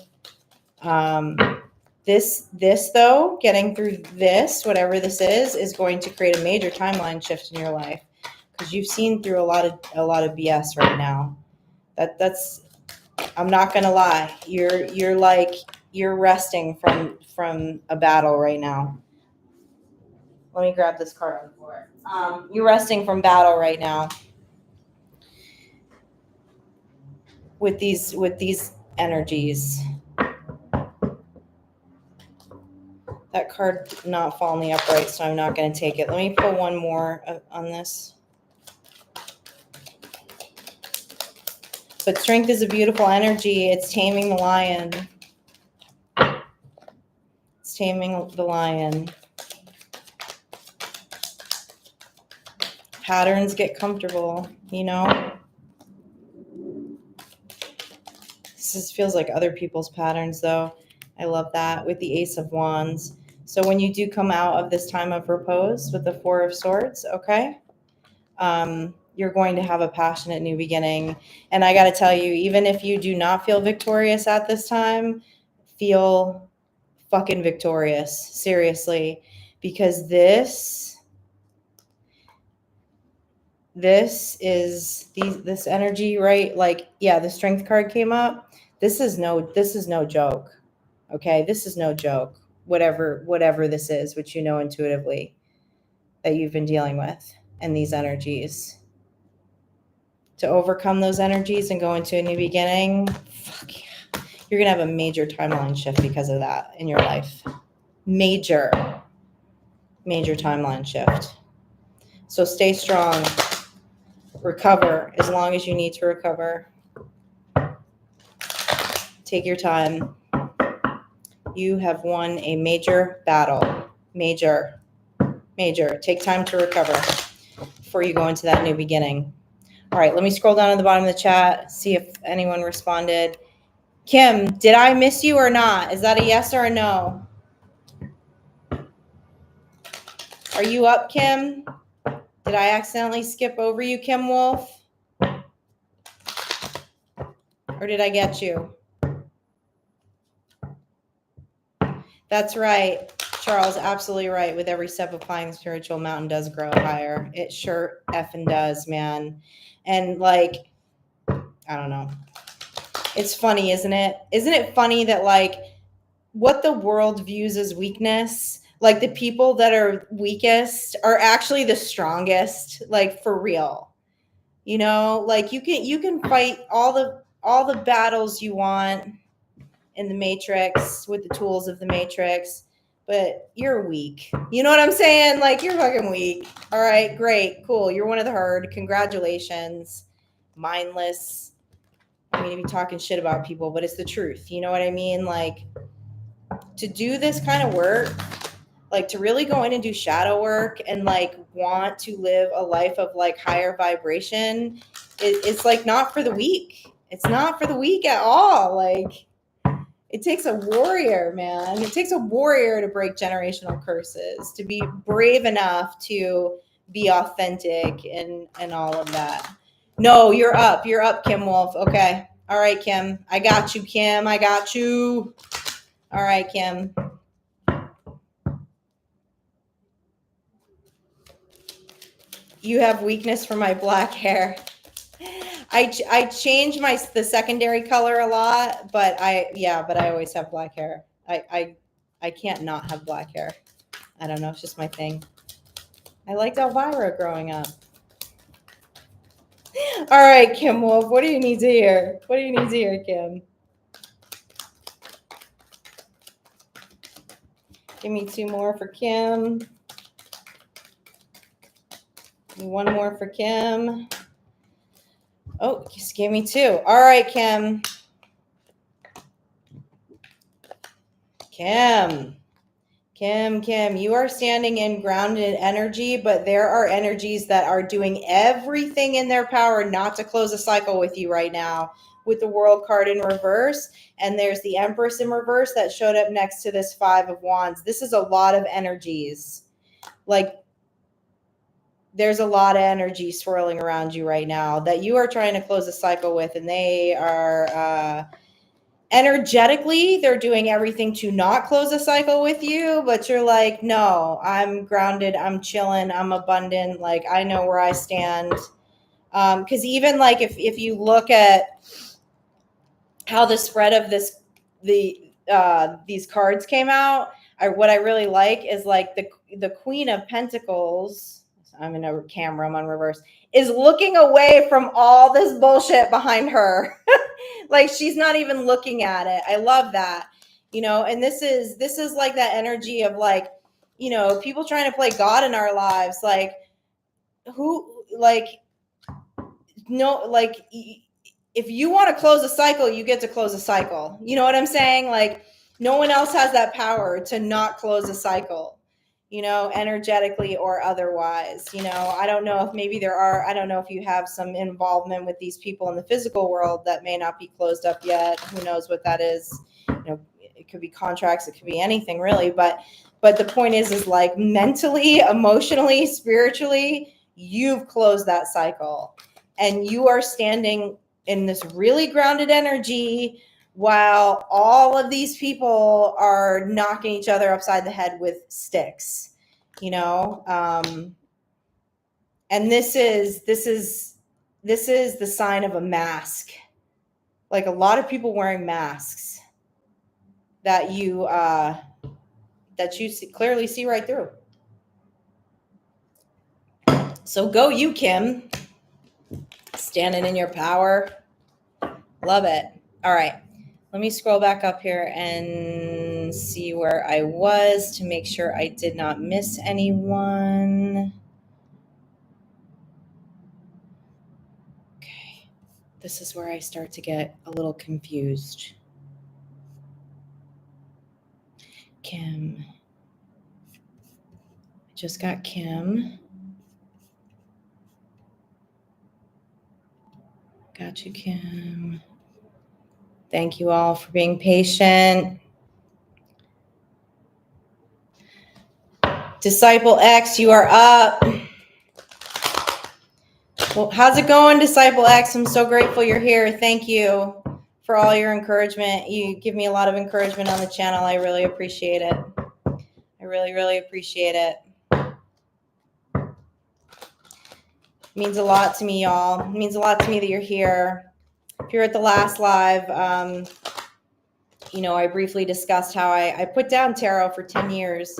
This though, getting through this, whatever this is going to create a major timeline shift in your life, because you've seen through a lot of BS right now. That's I'm not gonna lie. You're resting from a battle right now. Let me grab this card on the floor. You're resting from battle right now with these energies. That card did not fall in the upright, so I'm not going to take it. Let me pull one more on this. But strength is a beautiful energy. It's taming the lion. It's taming the lion. Patterns get comfortable, you know? This feels like other people's patterns, though. I love that with the Ace of Wands. So when you do come out of this time of repose with the Four of Swords, okay, you're going to have a passionate new beginning. And I got to tell you, even if you do not feel victorious at this time, feel fucking victorious, seriously, because this energy, right? Like, yeah, the Strength card came up. This is no joke. Okay, this is no joke. Whatever this is, which you know intuitively that you've been dealing with, and these energies. To overcome those energies and go into a new beginning, fuck yeah. You're gonna have a major timeline shift because of that in your life. Major timeline shift. So stay strong. Recover as long as you need to recover. Take your time. You have won a major battle. Major. Take time to recover before you go into that new beginning. All right, let me scroll down to the bottom of the chat, see if anyone responded. Kim, did I miss you or not? Is that a yes or a no? Are you up, Kim? Did I accidentally skip over you, Kim Wolf? Or did I get you? That's right. Charles, absolutely right. With every step of climbing the spiritual mountain does grow higher. It sure effing does, man. And like, I don't know. It's funny, isn't it? Isn't it funny that like what the world views as weakness, like the people that are weakest are actually the strongest, like for real. You know, like you can fight all the battles you want in the Matrix with the tools of the Matrix, but you're weak. You know what I'm saying? Like you're fucking weak. All right, great, cool. You're one of the herd. Congratulations. Mindless. I mean, to be talking shit about people, but it's the truth. You know what I mean? Like to do this kind of work, like to really go in and do shadow work and like want to live a life of like higher vibration, it's like not for the weak. It's not for the weak at all. Like it takes a warrior, man. It takes a warrior to break generational curses, to be brave enough to be authentic and all of that. No, you're up, Kim Wolf. Okay. All right, Kim. I got you, Kim. I got you. All right, Kim. You have weakness for my black hair. I change the secondary color a lot, but I always have black hair. I can't not have black hair. I don't know, it's just my thing. I liked Elvira growing up. All right, Kim Wolf, what do you need to hear? What do you need to hear, Kim? Give me two more for Kim. One more for Kim. Oh, just gave me two. All right, Kim. Kim, you are standing in grounded energy, but there are energies that are doing everything in their power not to close a cycle with you right now, with the World card in reverse. And there's the Empress in reverse that showed up next to this Five of Wands. This is a lot of energies. Like, there's a lot of energy swirling around you right now that you are trying to close a cycle with, and they are energetically, they're doing everything to not close a cycle with you, but you're like, no, I'm grounded, I'm chilling, I'm abundant, like I know where I stand. Because even like if you look at how the spread of these cards came out, what I really like is like the Queen of Pentacles. I'm in a camera, I'm on reverse, is looking away from all this bullshit behind her. Like she's not even looking at it. I love that. And this is like that energy of like, people trying to play God in our lives. Like who, like, no, like if you want to close a cycle, you get to close a cycle. You know what I'm saying? Like no one else has that power to not close a cycle, energetically or otherwise. I don't know if maybe I don't know if you have some involvement with these people in the physical world that may not be closed up yet. Who knows what that is? It could be contracts, it could be anything really. But the point is like mentally, emotionally, spiritually, you've closed that cycle and you are standing in this really grounded energy while all of these people are knocking each other upside the head with sticks, and this is the sign of a mask. Like a lot of people wearing masks that you clearly see right through. So go you, Kim, standing in your power. Love it. All right. Let me scroll back up here and see where I was to make sure I did not miss anyone. Okay. This is where I start to get a little confused. Kim. I just got Kim. Got you, Kim. Thank you all for being patient. Disciple X, you are up. Well, how's it going, Disciple X? I'm so grateful you're here. Thank you for all your encouragement. You give me a lot of encouragement on the channel. I really appreciate it. I really, really appreciate it. It means a lot to me, y'all. It means a lot to me that you're here. If you're at the last live, I briefly discussed how I put down tarot for 10 years.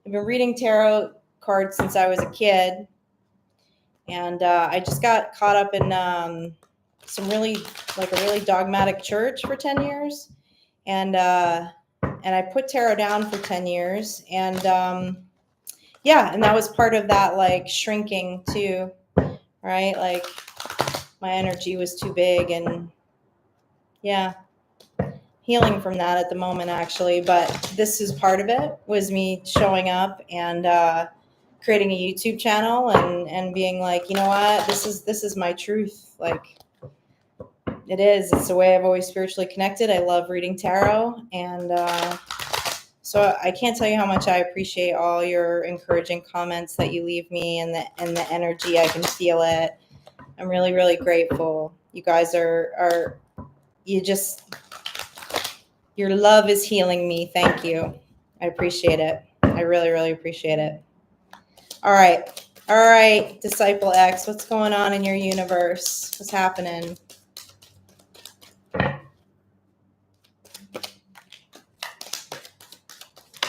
I've been reading tarot cards since I was a kid. And I just got caught up in a really dogmatic church for 10 years. And I put tarot down for 10 years. And and that was part of that like shrinking too, right? Like my energy was too big and healing from that at the moment actually. But this is part of it, was me showing up and creating a YouTube channel and being like, you know what, this is my truth. Like it's the way I've always spiritually connected. I love reading tarot. And so I can't tell you how much I appreciate all your encouraging comments that you leave me and the energy. I can feel it. I'm really, really grateful. You guys your love is healing me. Thank you. I appreciate it. I really, really appreciate it. All right, Disciple X, what's going on in your universe? What's happening?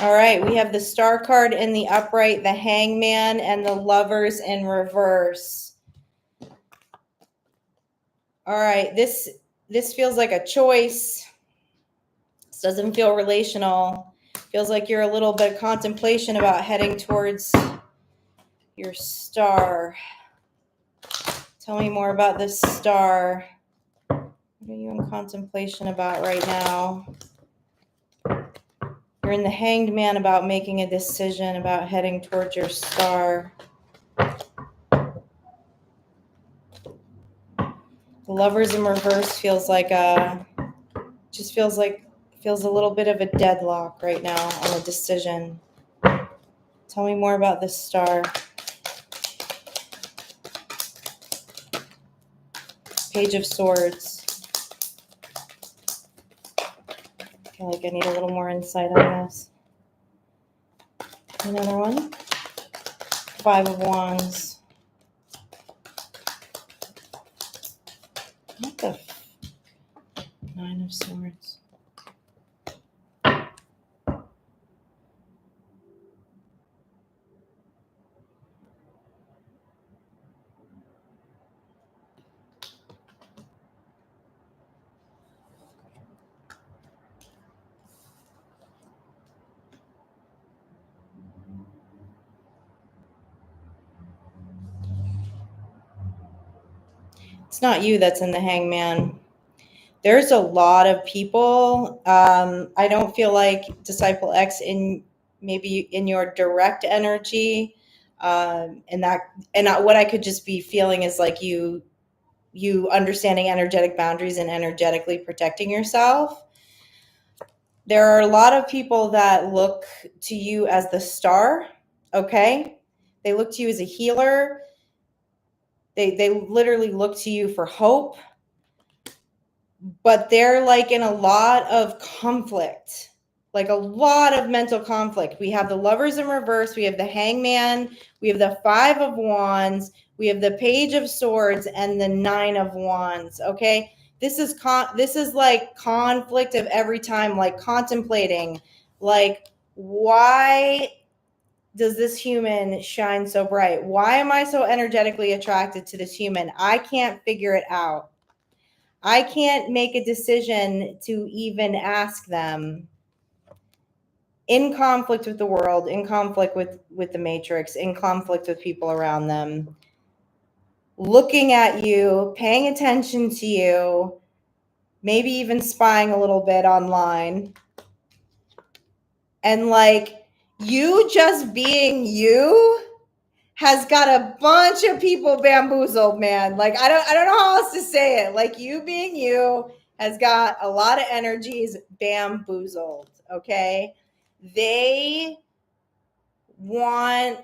All right, we have the Star card in the upright, the Hangman, and the Lovers in reverse. All right, this feels like a choice. This doesn't feel relational. Feels like you're a little bit of contemplation about heading towards your star. Tell me more about this star. What are you in contemplation about right now? You're in the Hanged Man about making a decision about heading towards your star. The Lovers in reverse feels a little bit of a deadlock right now on a decision. Tell me more about this star. Page of Swords. I feel like I need a little more insight on this. Another one. Five of Wands. What the? Nine of Swords. It's not you that's in the Hangman. There's a lot of people. I don't feel like Disciple X in maybe in your direct energy, what I could just be feeling is like you understanding energetic boundaries and energetically protecting yourself. There are a lot of people that look to you as the star. Okay, they look to you as a healer. They literally look to you for hope. But they're like in a lot of conflict, like a lot of mental conflict. We have the Lovers in reverse. We have the Hangman. We have the Five of Wands. We have the Page of Swords and the Nine of Wands. Okay. This is like conflict of every time, like contemplating, like, why does this human shine so bright? Why am I so energetically attracted to this human? I can't figure it out. I can't make a decision to even ask them. In conflict with the world, in conflict with the matrix, in conflict with people around them, looking at you, paying attention to you, maybe even spying a little bit online. And like, you just being you has got a bunch of people bamboozled, man. Like, I don't know how else to say it. Like, you being you has got a lot of energies bamboozled. Okay. They want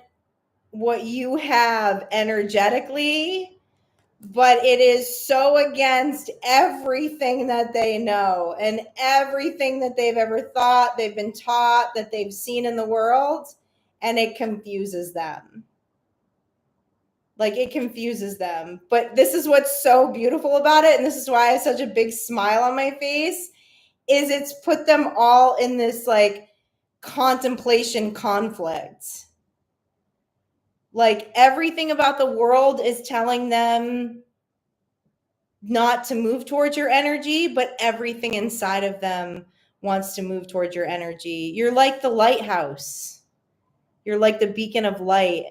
what you have energetically, but it is so against everything that they know and everything that they've ever thought, they've been taught, that they've seen in the world, and it confuses them. Like, it confuses them. But this is what's so beautiful about it, and this is why I have such a big smile on my face, is it's put them all in this like contemplation conflict. Like, everything about the world is telling them not to move towards your energy, but everything inside of them wants to move towards your energy. You're like the lighthouse. You're like the beacon of light.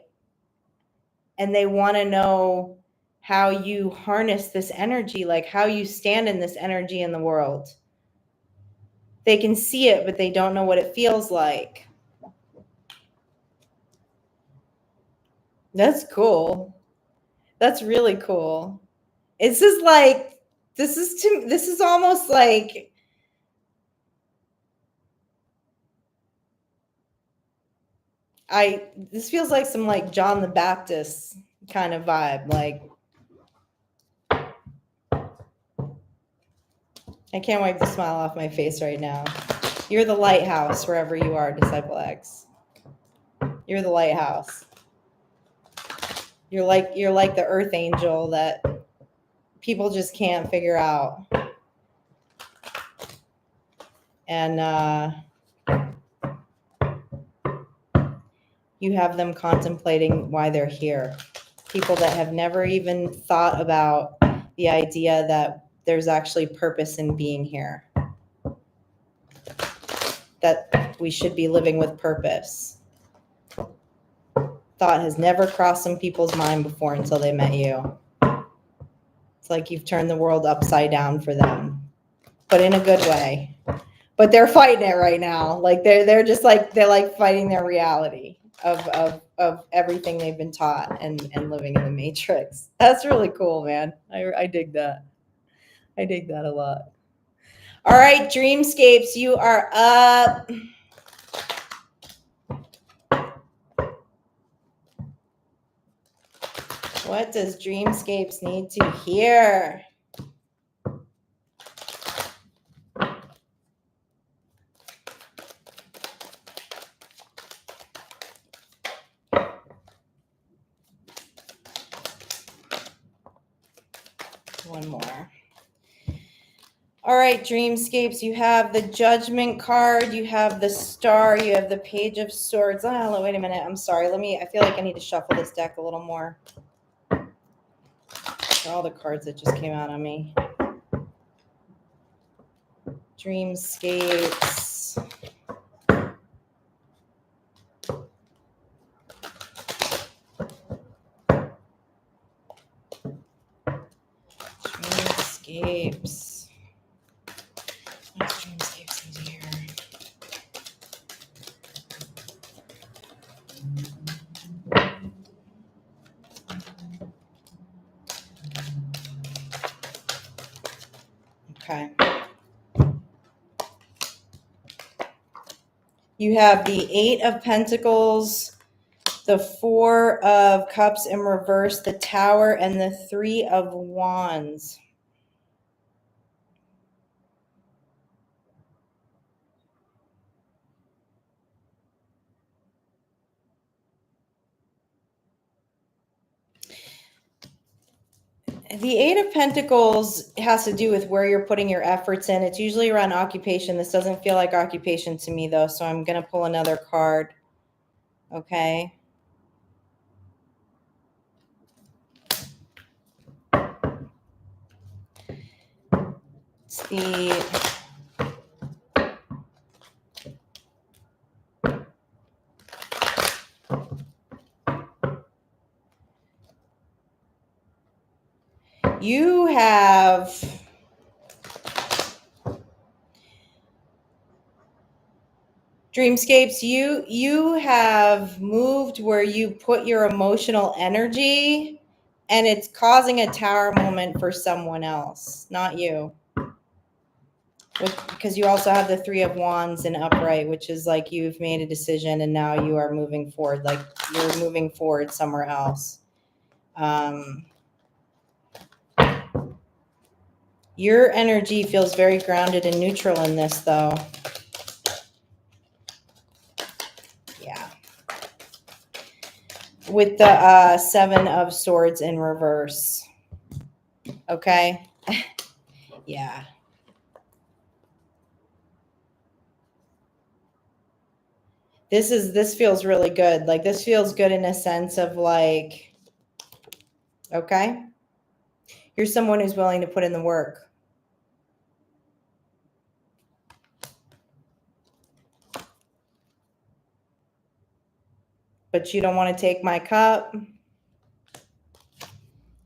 And they want to know how you harness this energy, like how you stand in this energy in the world. They can see it, but they don't know what it feels like. That's cool. That's really cool. It's just like, this is almost like, this feels like some like John the Baptist kind of vibe. Like, I can't wipe the smile off my face right now. You're the lighthouse wherever you are, Disciple X. You're the lighthouse. You're like the earth angel that people just can't figure out. And you have them contemplating why they're here. People that have never even thought about the idea that there's actually purpose in being here. That we should be living with purpose. Thought has never crossed some people's mind before until they met you. It's like you've turned the world upside down for them, but in a good way. But they're fighting it right now. Like they're just like, they're like fighting their reality of everything they've been taught and living in the matrix. That's really cool, man. I dig that. I dig that a lot. All right, Dreamscapes, you are up. What does Dreamscapes need to hear? All right, Dreamscapes, you have the Judgment card, you have the Star, you have the Page of Swords. Oh, wait a minute. I'm sorry. I feel like I need to shuffle this deck a little more. For all the cards that just came out on me. Dreamscapes. Dreamscapes. What's Dreamscapes in here? Okay. You have the Eight of Pentacles, the Four of Cups in reverse, the Tower, and the Three of Wands. The Eight of Pentacles has to do with where you're putting your efforts in. It's usually around occupation. This doesn't feel like occupation to me, though, so I'm going to pull another card. Okay. It's the... You have Dreamscapes, you have moved where you put your emotional energy and it's causing a tower moment for someone else, not you. Because you also have the Three of Wands in upright, which is like you've made a decision and now you are moving forward, like you're moving forward somewhere else. Your energy feels very grounded and neutral in this, though. Yeah. With the Seven of Swords in reverse. Okay. Yeah. This feels really good. Like this feels good in a sense of like, okay, you're someone who's willing to put in the work. But you don't want to take my cup.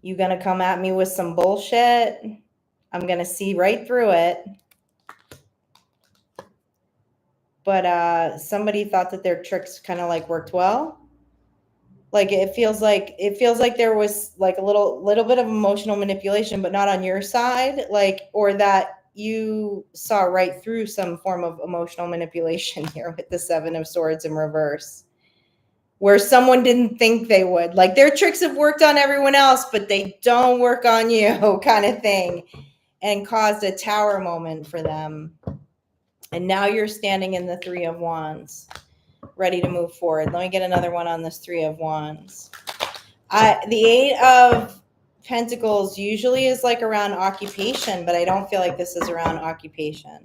You gonna come at me with some bullshit. I'm gonna see right through it. But somebody thought that their tricks kind of like worked well. Like it feels like there was like a little bit of emotional manipulation, but not on your side, like, or that you saw right through some form of emotional manipulation here with the Seven of Swords in reverse, where someone didn't think they would. Like their tricks have worked on everyone else, but they don't work on you, kind of thing, and caused a tower moment for them. And now you're standing in the Three of Wands, ready to move forward. Let me get another one on this Three of Wands. The Eight of Pentacles usually is like around occupation, but I don't feel like this is around occupation.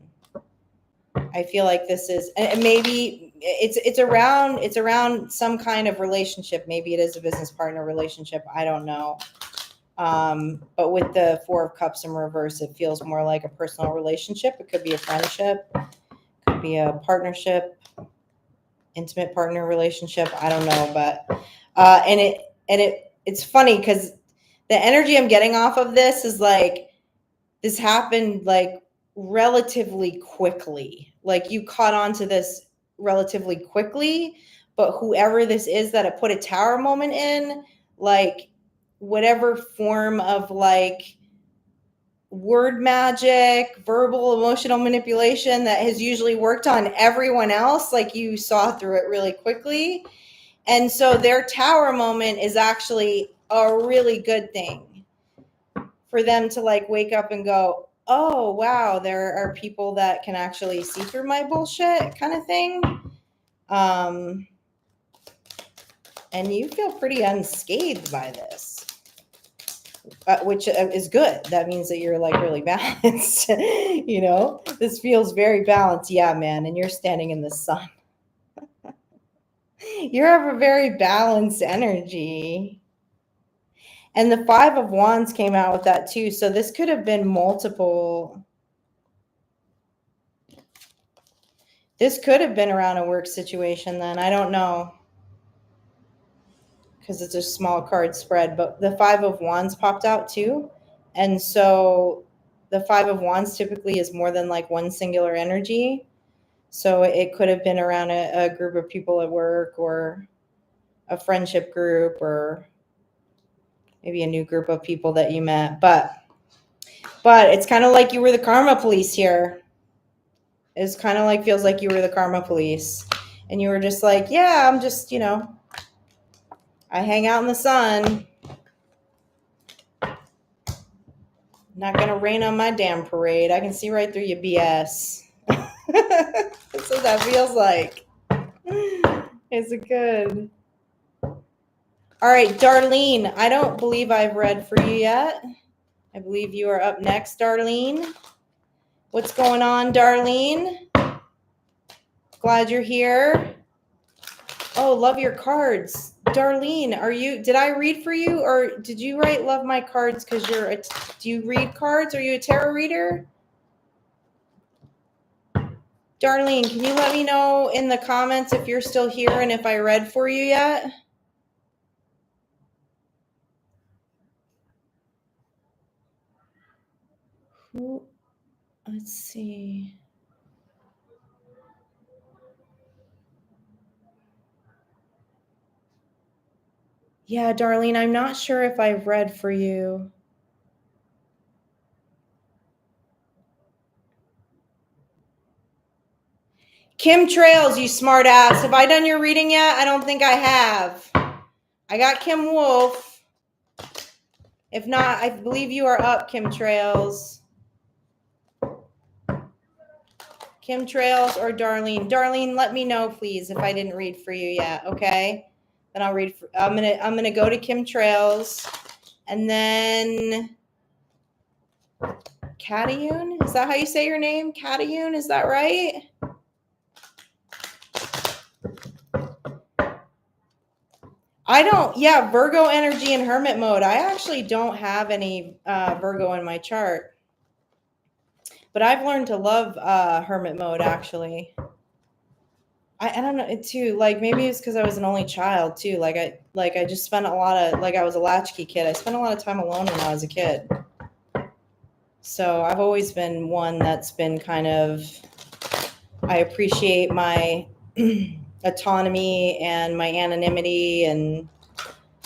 I feel like this is, and maybe it's around some kind of relationship. Maybe it is a business partner relationship. I don't know. But with the Four of Cups in reverse, it feels more like a personal relationship. It could be a friendship, could be a partnership, intimate partner relationship. I don't know, but it's funny because the energy I'm getting off of this is like this happened like relatively quickly. Like you caught on to this relatively quickly, but whoever this is that it put a tower moment in, like whatever form of like word magic, verbal, emotional manipulation that has usually worked on everyone else, like you saw through it really quickly. And so their tower moment is actually a really good thing for them to like wake up and go, oh, wow, there are people that can actually see through my bullshit kind of thing. And you feel pretty unscathed by this. which is good. That means that you're like really balanced. You know, this feels very balanced. Yeah, man. And you're standing in the sun. You have a very balanced energy. And the Five of Wands came out with that too. So this could have been multiple. This could have been around a work situation then. I don't know. Because it's a small card spread. But the Five of Wands popped out too. And so the Five of Wands typically is more than like one singular energy. So it could have been around a group of people at work or a friendship group or maybe a new group of people that you met. But it's kind of like you were the karma police here. It's kind of like feels like you were the karma police. And you were just like, yeah, I'm just, you know, I hang out in the sun. Not going to rain on my damn parade. I can see right through your BS. That's what that feels like. Is it good? All right, Darlene, I don't believe I've read for you yet. I believe you are up next, Darlene. What's going on, Darlene? Glad you're here. Oh, love your cards. Darlene, did I read for you or did you write love my cards because do you read cards? Are you a tarot reader? Darlene, can you let me know in the comments if you're still here and if I read for you yet? Let's see. Yeah, Darlene, I'm not sure if I've read for you. Kim Trails, you smart ass. Have I done your reading yet? I don't think I have. I got Kim Wolf. If not, I believe you are up, Kim Trails. Kim Trails or Darlene. Darlene, let me know, please, if I didn't read for you yet, okay? Then I'll read. I'm gonna go to Kim Trails. And then Catayune? Is that how you say your name? Catayune, is that right? Virgo energy and hermit mode. I actually don't have any Virgo in my chart. But I've learned to love hermit mode, actually. I don't know it too. Like maybe it's because I was an only child too. I just spent a lot of I was a latchkey kid. I spent a lot of time alone when I was a kid. So I've always been one that's been kind of, I appreciate my autonomy and my anonymity, and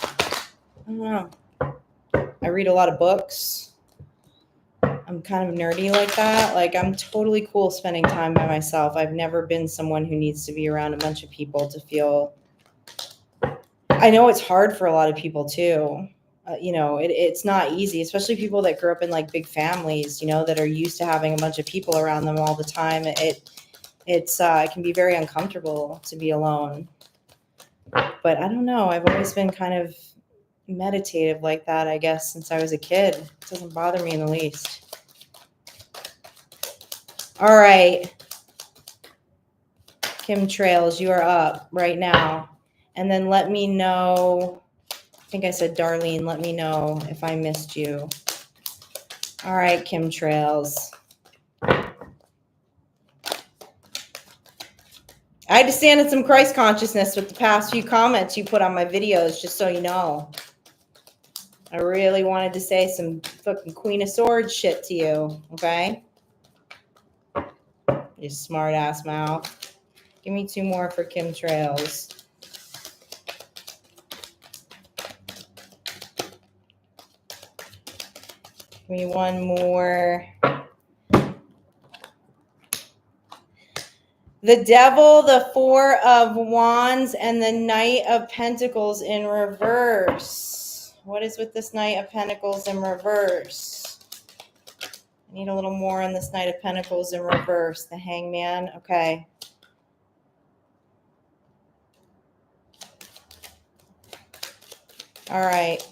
I don't know. I read a lot of books. I'm kind of nerdy like that. Like I'm totally cool spending time by myself. I've never been someone who needs to be around a bunch of people to feel. I know it's hard for a lot of people too. It's not easy, especially people that grew up in like big families, that are used to having a bunch of people around them all the time. It can be very uncomfortable to be alone. But I don't know. I've always been kind of meditative like that, I guess, since I was a kid. It doesn't bother me in the least. All right. Kim Trails, you are up right now. And then let me know. I think I said Darlene, let me know if I missed you. All right, Kim Trails. I had to stand in some Christ consciousness with the past few comments you put on my videos, just so you know. I really wanted to say some fucking Queen of Swords shit to you, okay? You smart ass mouth. Give me 2 more for Kim Trails. Give me 1 more. The Devil, the 4 of Wands, and the Knight of Pentacles in reverse. What is with this Knight of Pentacles in reverse? I need a little more on this Knight of Pentacles in reverse. The Hangman. Okay. All right.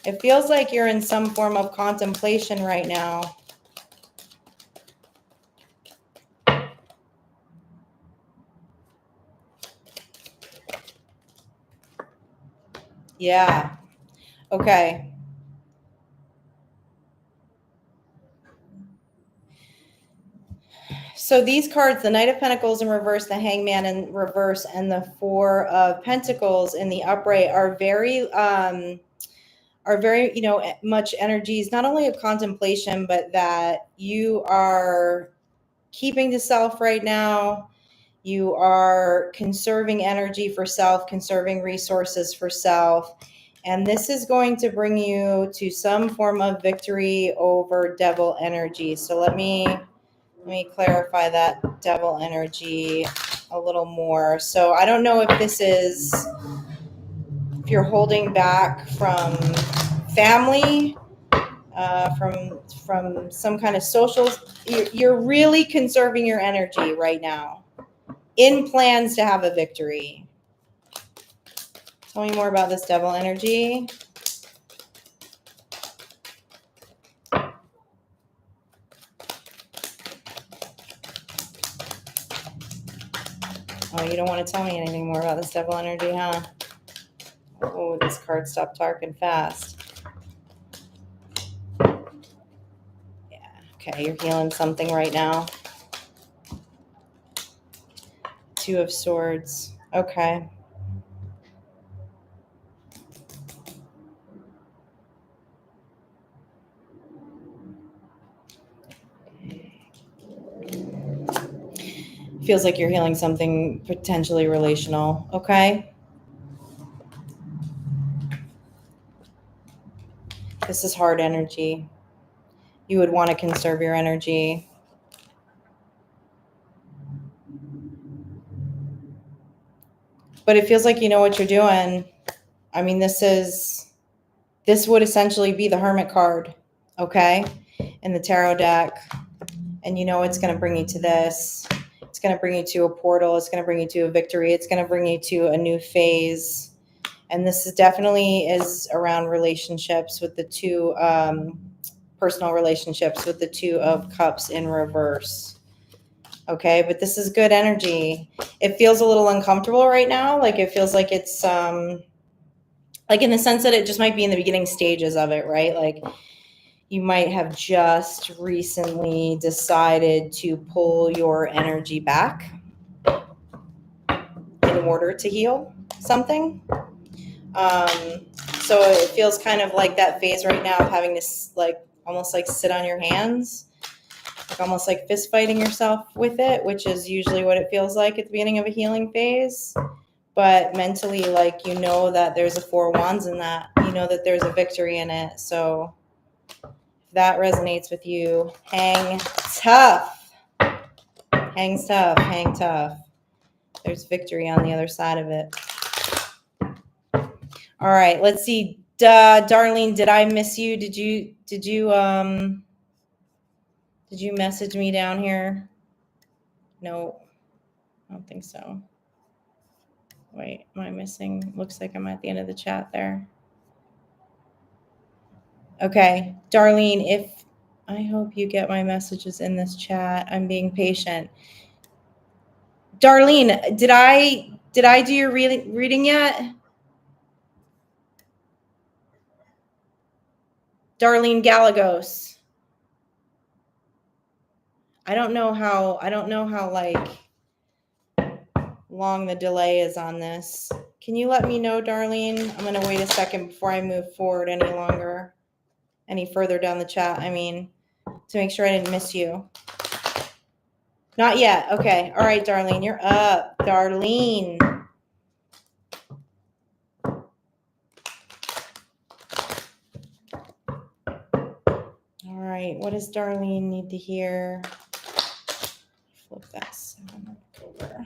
It feels like you're in some form of contemplation right now. Yeah. Okay. So these cards, the Knight of Pentacles in reverse, the Hangman in reverse, and the Four of Pentacles in the upright are very, you know, much energies, not only of contemplation, but that you are keeping to self right now. You are conserving energy for self, conserving resources for self. And this is going to bring you to some form of victory over devil energy. So let me clarify that devil energy a little more. So I don't know if this is, if you're holding back from family, from some kind of social, you're really conserving your energy right now in plans to have a victory. Tell me more about this devil energy. Oh, you don't want to tell me anything more about this devil energy, huh? Oh, this card stopped talking fast. Yeah, okay, you're healing something right now. Two of Swords. Okay. Feels like you're healing something potentially relational. Okay. This is hard energy. You would want to conserve your energy. But it feels like you know what you're doing. I mean, this would essentially be the Hermit card, okay, in the tarot deck. And you know it's going to bring you to this. It's going to bring you to a portal. It's going to bring you to a victory. It's going to bring you to a new phase. And this is definitely is around relationships with the two, personal relationships with the Two of Cups in reverse. Okay, but this is good energy. It feels a little uncomfortable right now. Like it feels like it's like in the sense that it just might be in the beginning stages of it, right? Like you might have just recently decided to pull your energy back in order to heal something. So it feels kind of like that phase right now of having to like almost like sit on your hands, like almost like fist fighting yourself with it, which is usually what it feels like at the beginning of a healing phase. But mentally, like, you know that there's a Four of Wands in that, you know that there's a victory in it. So if that resonates with you, hang tough. Hang tough. Hang tough. There's victory on the other side of it. All right, let's see. Darlene, did I miss you? Did you message me down here? No, I don't think so. Wait, am I missing? Looks like I'm at the end of the chat there. Okay, Darlene, I hope you get my messages in this chat. I'm being patient. Darlene, did I do your reading yet? Darlene Galagos. I don't know how like long the delay is on this. Can you let me know, Darlene? I'm going to wait a second before I move forward any further down the chat. I mean, to make sure I didn't miss you. Not yet. Okay. All right, Darlene, you're up. Darlene. All right. What does Darlene need to hear? Flip that 7 over.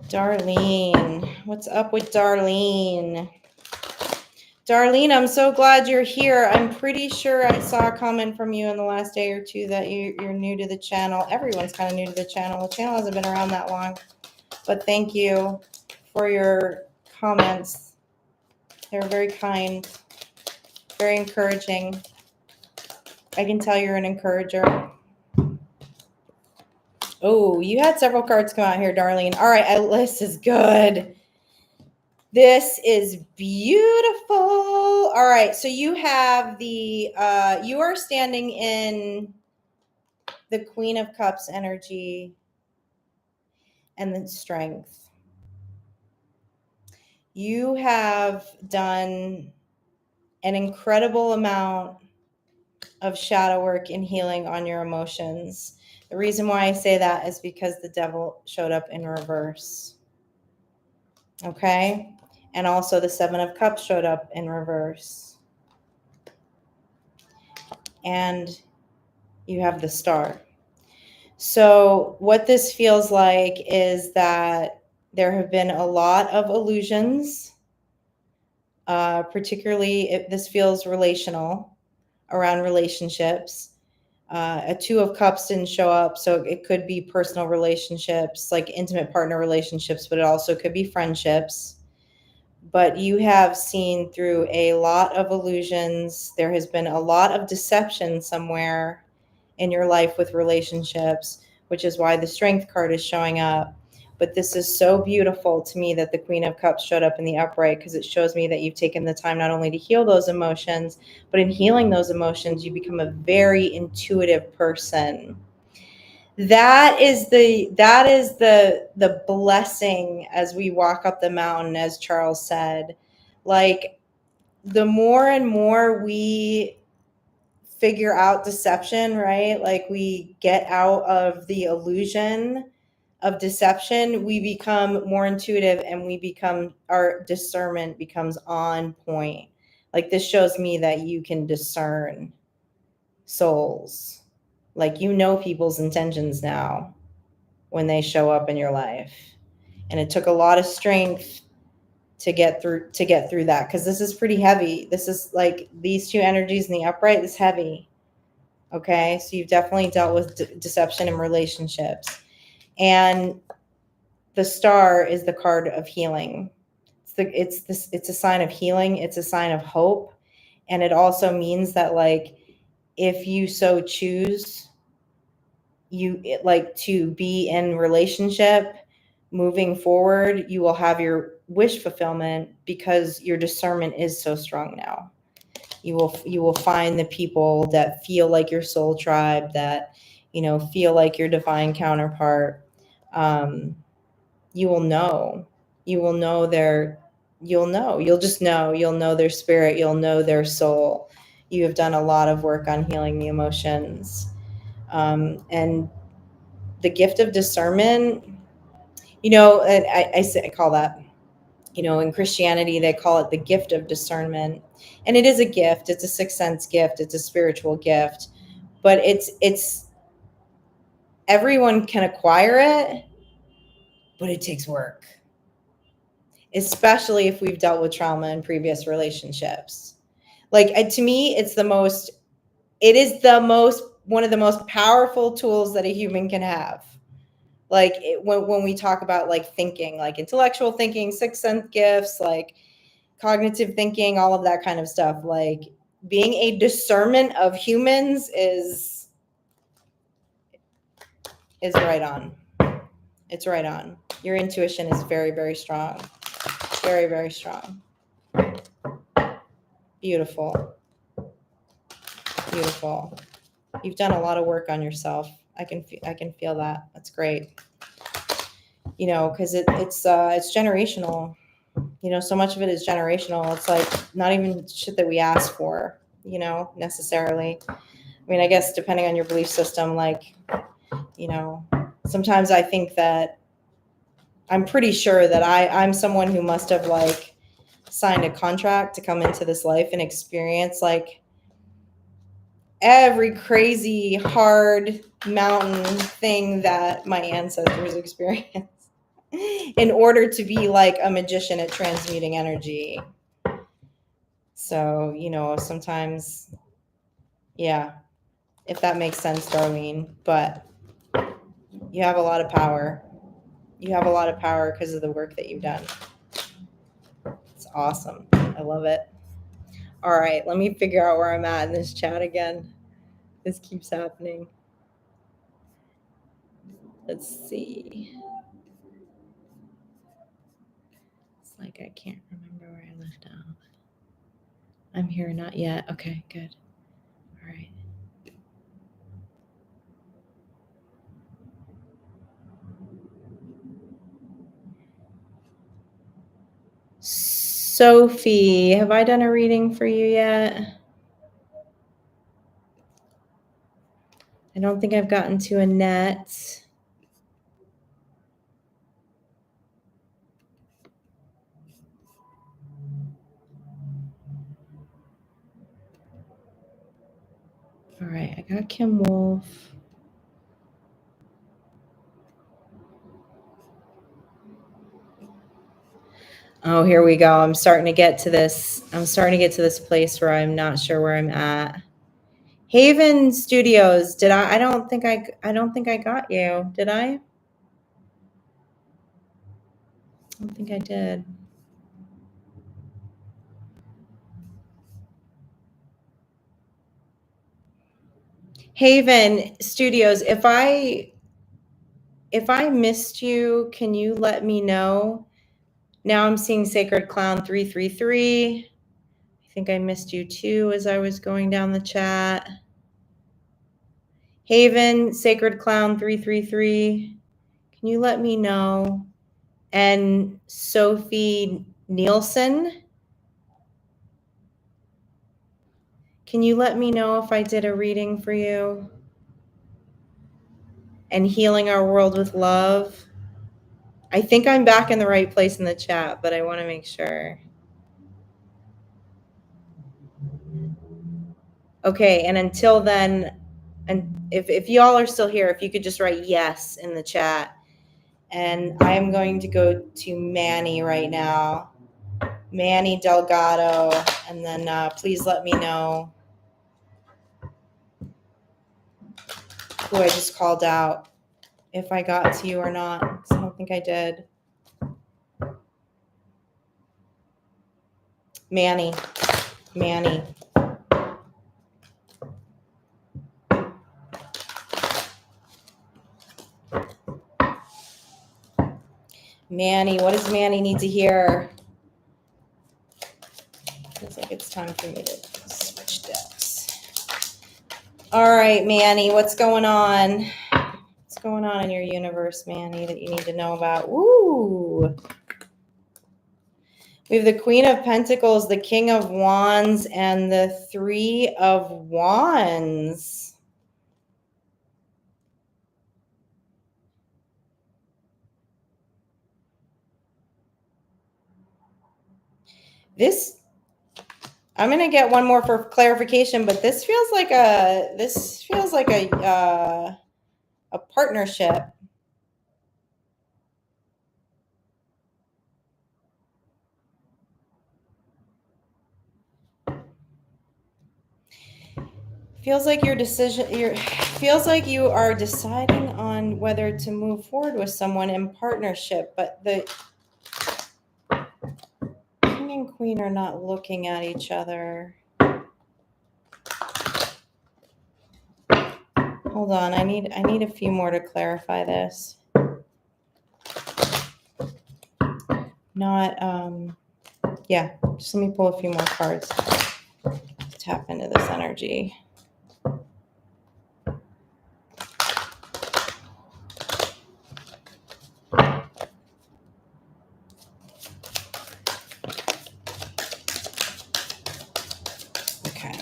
Darlene, what's up with Darlene? Darlene, I'm so glad you're here. I'm pretty sure I saw a comment from you in the last day or two that you're new to the channel. Everyone's kind of new to the channel. The channel hasn't been around that long. But thank you for your comments. They're very kind, very encouraging. I can tell you're an encourager. Oh, you had several cards come out here, Darlene. All right, this is good. This is beautiful. All right, so you have the, you are standing in the Queen of Cups energy and the strength. You have done an incredible amount of shadow work and healing on your emotions. The reason why I say that is because the devil showed up in reverse. Okay? And also the Seven of Cups showed up in reverse. And you have the Star. So what this feels like is that there have been a lot of illusions, particularly if this feels relational, around relationships. A Two of Cups didn't show up, so it could be personal relationships, like intimate partner relationships, but it also could be friendships. But you have seen through a lot of illusions. There has been a lot of deception somewhere in your life with relationships, which is why the Strength card is showing up. But this is so beautiful to me that the Queen of Cups showed up in the upright, because it shows me that you've taken the time not only to heal those emotions, but in healing those emotions, you become a very intuitive person. That is the blessing as we walk up the mountain, as Charles said. Like, the more and more we figure out deception, right? Like, we get out of the illusion of deception, we become more intuitive, and our discernment becomes on point. Like, this shows me that you can discern souls. Like, you know people's intentions now when they show up in your life. And it took a lot of strength to get through that, because this is pretty heavy. This is like these two energies in the upright is heavy. Okay, so you've definitely dealt with deception in relationships. And the Star is the card of healing. It's a sign of healing. It's a sign of hope. And it also means that, like, if you so choose, to be in relationship moving forward, you will have your wish fulfillment, because your discernment is so strong now. You will find the people that feel like your soul tribe, that, feel like your divine counterpart. You'll know their spirit. You'll know their soul. You have done a lot of work on healing the emotions. And the gift of discernment, and I call that, in Christianity, they call it the gift of discernment. And it is a gift. It's a sixth sense gift. It's a spiritual gift. But it's everyone can acquire it, but it takes work. Especially if we've dealt with trauma in previous relationships. Like, to me, it is one of the most powerful tools that a human can have. Like, when we talk about, like, thinking, like intellectual thinking, sixth sense gifts, like cognitive thinking, all of that kind of stuff, like, being a discernment of humans is right on. It's right on. Your intuition is very, very strong. Very, very strong. Beautiful. Beautiful. You've done a lot of work on yourself. I can feel that. That's great. Because it's generational. So much of it is generational. It's like not even shit that we ask for, necessarily. I mean, I guess depending on your belief system, like, sometimes I think that I'm pretty sure that I'm someone who must have, like, signed a contract to come into this life and experience, like, every crazy, hard mountain thing that my ancestors experienced in order to be like a magician at transmuting energy. So, you know, sometimes, yeah, if that makes sense, Darlene, but you have a lot of power. You have a lot of power because of the work that you've done. It's awesome. I love it. All right, let me figure out where I'm at in this chat again. This keeps happening. Let's see. It's like I can't remember where I left off. I'm here, not yet. Okay, good. All right. Sophie, have I done a reading for you yet? I don't think I've gotten to Annette. All right, I got Kim Wolf. Oh, here we go. I'm starting to get to this. I'm starting to get to this place where I'm not sure where I'm at. Haven Studios. Did I don't think I got you. Did I? I don't think I did. Haven Studios. If I missed you, can you let me know? Now I'm seeing Sacred Clown 333. I think I missed you too as I was going down the chat. Haven, Sacred Clown 333. Can you let me know? And Sophie Nielsen. Can you let me know if I did a reading for you? And Healing Our World with Love. I think I'm back in the right place in the chat, but I want to make sure. Okay, and until then, and if y'all are still here, if you could just write yes in the chat. And I'm going to go to Manny right now. Manny Delgado. And then please let me know who I just called out, if I got to you or not. 'Cause I don't think I did. Manny. Manny, what does Manny need to hear? Feels like it's time for me to switch decks. All right, Manny, what's going on? What's going on in your universe, Manny, that you need to know about? Ooh. We have the Queen of Pentacles, the King of Wands, and the Three of Wands. I'm going to get one more for clarification, but this feels like a partnership. Feels like feels like you are deciding on whether to move forward with someone in partnership, but the King and Queen are not looking at each other. Hold on, I need a few more to clarify this. Yeah, just let me pull a few more cards to tap into this energy. Okay.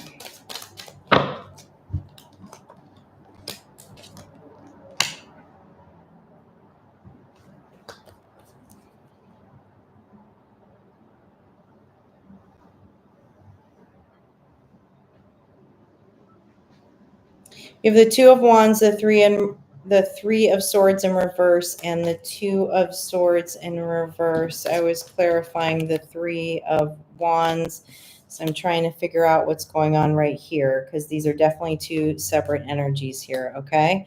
You have the Two of Wands, the Three of Swords in reverse, and the Two of Swords in reverse. I was clarifying the Three of Wands. So I'm trying to figure out what's going on right here, because these are definitely two separate energies here, okay?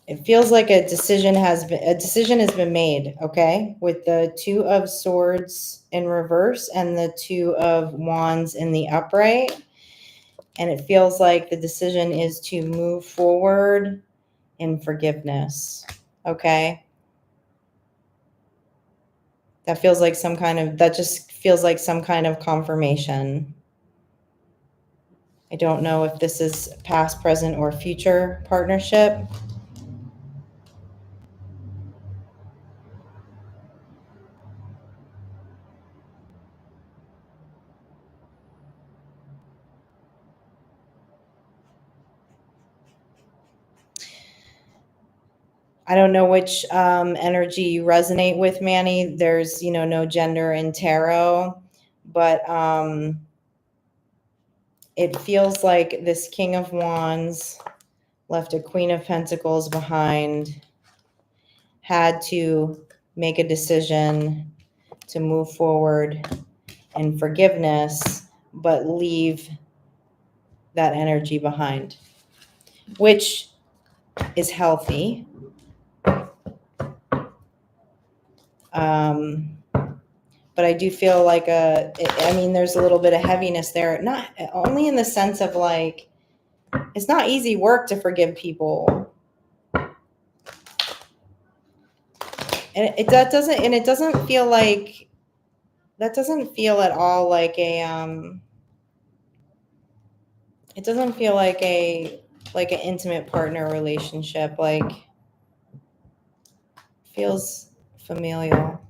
It feels like a decision has been made, okay? With the Two of Swords in reverse and the Two of Wands in the upright. And it feels like the decision is to move forward in forgiveness, okay? That just feels like some kind of confirmation. I don't know if this is past, present, or future partnership. I don't know which energy you resonate with, Manny. There's, no gender in tarot, but it feels like this King of Wands left a Queen of Pentacles behind, had to make a decision to move forward in forgiveness, but leave that energy behind, which is healthy. But I do feel like there's a little bit of heaviness there, not only in the sense of like, it's not easy work to forgive people. And it doesn't feel like, that doesn't feel at all like it doesn't feel like an intimate partner relationship. Like, feels familial.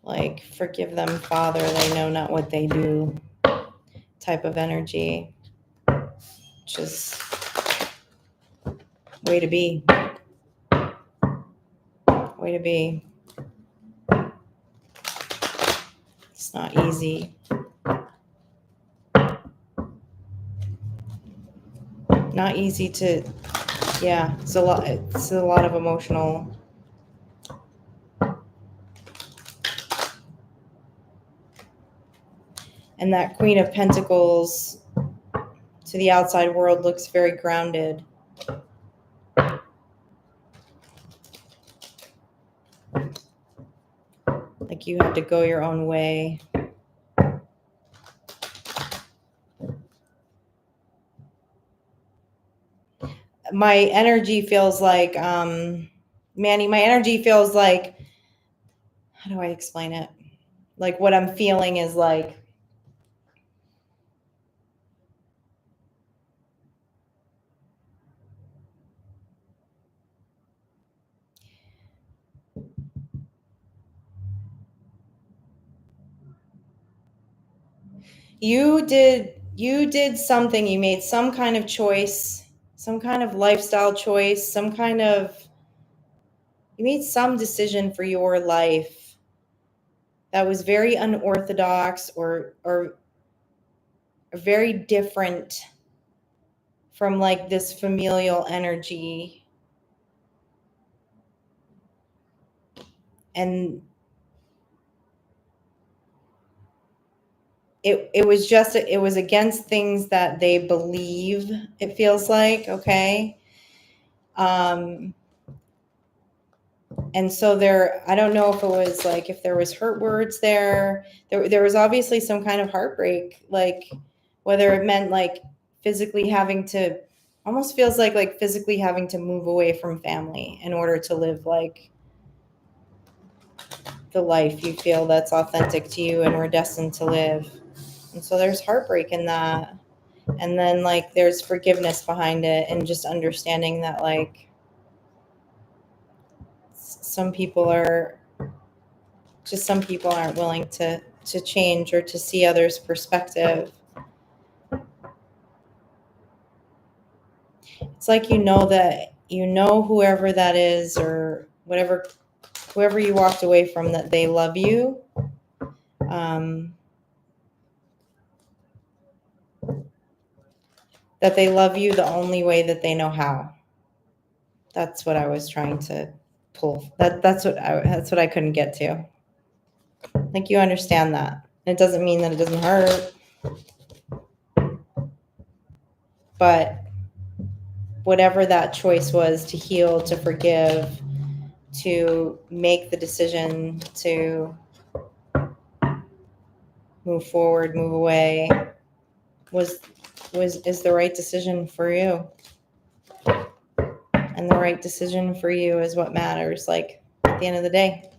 Like, forgive them, Father, they know not what they do type of energy. Which is way to be. Way to be. It's not easy. Not easy to, yeah, it's a lot of emotional. And that Queen of Pentacles to the outside world looks very grounded. Like you have to go your own way. My energy feels like, Manny, my energy feels like, how do I explain it? Like what I'm feeling is like, you did something, you made some kind of choice, some kind of lifestyle choice, you made some decision for your life that was very unorthodox or very different from like this familial energy. And it was against things that they believe, it feels like, okay? And so I don't know if it was like, if there was hurt words there was obviously some kind of heartbreak, like whether it meant like physically having to, almost feels like physically having to move away from family in order to live like the life you feel that's authentic to you and were destined to live. And so there's heartbreak in that. And then like there's forgiveness behind it, and just understanding that like some people aren't willing to change or to see others' perspective. It's like, whoever that is, or whoever you walked away from, that they love you. That they love you the only way that they know how. That's what I was trying to pull. That's what I couldn't get to. Like, you understand that. It doesn't mean that it doesn't hurt. But whatever that choice was, to heal, to forgive, to make the decision to move forward, move away, is the right decision for you. And the right decision for you is what matters. Like, at the end of the day,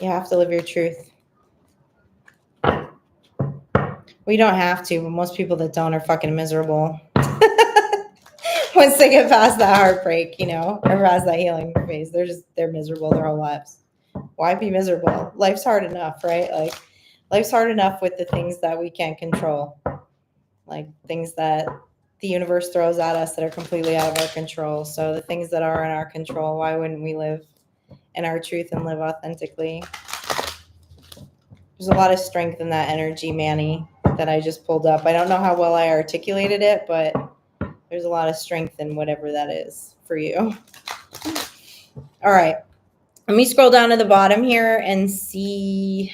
you have to live your truth. We don't have to, but most people that don't are fucking miserable. Once they get past that heartbreak, or past that healing phase, they're miserable their whole lives. Why be miserable? Life's hard enough, right? Like, life's hard enough with the things that we can't control. Like, things that the universe throws at us that are completely out of our control. So the things that are in our control, why wouldn't we live in our truth and live authentically? There's a lot of strength in that energy, Manny, that I just pulled up. I don't know how well I articulated it, but there's a lot of strength in whatever that is for you. All right. Let me scroll down to the bottom here and see.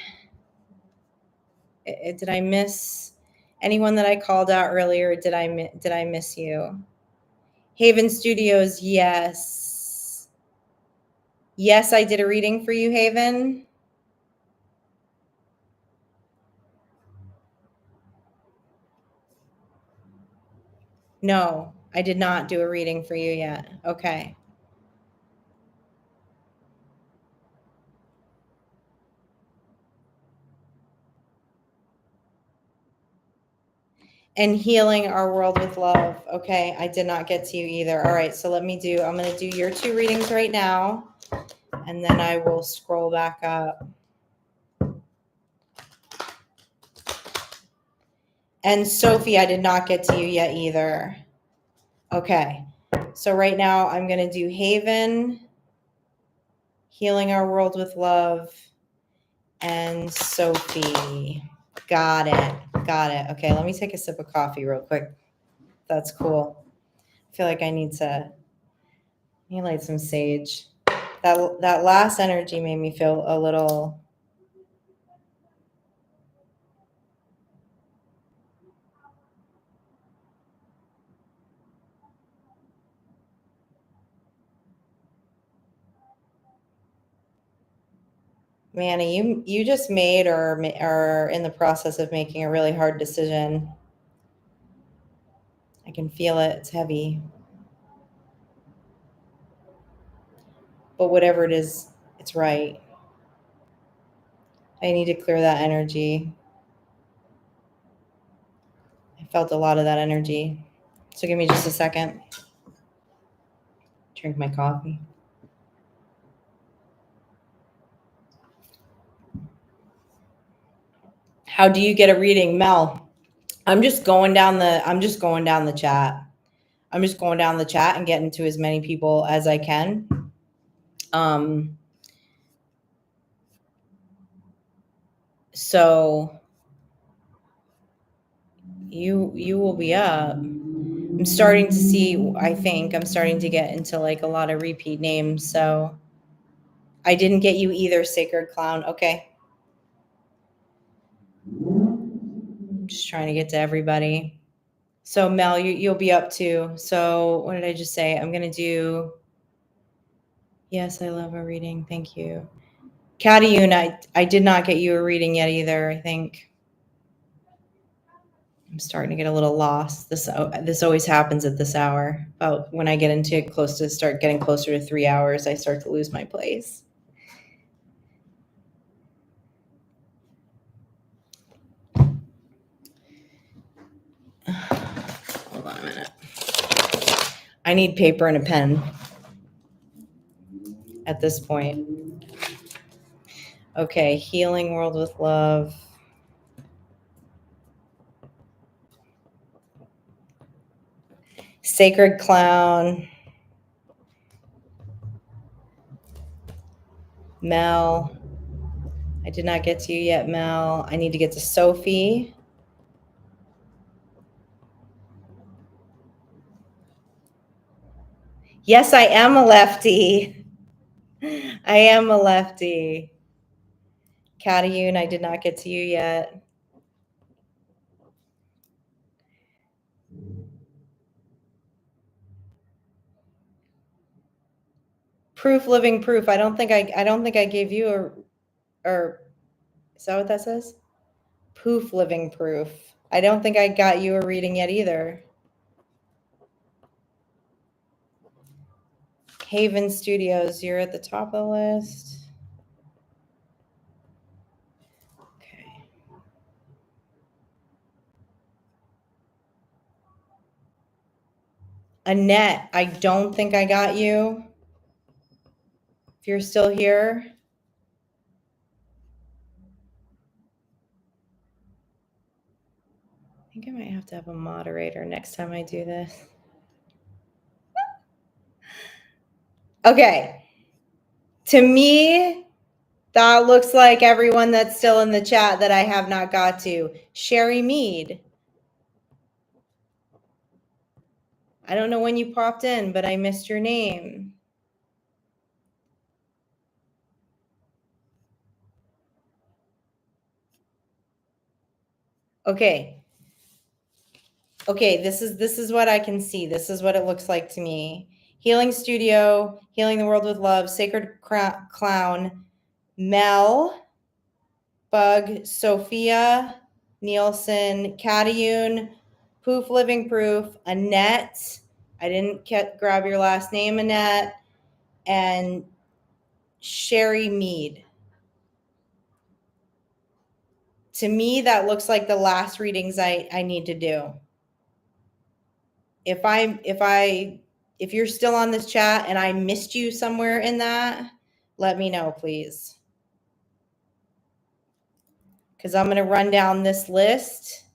Did I miss anyone that I called out earlier? Did I miss you? Haven Studios, yes. Yes, I did a reading for you, Haven. No, I did not do a reading for you yet. Okay. And healing our world with love. Okay, I did not get to you either. All right, so I'm going to do your 2 readings right now, and then I will scroll back up. And Sophie, I did not get to you yet either. Okay, so right now I'm going to do Haven, healing our world with love, and Sophie. Got it. Okay, let me take a sip of coffee real quick. That's cool. I feel like I need to light some sage. That last energy made me feel a little. Manny, you just made or are in the process of making a really hard decision. I can feel it. It's heavy. But whatever it is, it's right. I need to clear that energy. I felt a lot of that energy. So give me just a second. Drink my coffee. How do you get a reading, Mel? I'm just going down the chat. I'm just going down the chat and getting to as many people as I can. So you will be up. I'm starting to get into like a lot of repeat names. So I didn't get you either, Sacred Clown. Okay. I'm just trying to get to everybody. So Mel, you'll be up too. So what did I just say? I'm going to do. Yes, I love a reading. Thank you. Katiun, I did not get you a reading yet either, I think. I'm starting to get a little lost. This always happens at this hour. About when I get into start getting closer to 3 hours, I start to lose my place. Hold on a minute. I need paper and a pen at this point. Okay, healing world with love. Sacred Clown. Mel. I did not get to you yet, Mel. I need to get to Sophie. Yes, I am a lefty. I am a lefty. Catayune, I did not get to you yet. Proof, living proof. I don't think I gave you or is that what that says? Poof, living proof. I don't think I got you a reading yet either. Haven Studios, you're at the top of the list. Okay. Annette, I don't think I got you. If you're still here. I think I might have to have a moderator next time I do this. Okay. To me, that looks like everyone that's still in the chat that I have not got to. Sherry Mead. I don't know when you popped in, but I missed your name. Okay. Okay, this is what I can see. This is what it looks like to me. Healing Studio, Healing the World with Love, Sacred Clown, Mel, Bug, Sophia, Nielsen, Catayune, Poof Living Proof, Annette. I didn't grab your last name, Annette, and Sherry Mead. To me, that looks like the last readings I need to do. If you're still on this chat and I missed you somewhere in that, let me know, please. Because I'm going to run down this list.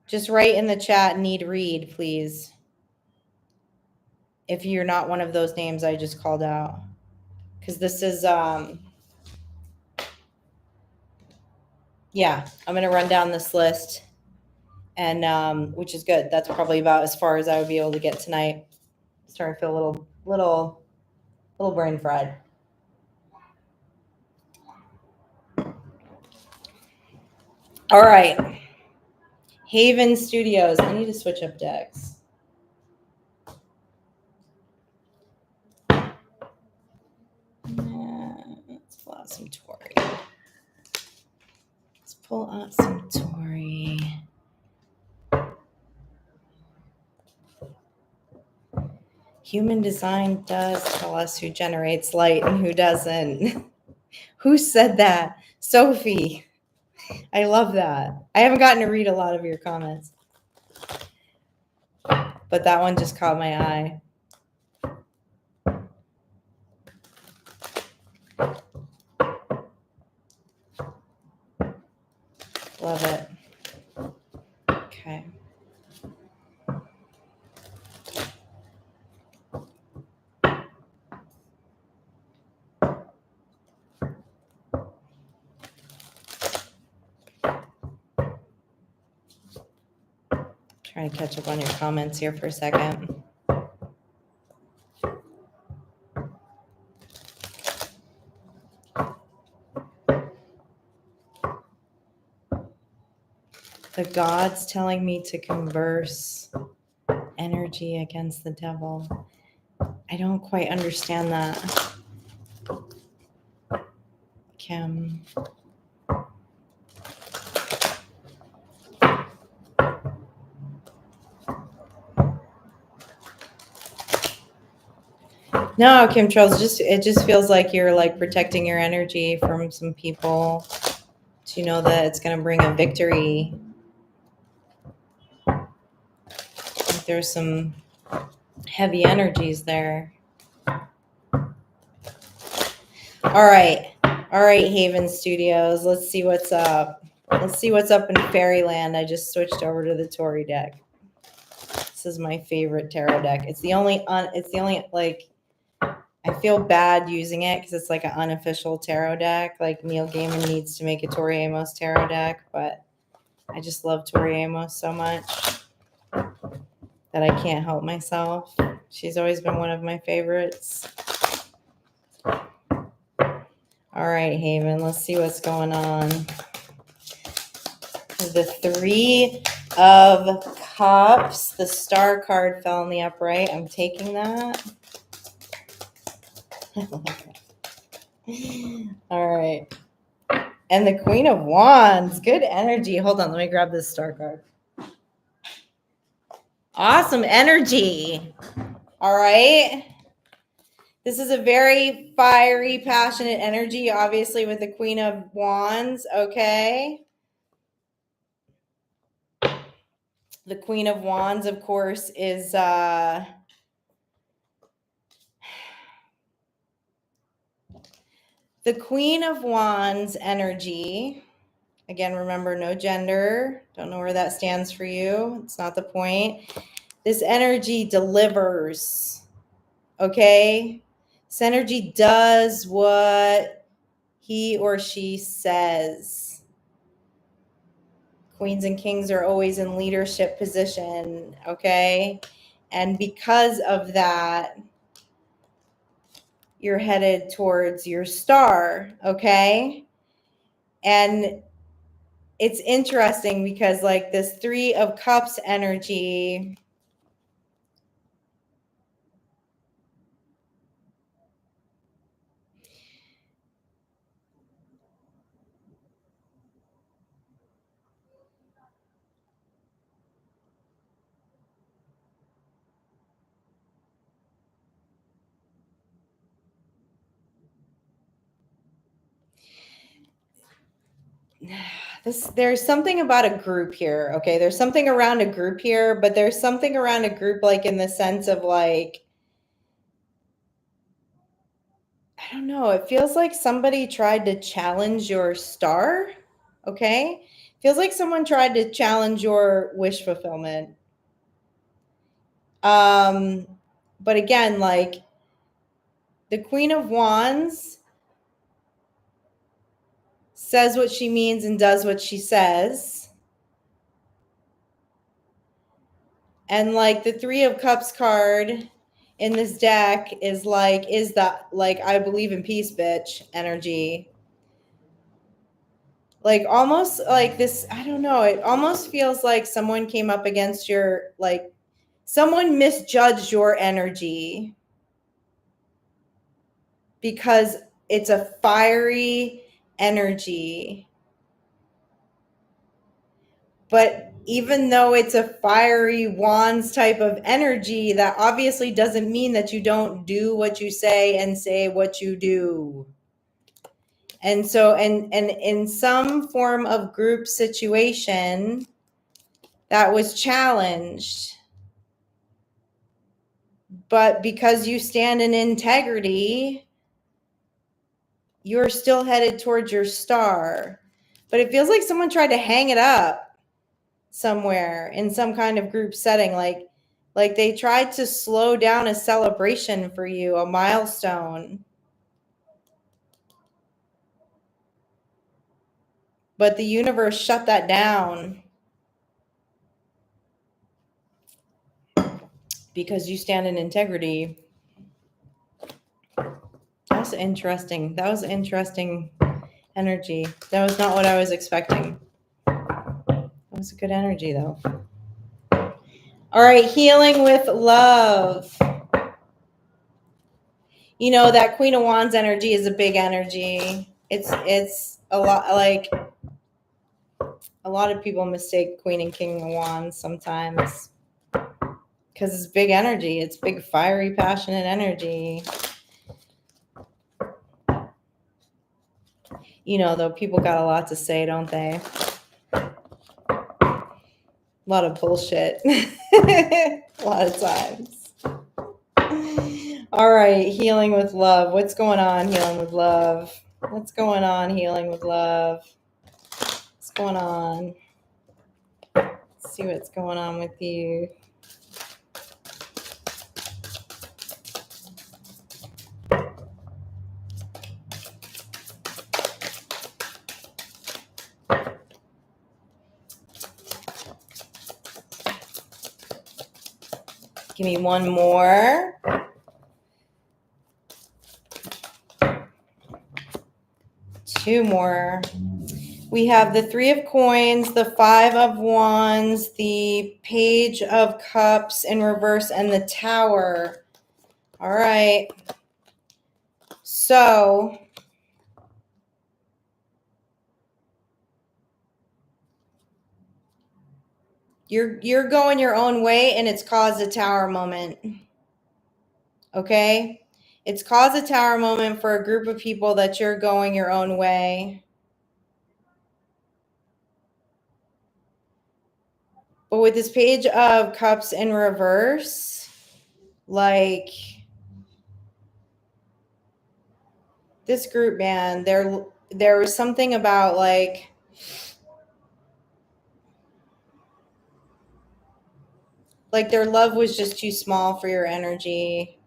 Just write in the chat, need read, please. If you're not one of those names I just called out. Because this is, yeah, I'm going to run down this list. And which is good. That's probably about as far as I would be able to get tonight. Starting to feel a little brain fried. All right. Haven Studios. I need to switch up decks. Let's pull out some Tori. Let's pull out some Tori. Human design does tell us who generates light and who doesn't. Who said that? Sophie. I love that. I haven't gotten to read a lot of your comments, but that one just caught my eye. Love it. Okay. Trying to catch up on your comments here for a second. The gods telling me to converse energy against the devil. I don't quite understand that, Kim. No, Kim Charles, it just feels like you're like protecting your energy from some people to know that it's going to bring a victory. Like there's some heavy energies there. All right, Haven Studios. Let's see what's up. Let's see what's up in Fairyland. I just switched over to the Tori deck. This is my favorite tarot deck. It's the only like, I feel bad using it because it's like an unofficial tarot deck. Like Neil Gaiman needs to make a Tori Amos tarot deck, but I just love Tori Amos so much that I can't help myself. She's always been one of my favorites. All right, Haven, let's see what's going on. The Three of Cups. The Star card fell in the upright. I'm taking that. All right. And the Queen of Wands. Good energy. Hold on. Let me grab this Star card. Awesome energy. All right. This is a very fiery, passionate energy, obviously, with the Queen of Wands. Okay. The Queen of Wands, of course, is the Queen of Wands energy. Again, remember, no gender. Don't know where that stands for you. It's not the point. This energy delivers. Okay? This energy does what he or she says. Queens and kings are always in leadership position. Okay? And because of that, you're headed towards your star. Okay? And it's interesting because like this Three of Cups energy, there's something about a group here. Okay, there's something around a group here, but there's something around a group like in the sense of like, I don't know, it feels like somebody tried to challenge your star. Okay, feels like someone tried to challenge your wish fulfillment. But again, like the Queen of Wands says what she means and does what she says. And like the Three of Cups card in this deck is that like I believe in peace, bitch energy. Like almost like this, I don't know, it almost feels like someone came up against your, like someone misjudged your energy because it's a fiery energy. But even though it's a fiery wands type of energy, that obviously doesn't mean that you don't do what you say and say what you do. And so, and in some form of group situation that was challenged, but because you stand in integrity, you're still headed towards your star. But it feels like someone tried to hang it up somewhere in some kind of group setting, like they tried to slow down a celebration for you, a milestone. But the universe shut that down because you stand in integrity. That's interesting. That was interesting energy. That was not what I was expecting. That was a good energy, though. All right, healing with love. You know, that Queen of Wands energy is a big energy. It's a lot, like a lot of people mistake Queen and King of Wands sometimes because it's big energy. It's big, fiery, passionate energy. You know, though, people got a lot to say, don't they? A lot of bullshit. A lot of times. All right, healing with love. What's going on, healing with love? What's going on, healing with love? What's going on? Let's see what's going on with you. Give me one more. Two more. We have the Three of Coins, the Five of Wands, the Page of Cups in reverse, and the Tower. All right. So you're going your own way, and it's caused a tower moment. Okay? It's caused a tower moment for a group of people that you're going your own way. But with this Page of Cups in reverse, like this group, man, there was something about like their love was just too small for your energy.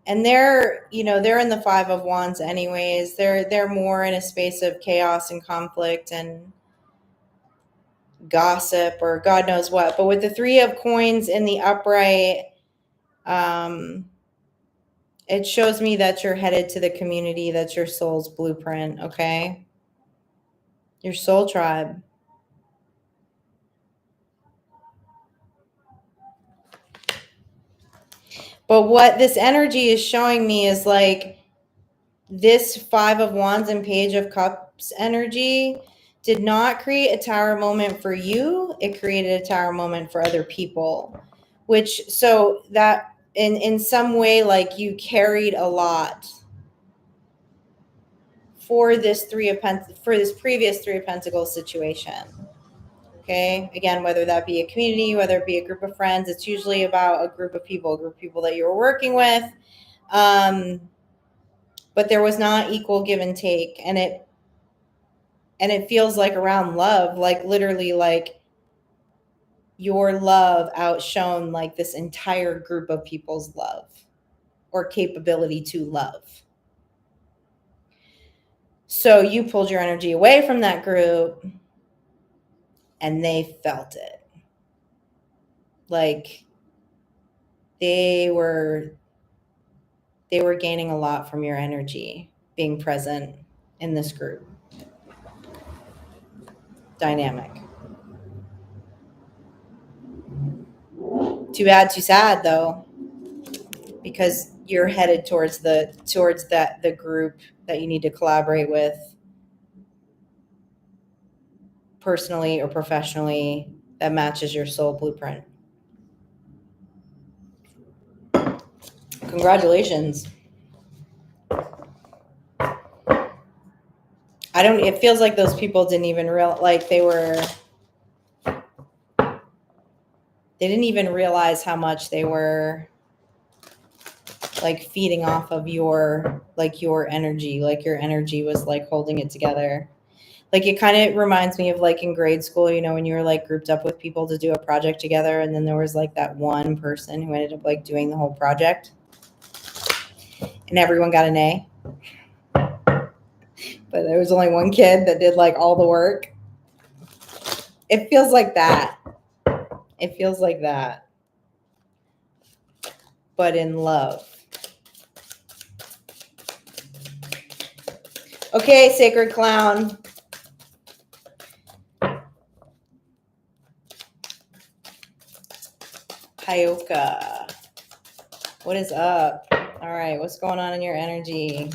And they're in the Five of Wands anyways. They're more in a space of chaos and conflict and gossip or God knows what. But with the Three of Coins in the upright, it shows me that you're headed to the community. That's your soul's blueprint, okay? Your soul tribe. But what this energy is showing me is like this Five of Wands and Page of Cups energy did not create a tower moment for you. It created a tower moment for other people, which so that in some way, like you carried a lot for this for this previous Three of Pentacles situation. Okay. Again, whether that be a community, whether it be a group of friends, it's usually about a group of people that you were working with. But there was not equal give and take. And it feels like around love, like literally like your love outshone like this entire group of people's love or capability to love. So you pulled your energy away from that group and they felt it. Like they were gaining a lot from your energy being present in this group dynamic. Too bad, too sad though, because you're headed towards the group that you need to collaborate with personally or professionally that matches your soul blueprint. Congratulations. It feels like those people didn't even they didn't even realize how much they were like feeding off of your energy. Like your energy was like holding it together. Like it kind of reminds me of like in grade school, when you were like grouped up with people to do a project together, and then there was like that one person who ended up like doing the whole project and everyone got an A. But there was only one kid that did like all the work. It feels like that. It feels like that. But in love. Okay, Sacred Clown. Hyoka. What is up? All right, what's going on in your energy?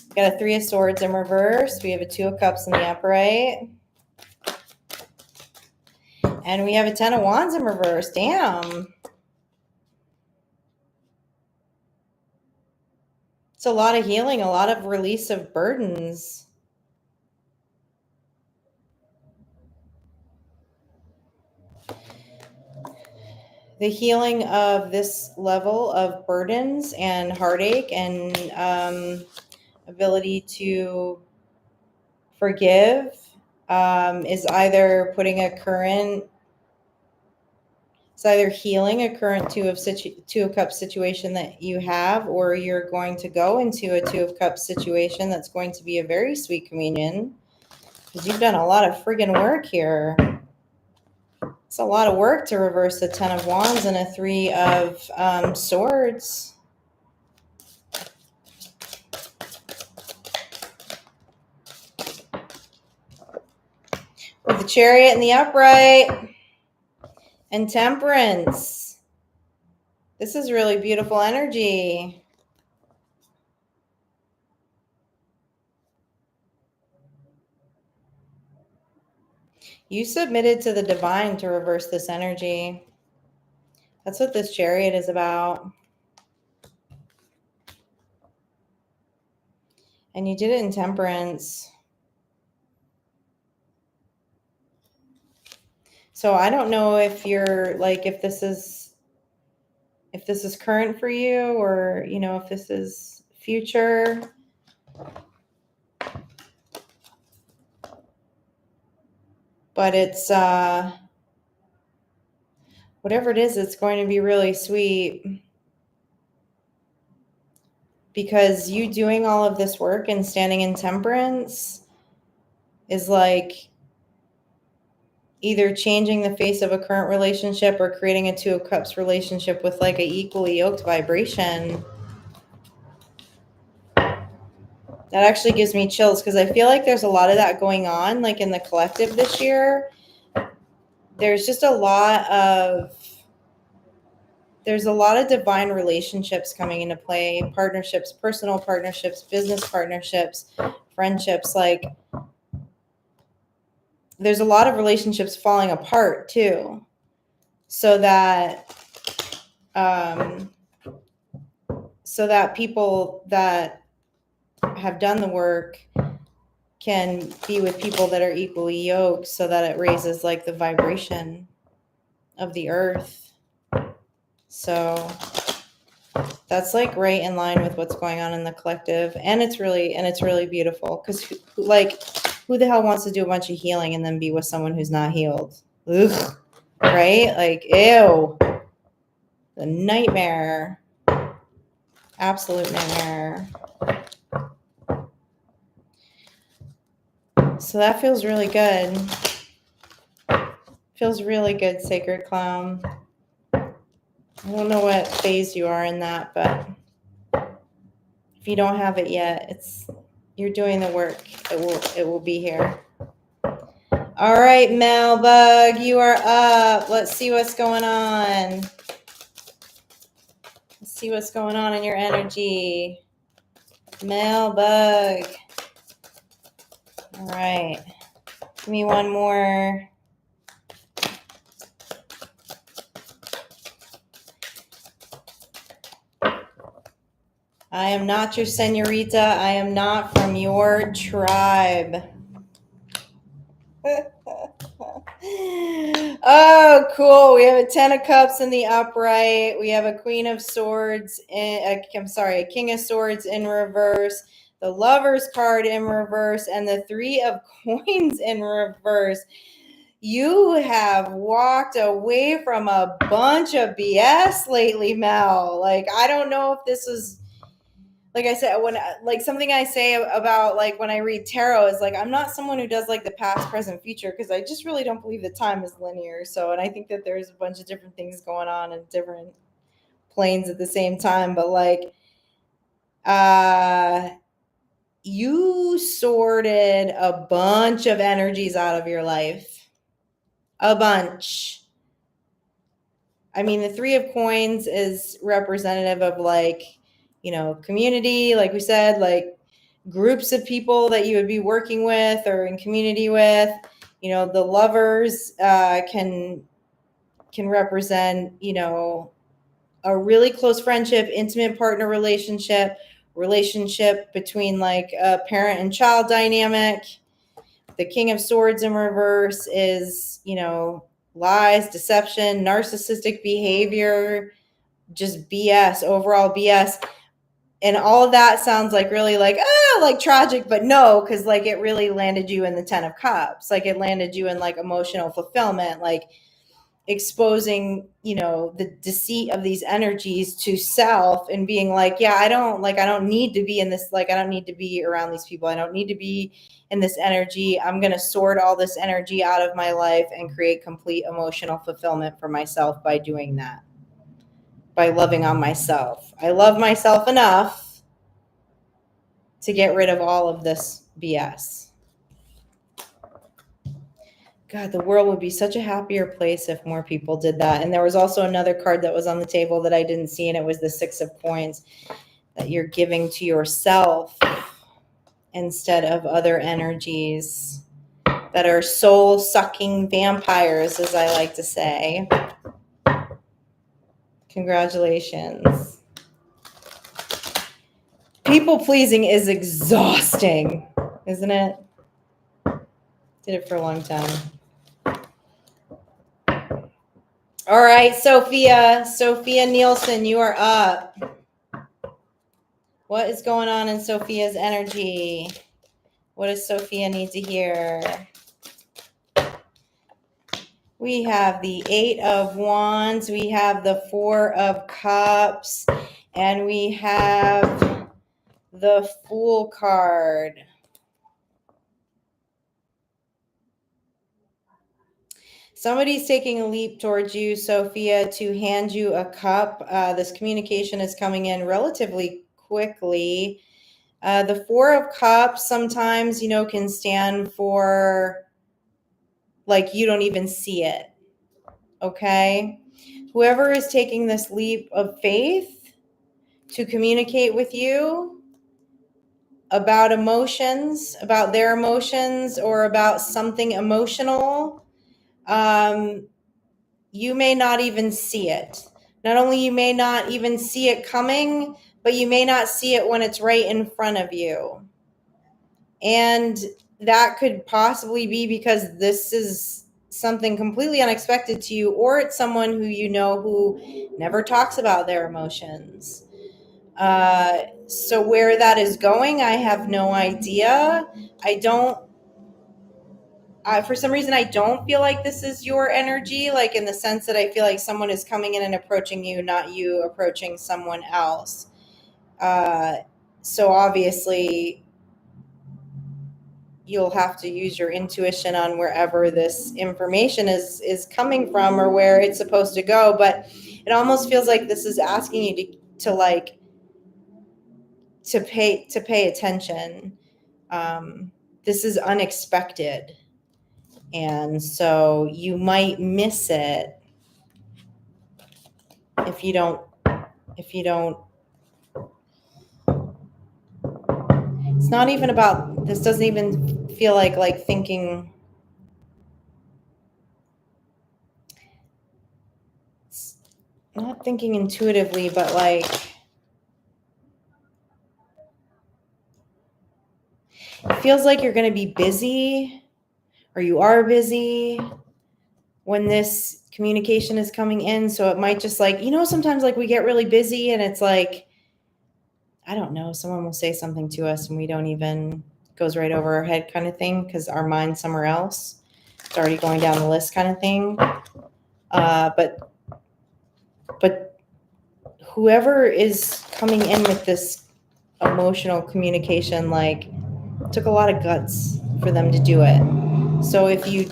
We got a Three of Swords in reverse. We have a Two of Cups in the upright. And we have a Ten of Wands in reverse. Damn. It's a lot of healing, a lot of release of burdens. The healing of this level of burdens and heartache and ability to forgive is either healing a current Two of Cups situation that you have, or you're going to go into a Two of Cups situation that's going to be a very sweet communion, because you've done a lot of friggin' work here. It's a lot of work to reverse the 10 of Wands and a 3 of Swords. With the Chariot in the upright and Temperance. This is really beautiful energy. You submitted to the divine to reverse this energy. That's what this Chariot is about. And you did it in Temperance. So I don't know if you're like, if this is current for you, or, you know, if this is future. But it's, whatever it is, it's going to be really sweet. Because you doing all of this work and standing in Temperance is like either changing the face of a current relationship or creating a 2 of Cups relationship with like a equally yoked vibration. That actually gives me chills because I feel like there's a lot of that going on, like in the collective this year. There's just a lot of divine relationships coming into play, partnerships, personal partnerships, business partnerships, friendships. Like there's a lot of relationships falling apart too, so that people that have done the work can be with people that are equally yoked, so that it raises like the vibration of the earth. So that's like right in line with what's going on in the collective, and it's really beautiful because who the hell wants to do a bunch of healing and then be with someone who's not healed? Ugh, right? Like, ew, the nightmare, absolute nightmare. So that feels really good. Feels really good, Sacred Clown. I don't know what phase you are in that, but if you don't have it yet, you're doing the work. It will be here. All right, Malbug, you are up. Let's see what's going on. Let's see what's going on in your energy. Malbug. All right. Give me one more. I am not your senorita. I am not from your tribe. Oh, cool. We have a 10 of Cups in the upright. We have a Queen of Swords. A King of Swords in reverse. The Lover's card in reverse. And the 3 of Coins in reverse. You have walked away from a bunch of BS lately, Mel. Like, I don't know if this is... Like I said, something I say about like when I read tarot is like, I'm not someone who does like the past, present, future, because I just really don't believe that time is linear. So, and I think that there's a bunch of different things going on in different planes at the same time. But like, you sorted a bunch of energies out of your life. A bunch. I mean, the 3 of Coins is representative of like, you know, community, like we said, like groups of people that you would be working with or in community with. You know, the Lovers can represent, you know, a really close friendship, intimate partner relationship between like a parent and child dynamic. The King of Swords in reverse is, you know, lies, deception, narcissistic behavior, just BS, overall BS. And all of that sounds like really like, like tragic, but no, because like it really landed you in the 10 of Cups. Like it landed you in like emotional fulfillment. Like exposing, the deceit of these energies to self and being like, yeah, I don't need to be in this, I don't need to be around these people. I don't need to be in this energy. I'm going to sort all this energy out of my life and create complete emotional fulfillment for myself by doing that, by loving on myself. I love myself enough to get rid of all of this BS. God, the world would be such a happier place if more people did that. And there was also another card that was on the table that I didn't see, and it was the Six of Coins, that you're giving to yourself instead of other energies that are soul-sucking vampires, as I like to say. Congratulations. People-pleasing is exhausting, isn't it? Did it for a long time. All right, Sophia Nielsen, you are up. What is going on in Sophia's energy? What does Sophia need to hear? We have the Eight of Wands, we have the Four of Cups, and we have the Fool card. Somebody's taking a leap towards you, Sophia, to hand you a cup. This communication is coming in relatively quickly. The Four of Cups sometimes, can stand for you don't even see it. Okay? Whoever is taking this leap of faith to communicate with you about emotions, about their emotions, or about something emotional, you may not even see it. Not only you may not even see it coming, but you may not see it when it's right in front of you. And that could possibly be because this is something completely unexpected to you, or it's someone who who never talks about their emotions. So where that is going, I have no idea. For some reason, I don't feel like this is your energy, in the sense that I feel like someone is coming in and approaching you, not you approaching someone else. So obviously, you'll have to use your intuition on wherever this information is coming from or where it's supposed to go. But it almost feels like this is asking you to pay attention. This is unexpected. And so you might miss it if you don't, it's not even about, this doesn't even feel like thinking, it's not thinking intuitively, but it feels like you're going to be busy, or you are busy when this communication is coming in. So it might just sometimes we get really busy and it's I don't know, someone will say something to us and we don't even, goes right over our head kind of thing because our mind's somewhere else. It's already going down the list kind of thing. But whoever is coming in with this emotional communication, took a lot of guts for them to do it. So if you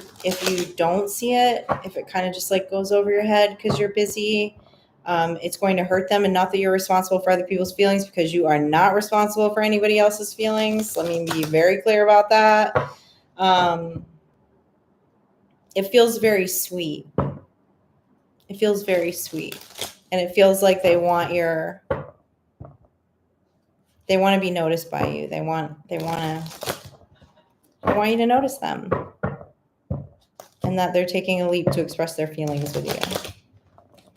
don't see it, if it kind of just goes over your head because you're busy, it's going to hurt them. And not that you're responsible for other people's feelings, because you are not responsible for anybody else's feelings. Let me be very clear about that. It feels very sweet. It feels very sweet. And it feels like they want to be noticed by you. They want you to notice them. And that they're taking a leap to express their feelings with you.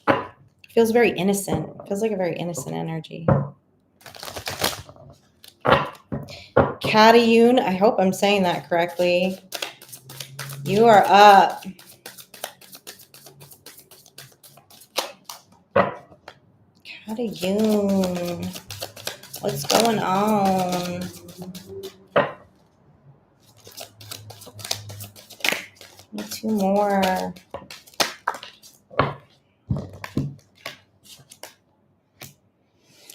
It feels very innocent. It feels like a very innocent energy. Katayun, I hope I'm saying that correctly. You are up. Katayun, what's going on? Need two more.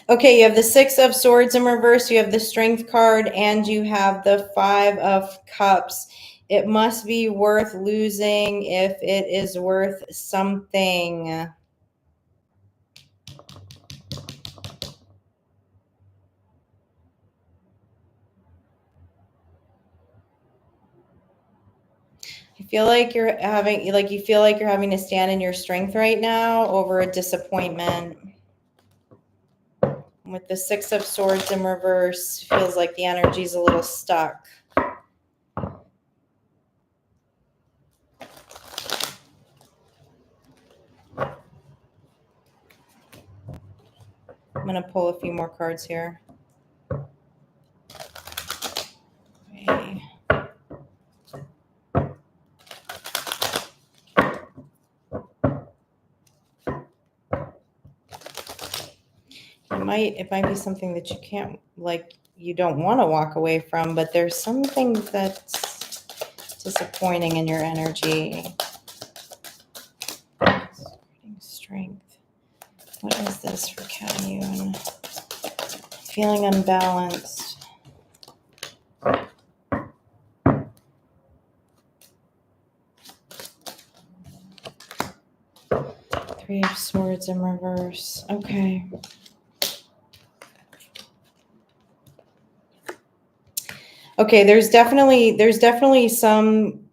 Okay, you have the Six of Swords in reverse, you have the Strength card, and you have the Five of Cups. It must be worth losing if it is worth something. I feel like you're having, like, you feel like you're having to stand in your strength right now over a disappointment. With the Six of Swords in reverse, feels like the energy's a little stuck. I'm going to pull a few more cards here. Okay. It might be something that you can't, like, you don't want to walk away from, but there's something that's disappointing in your energy. Strength. What is this for Cayenne? Feeling unbalanced. Three of Swords in reverse. Okay. Okay, there's definitely some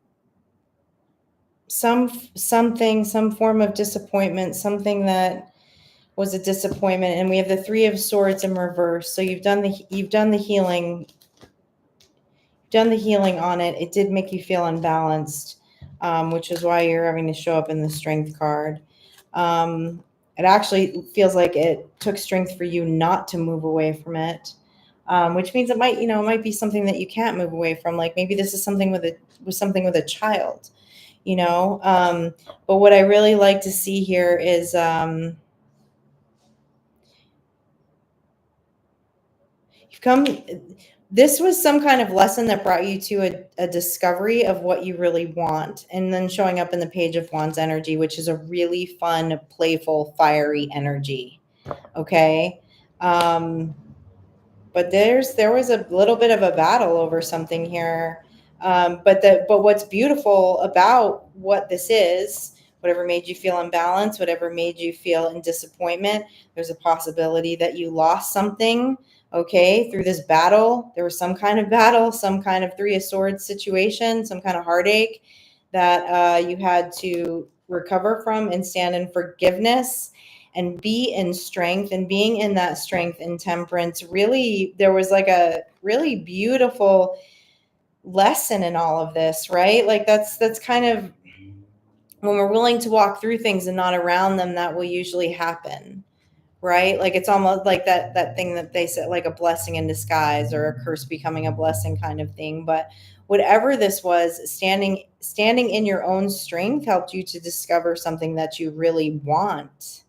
form of disappointment, something that was a disappointment, and we have the Three of Swords in reverse. So you've done the healing. Done the healing on it. It did make you feel unbalanced, which is why you're having to show up in the Strength card. It actually feels like it took strength for you not to move away from it. Which means it might be something that you can't move away from. Like maybe this is something with a child, But what I really like to see here is this was some kind of lesson that brought you to a discovery of what you really want, and then showing up in the Page of Wands energy, which is a really fun, playful, fiery energy. Okay. But there was a little bit of a battle over something here. But what's beautiful about what this is, whatever made you feel unbalanced, whatever made you feel in disappointment, there's a possibility that you lost something, okay, through this battle. There was some kind of battle, some kind of Three of Swords situation, some kind of heartache that you had to recover from and stand in forgiveness and be in strength. And being in that strength and temperance, really, there was like a really beautiful lesson in all of this, right? Like that's kind of when we're willing to walk through things and not around them, that will usually happen, right? Like it's almost like that thing that they said, like a blessing in disguise or a curse becoming a blessing kind of thing. But whatever this was, standing in your own strength helped you to discover something that you really want.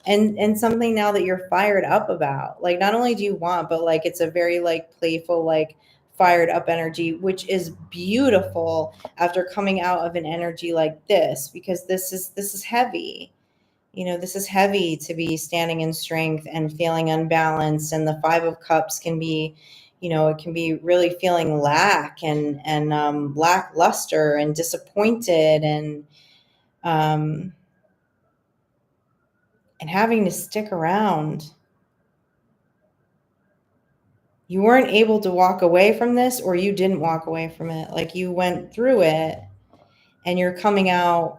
And something now that you're fired up about. Like not only do you want, but like it's a very like playful, like fired up energy, which is beautiful after coming out of an energy like this, because this is heavy. This is heavy to be standing in strength and feeling unbalanced. And the Five of Cups can be, it can be really feeling and lackluster and disappointed and having to stick around. You weren't able to walk away from this, or you didn't walk away from it. Like you went through it and you're coming out.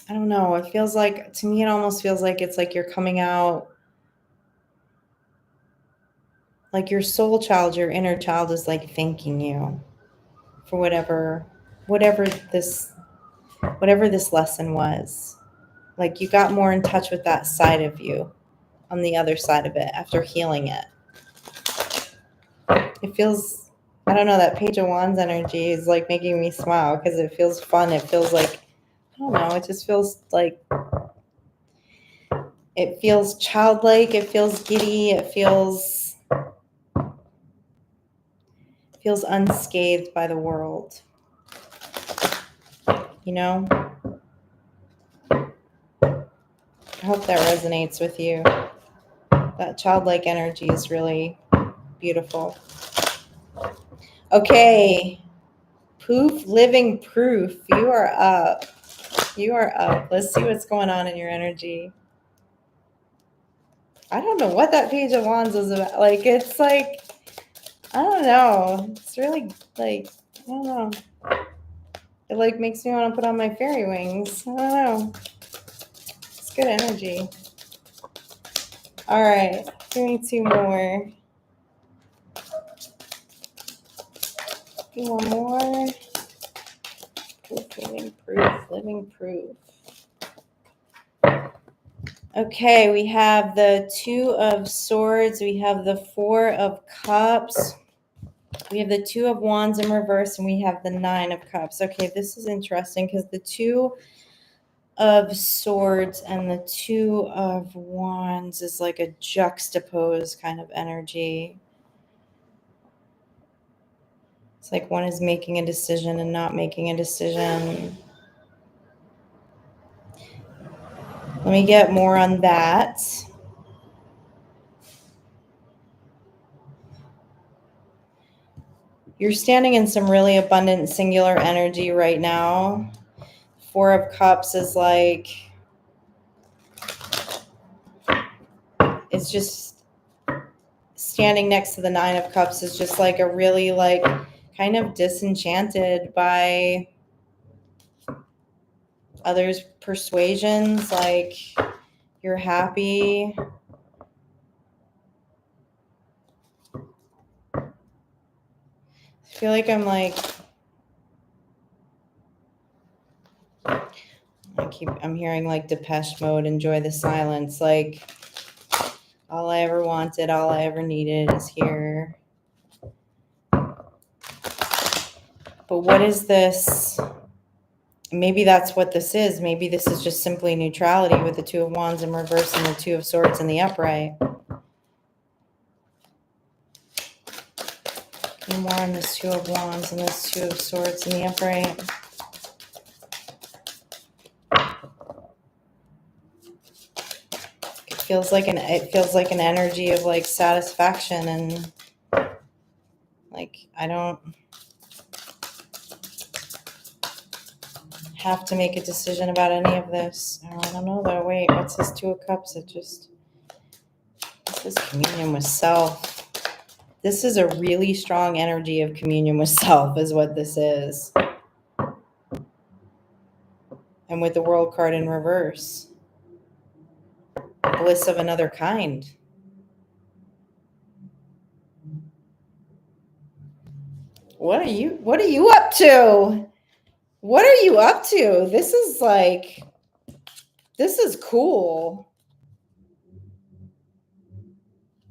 I don't know. It feels like, to me, it almost feels like it's like you're coming out like your soul child, your inner child is like thanking you for whatever this lesson was. Like you got more in touch with that side of you on the other side of it after healing it. It feels, I don't know, that Page of Wands energy is like making me smile because it feels fun. It feels like, I don't know, it just feels like, it feels childlike. It feels giddy. It feels unscathed by the world. I hope that resonates with you. That childlike energy is really beautiful. Okay. Poof, living proof. You are up. You are up. Let's see what's going on in your energy. I don't know what that Page of Wands is about. Like, it's like, I don't know. It's really like, I don't know. It like makes me want to put on my fairy wings. I don't know. It's good energy. All right. Doing two more. Do one more. Living proof. Living proof. Okay, we have the Two of Swords. We have the Four of Cups. We have the Two of Wands in reverse, and we have the Nine of Cups. Okay, this is interesting because the Two of Swords and the Two of Wands is like a juxtaposed kind of energy. It's like one is making a decision and not making a decision. Let me get more on that. You're standing in some really abundant singular energy right now. Four of Cups is like, it's just standing next to the Nine of Cups is just like a really like kind of disenchanted by others' persuasions. Like, you're happy. I feel like I'm hearing like Depeche Mode, Enjoy the Silence. Like, all I ever wanted, all I ever needed is here. But what is this? Maybe that's what this is. Maybe this is just simply neutrality with the Two of Wands in reverse and the Two of Swords in the upright. No more on this Two of Wands and this Two of Swords in the upright. It feels like an energy of like satisfaction and like I don't have to make a decision about any of this. Oh, I don't know though. Wait, what's this Two of Cups? This is communion with self. This is a really strong energy of communion with self is what this is. And with the World card in reverse. Bliss of another kind. What are you up to? What are you up to? This is cool.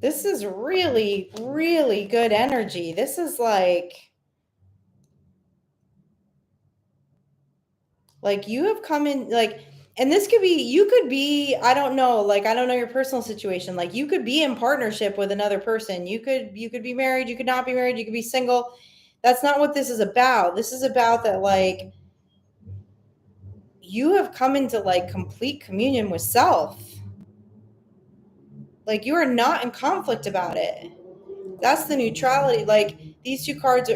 This is really, really good energy. This is like you have come in like, and this could be, you could be, I don't know, like, I don't know your personal situation. Like, you could be in partnership with another person. You could be married. You could not be married. You could be single. That's not what this is about. This is about that, like, you have come into like complete communion with self. Like, you are not in conflict about it. That's the neutrality. Like, these two cards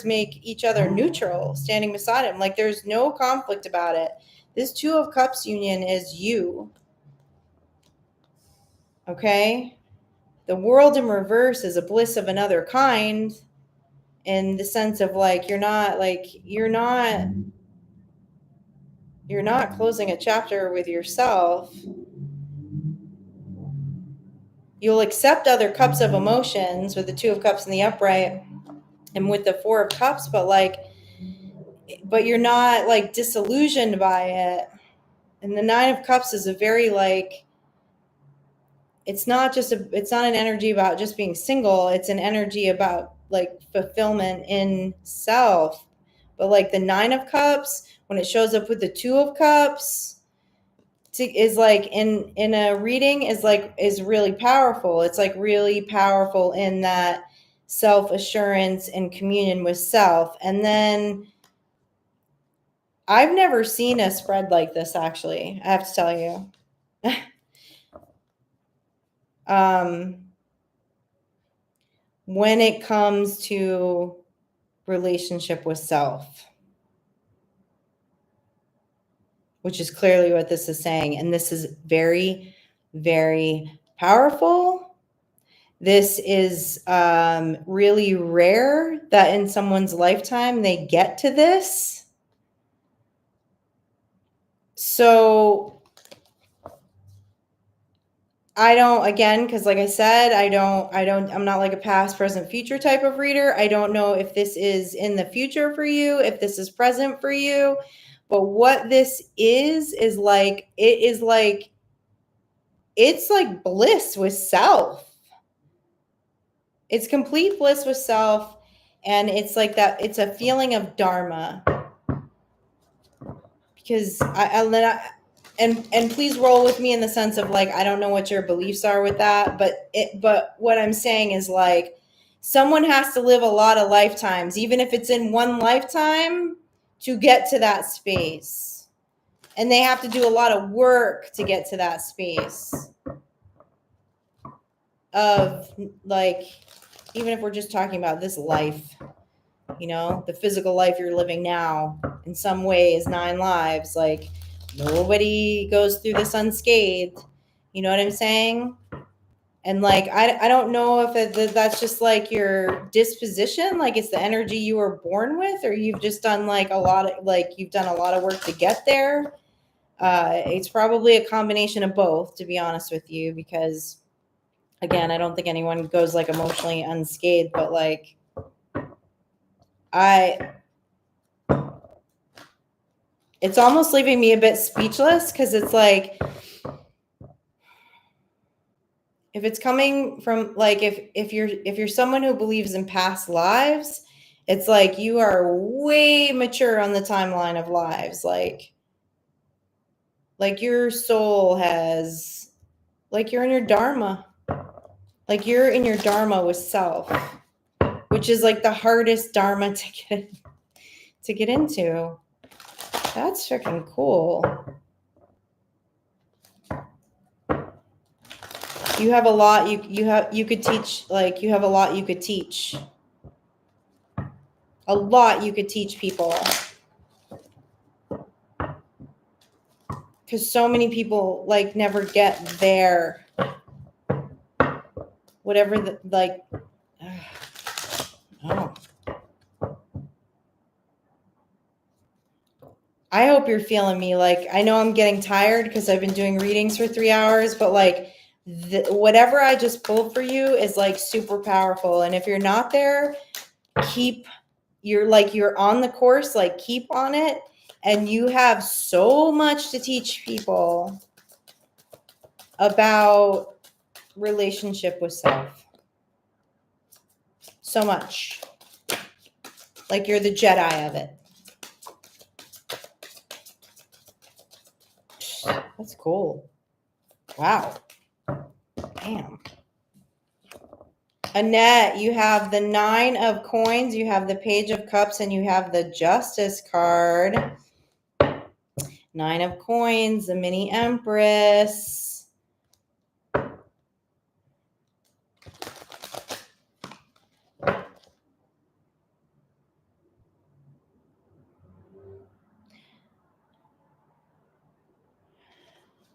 make each other neutral, standing beside him. Like, there's no conflict about it. This Two of Cups union is you. Okay? The World in reverse is a bliss of another kind, in the sense of like you're not closing a chapter with yourself. You'll accept other cups of emotions with the Two of Cups in the upright and with the Four of Cups, but you're not like disillusioned by it. And the Nine of Cups is a very like, it's not an energy about just being single. It's an energy about like fulfillment in self. But like the Nine of Cups, when it shows up with the Two of Cups, is like in a reading is really powerful. It's like really powerful in that self-assurance and communion with self. And then I've never seen a spread like this, actually. I have to tell you. when it comes to relationship with self, which is clearly what this is saying. And this is very, very powerful. This is really rare that in someone's lifetime they get to this. So I don't, again, because like I said, I'm not like a past, present, future type of reader. I don't know if this is in the future for you, if this is present for you. But what this is like, it's like bliss with self. It's complete bliss with self. And it's like that, it's a feeling of dharma. Because and please roll with me in the sense of like, I don't know what your beliefs are with that, but what I'm saying is like, someone has to live a lot of lifetimes, even if it's in one lifetime, to get to that space. And they have to do a lot of work to get to that space of like, even if we're just talking about this life, you know, the physical life you're living now, in some ways, 9 lives, like nobody goes through this unscathed. You know what I'm saying? And like, I don't know if that's just like your disposition, like it's the energy you were born with, or you've just done like you've done a lot of work to get there. It's probably a combination of both, to be honest with you, because again, I don't think anyone goes like emotionally unscathed, but like, it's almost leaving me a bit speechless, because it's like, if it's coming from like, if you're someone who believes in past lives, it's like you are way mature on the timeline of lives. Like your soul has, like you're in your dharma. Like you're in your dharma with self, which is like the hardest dharma to get into. That's freaking cool. You have a lot you could teach, like you have a lot you could teach. A lot you could teach people. Because so many people like never get there. Whatever the like oh. I hope you're feeling me. Like, I know I'm getting tired because I've been doing readings for 3 hours, but like whatever I just pulled for you is like super powerful. And if you're not there, you're on the course, like keep on it. And you have so much to teach people about relationship with self. So much. Like you're the Jedi of it. That's cool. Wow. Damn. Annette, you have the 9 of coins, you have the Page of Cups, and you have the Justice card. 9 of coins, the mini Empress.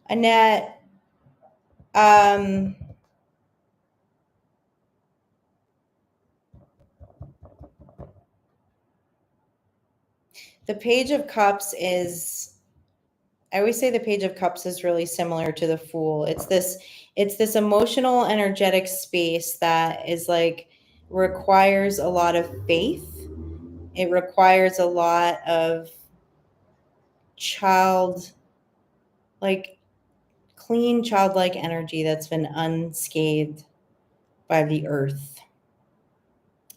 Annette, the Page of Cups is, I always say the Page of Cups is really similar to the Fool. It's this emotional, energetic space that is like, requires a lot of faith. It requires a lot of clean childlike energy that's been unscathed by the earth.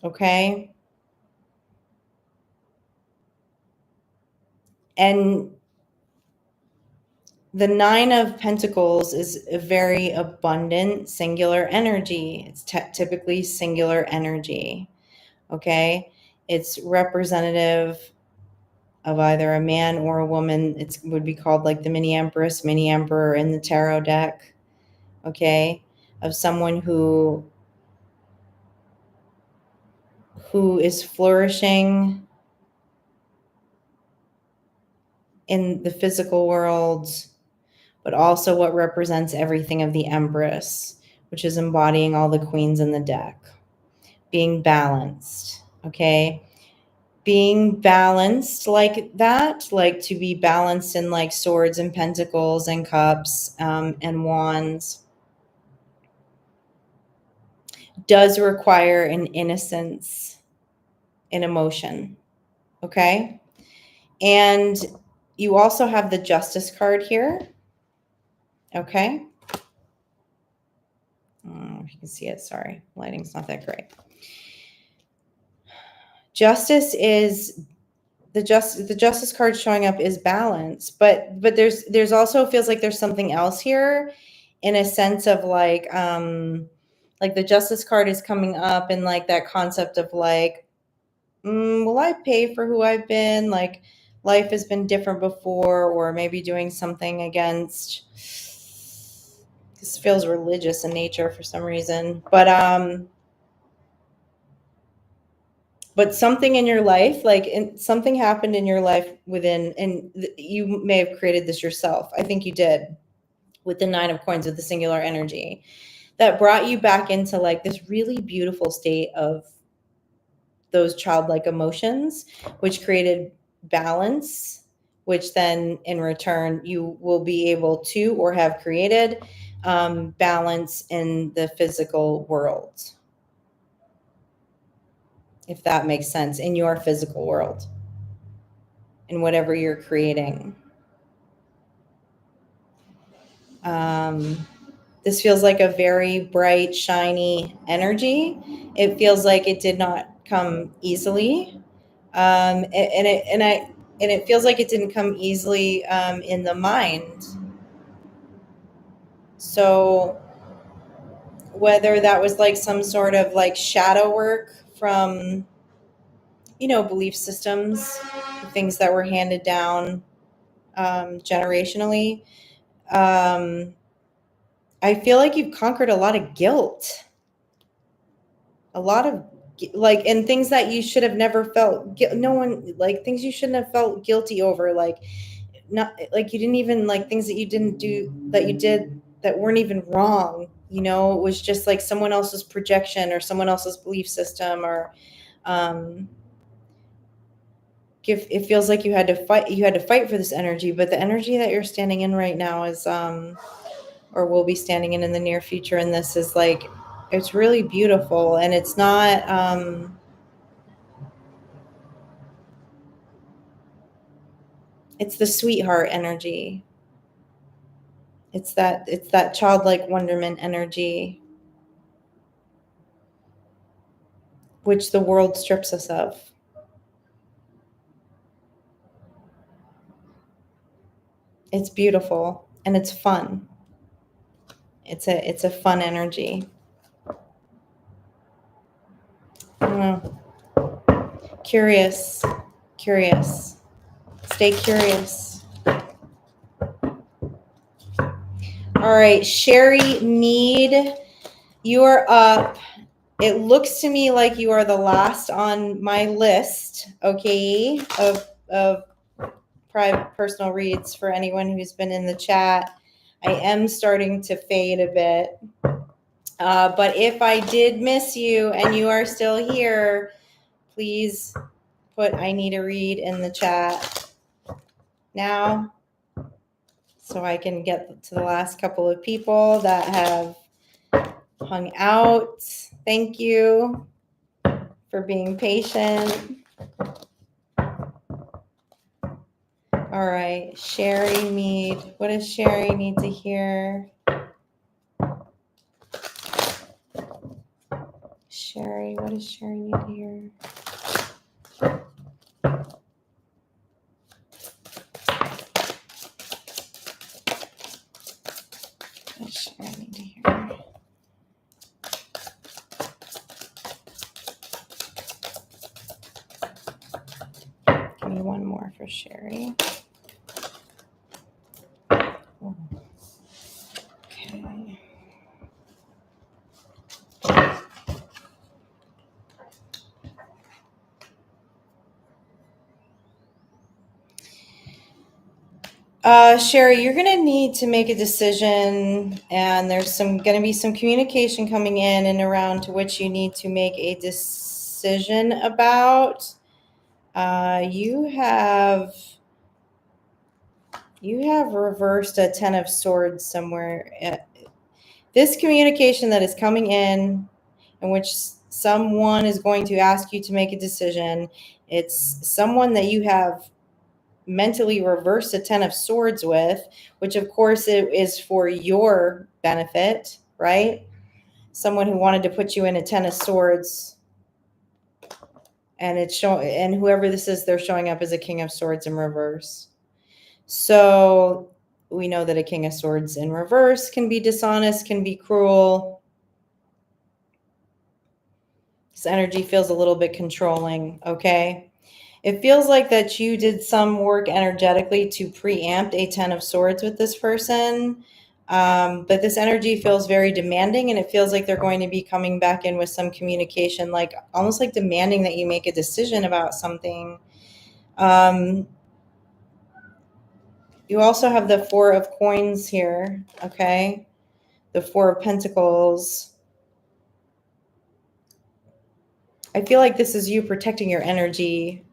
Okay? And the 9 of Pentacles is a very abundant singular energy. It's typically singular energy. Okay? It's representative of either a man or a woman. It would be called like the mini Empress, mini Emperor in the tarot deck. Okay? of someone who is flourishing in the physical world, but also what represents everything of the Empress, which is embodying all the queens in the deck. Being balanced, okay? Being balanced like that, like to be balanced in like swords and pentacles and cups and wands, does require an innocence in emotion, okay? And you also have the Justice card here, okay? Oh, you can see it, sorry. Lighting's not that great. Justice is the Justice card showing up is balance, but there's also feels like there's something else here in a sense of like the Justice card is coming up in like that concept of like, will I pay for who I've been? Like life has been different before, or maybe doing something against, this feels religious in nature for some reason, but something in your life, something happened in your life within, and you may have created this yourself. I think you did with the 9 of coins with the singular energy that brought you back into like this really beautiful state of those childlike emotions, which created balance, which then in return you will be able to or have created balance in the physical world. If that makes sense, in your physical world, in whatever you're creating. This feels like a very bright, shiny energy. It feels like it did not come easily. And it feels like it didn't come easily in the mind. So whether that was like some sort of like shadow work from, belief systems, things that were handed down generationally, I feel like you've conquered a lot of guilt, a lot of like, and things that you should have never felt. No one, like things you shouldn't have felt guilty over, like not like you didn't even like things that you didn't do that you did that weren't even wrong. It was just like someone else's projection or someone else's belief system, or it feels like you had to fight for this energy, but the energy that you're standing in right now is or will be standing in the near future, and this is like, it's really beautiful, and it's not it's the sweetheart energy. It's that childlike wonderment energy, which the world strips us of. It's beautiful and it's fun. It's a fun energy. Curious. Stay curious. All right, Sherry Mead, you are up. It looks to me like you are the last on my list, okay, of private personal reads for anyone who's been in the chat. I am starting to fade a bit. But if I did miss you and you are still here, please put I need a read in the chat now so I can get to the last couple of people that have hung out. Thank you for being patient. All right, Sherry Mead. What does Sherry need to hear? Sherry, what does Sherry need to hear? What does Sherry need to hear? Give me one more for Sherry. Okay. Sherry, you're going to need to make a decision, and there's going to be some communication coming in and around to which you need to make a decision about. You have reversed a 10 of swords somewhere. This communication that is coming in which someone is going to ask you to make a decision. It's someone that you have mentally reversed a 10 of swords with, which of course it is for your benefit, right? Someone who wanted to put you in a 10 of swords, and and whoever this is, they're showing up as a king of swords in reverse. So we know that a king of swords in reverse can be dishonest, can be cruel. This energy feels a little bit controlling, okay? It feels like that you did some work energetically to preempt a 10 of swords with this person. But this energy feels very demanding, and it feels like they're going to be coming back in with some communication, like almost like demanding that you make a decision about something. You also have the 4 of coins here, okay? The 4 of pentacles. I feel like this is you protecting your energy.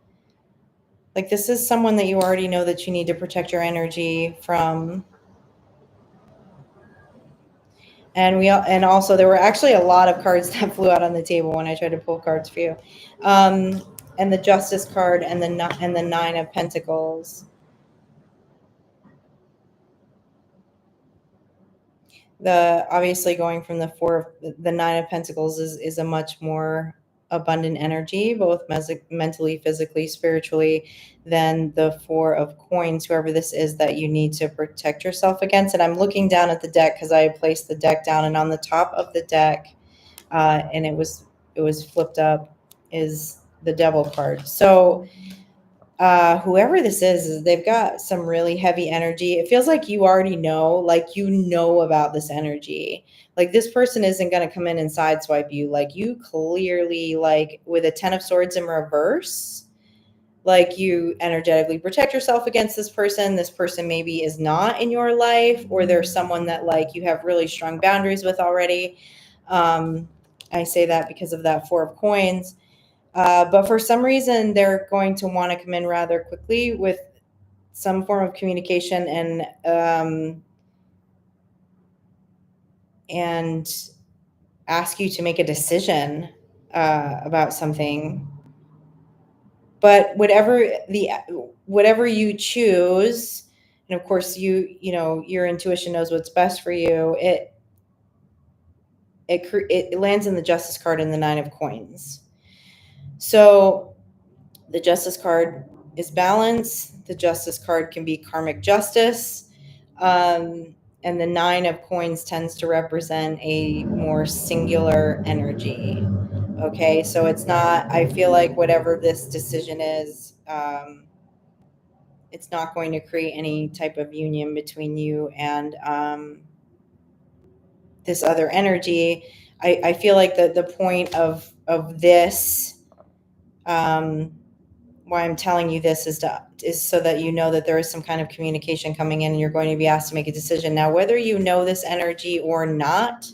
Like this is someone that you already know that you need to protect your energy from. And also there were actually a lot of cards that flew out on the table when I tried to pull cards for you. And the Justice card and the 9 of Pentacles. Obviously going from the 9 of Pentacles is a much more abundant energy, both mentally, physically, spiritually, than the 4 of coins, whoever this is that you need to protect yourself against. And I'm looking down at the deck because I placed the deck down, and on the top of the deck, and it was flipped up, is the Devil card. So whoever this is, they've got some really heavy energy. It feels like you already know, like you know about this energy. Like this person isn't going to come in and sideswipe you. Like you clearly, like with a 10 of swords in reverse, like you energetically protect yourself against this person. This person maybe is not in your life, or there's someone that like you have really strong boundaries with already. I say that because of that 4 of coins. But for some reason, they're going to want to come in rather quickly with some form of communication and ask you to make a decision about something. But whatever you choose, and of course you know your intuition knows what's best for you. It lands in the Justice card and the 9 of coins. So the Justice card is balance. The Justice card can be karmic justice. And the 9 of coins tends to represent a more singular energy. Okay, so it's not, I feel like whatever this decision is, it's not going to create any type of union between you and this other energy. I feel like the point of this, why I'm telling you this is so that you know that there is some kind of communication coming in, and you're going to be asked to make a decision. Now, whether you know this energy or not,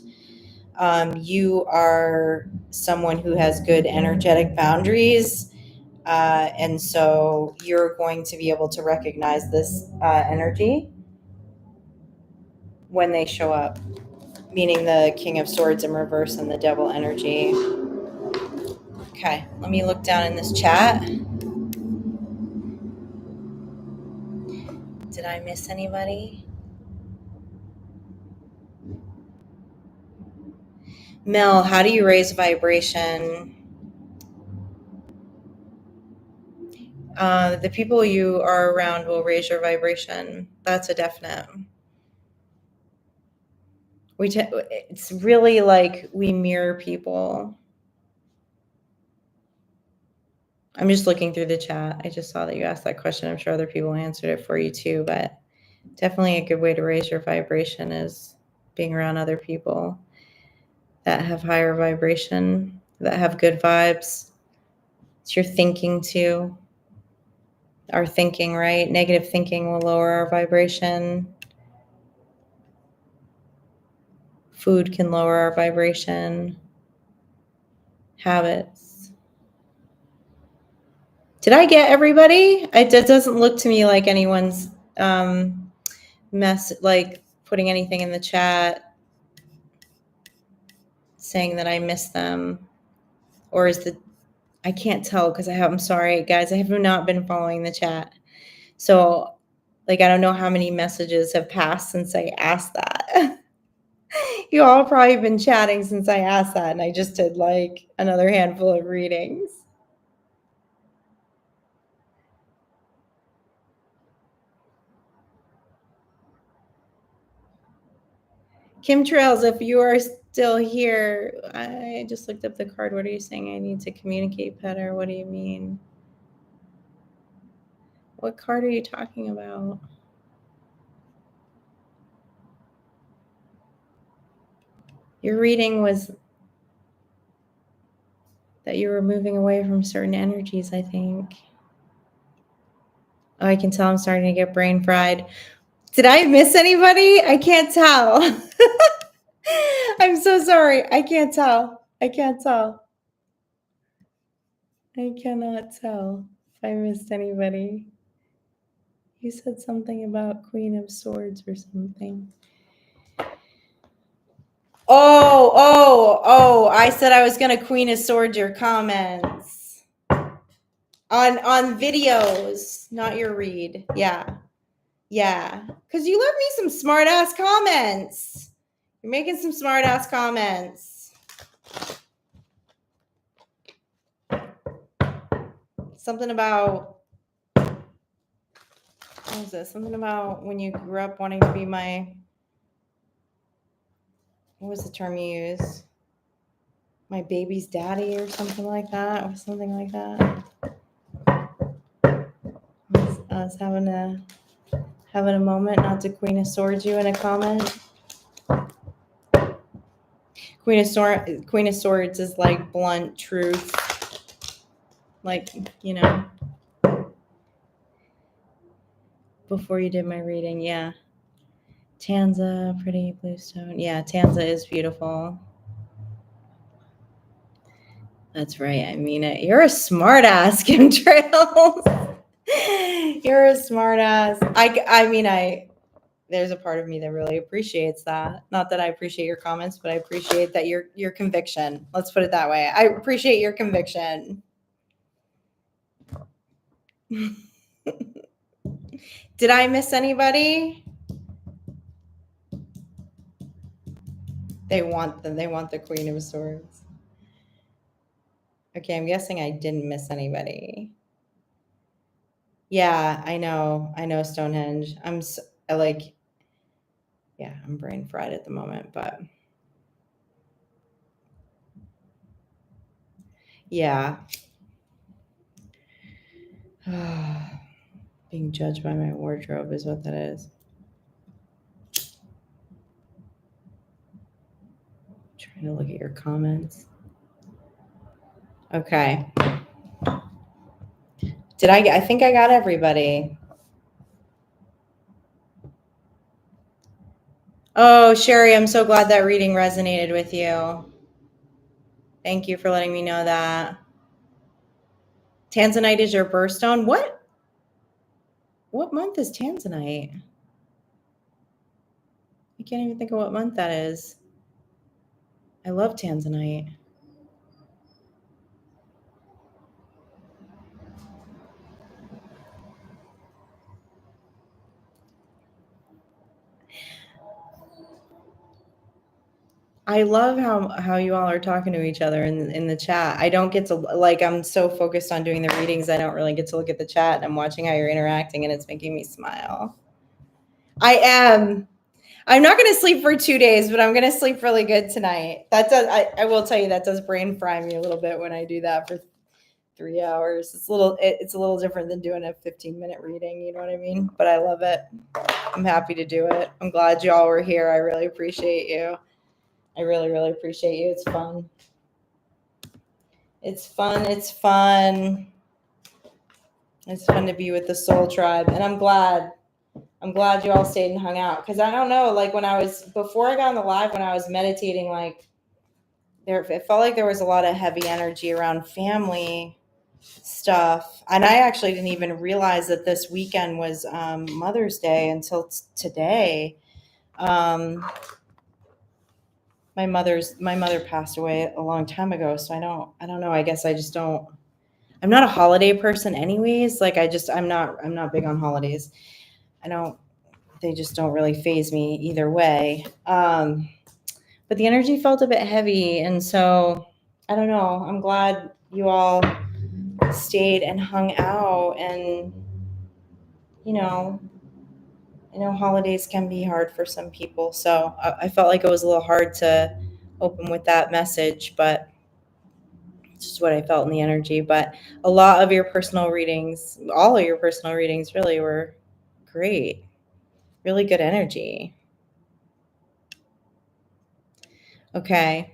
you are someone who has good energetic boundaries. And so you're going to be able to recognize this energy when they show up, meaning the King of Swords in reverse and the Devil energy. Okay, let me look down in this chat. Did I miss anybody? Mel, how do you raise vibration? The people you are around will raise your vibration. That's a definite. It's really like we mirror people. I'm just looking through the chat. I just saw that you asked that question. I'm sure other people answered it for you too, but definitely a good way to raise your vibration is being around other people that have higher vibration, that have good vibes. It's your thinking too. our thinking, right? Negative thinking will lower our vibration. Food can lower our vibration. Habits. Did I get everybody? It doesn't look to me like anyone's like putting anything in the chat saying that I missed them. Or is I can't tell because I'm sorry, guys, I have not been following the chat. So, like, I don't know how many messages have passed since I asked that. You all have probably been chatting since I asked that, and I just did like another handful of readings. Kim Trails, if you are still here, I just looked up the card. What are you saying? I need to communicate better. What do you mean? What card are you talking about? Your reading was that you were moving away from certain energies, I think. Oh, I can tell I'm starting to get brain fried. Did I miss anybody? I can't tell. I'm so sorry. I can't tell. I can't tell. I cannot tell if I missed anybody. You said something about Queen of Swords or something. Oh, I said I was going to Queen of Swords your comments. On videos, not your read. Yeah. Because you left me some smart ass comments. You're making some smart ass comments. Something about, what was this? Something about when you grew up wanting to be what was the term you used? My baby's daddy or something like that. Or something like that. I was having a moment not to Queen of Swords you in a comment. Queen of Swords is like blunt truth. Like, before you did my reading, yeah. Tanza, pretty bluestone. Yeah, Tanza is beautiful. That's right. I mean it. You're a smart ass, Kim Trails. You're a smart ass. I mean, there's a part of me that really appreciates that. Not that I appreciate your comments, but I appreciate that your conviction. Let's put it that way. I appreciate your conviction. Did I miss anybody? They want the Queen of Swords. Okay, I'm guessing I didn't miss anybody. Yeah, I know Stonehenge. I'm brain fried at the moment, but yeah. Being judged by my wardrobe is what that is. Trying to look at your comments. Okay. I think I got everybody. Oh, Sherry, I'm so glad that reading resonated with you. Thank you for letting me know that. Tanzanite is your birthstone? What month is Tanzanite? I can't even think of what month that is. I love Tanzanite. I love how you all are talking to each other in the chat. I don't get to, like, I'm so focused on doing the readings, I don't really get to look at the chat. I'm watching how you're interacting, and it's making me smile. I am. I'm not going to sleep for 2 days, but I'm going to sleep really good tonight. I will tell you, that does brain fry me a little bit when I do that for 3 hours. It's a little different than doing a 15-minute reading. You know what I mean? But I love it. I'm happy to do it. I'm glad you all were here. I really appreciate you. I really, really appreciate you. It's fun. It's fun. It's fun to be with the soul tribe, and I'm glad you all stayed and hung out, because I don't know, like before I got on the live, when I was meditating, like it felt like there was a lot of heavy energy around family stuff, and I actually didn't even realize that this weekend was Mother's Day until today. My mother passed away a long time ago, so I don't know. I guess I just don't. I'm not a holiday person, anyways. Like I'm not big on holidays. They just don't really faze me either way. But the energy felt a bit heavy, and so I don't know. I'm glad you all stayed and hung out, and I know holidays can be hard for some people, so I felt like it was a little hard to open with that message, but it's just what I felt in the energy. But a lot of your personal readings, all of your personal readings really were great. Really good energy. Okay.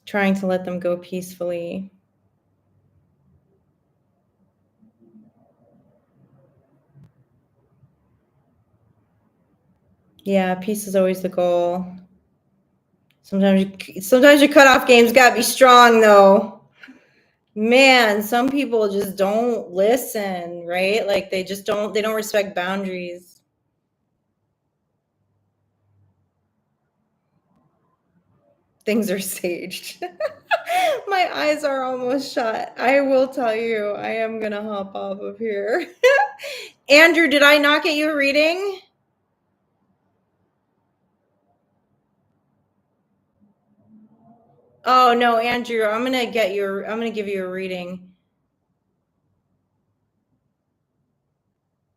Trying to let them go peacefully. Yeah, peace is always the goal. Sometimes your cutoff game's got to be strong, though. Man, some people just don't listen, right? Like they don't respect boundaries. Things are saged. My eyes are almost shut. I will tell you, I am going to hop off of here. Andrew, did I not get you a reading? Oh no, Andrew, I'm going to give you a reading.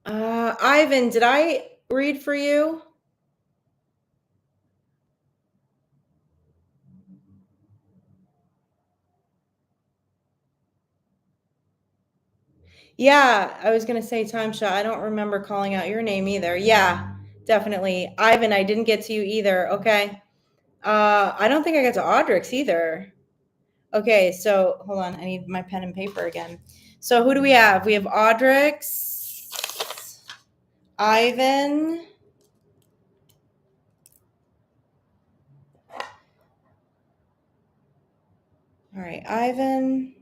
Ivan, did I read for you? Yeah, I was going to say Timesha. I don't remember calling out your name either. Yeah, definitely. Ivan, I didn't get to you either. Okay. I don't think I got to Audrix either. Okay, so hold on. I need my pen and paper again. So who do we have? We have Audrix, Ivan. All right, Ivan,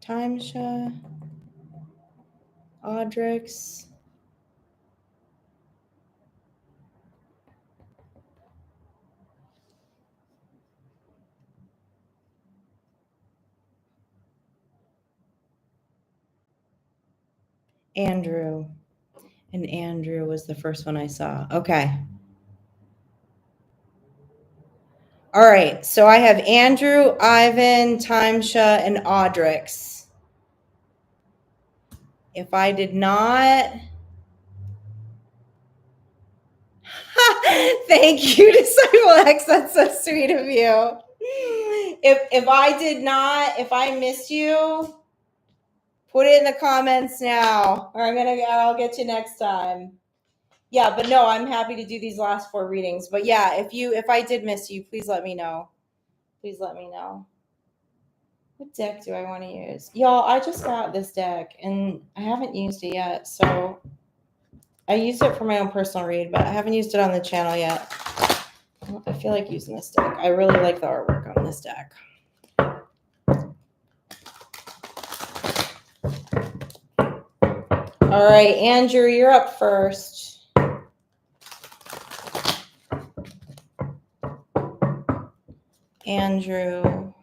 Timesha, Audrix. Andrew. And Andrew was the first one I saw. Okay. All right. So I have Andrew, Ivan, Timesha, and Audrix. If I did not... Thank you, Disciple X. That's so sweet of you. If I missed you, put it in the comments now, or I'll get you next time. Yeah, but no, I'm happy to do these last 4 readings. But yeah, if I did miss you, please let me know. Please let me know. What deck do I want to use? Y'all, I just got this deck and I haven't used it yet. So I used it for my own personal read, but I haven't used it on the channel yet. I feel like using this deck. I really like the artwork on this deck. All right, Andrew, you're up first. Andrew.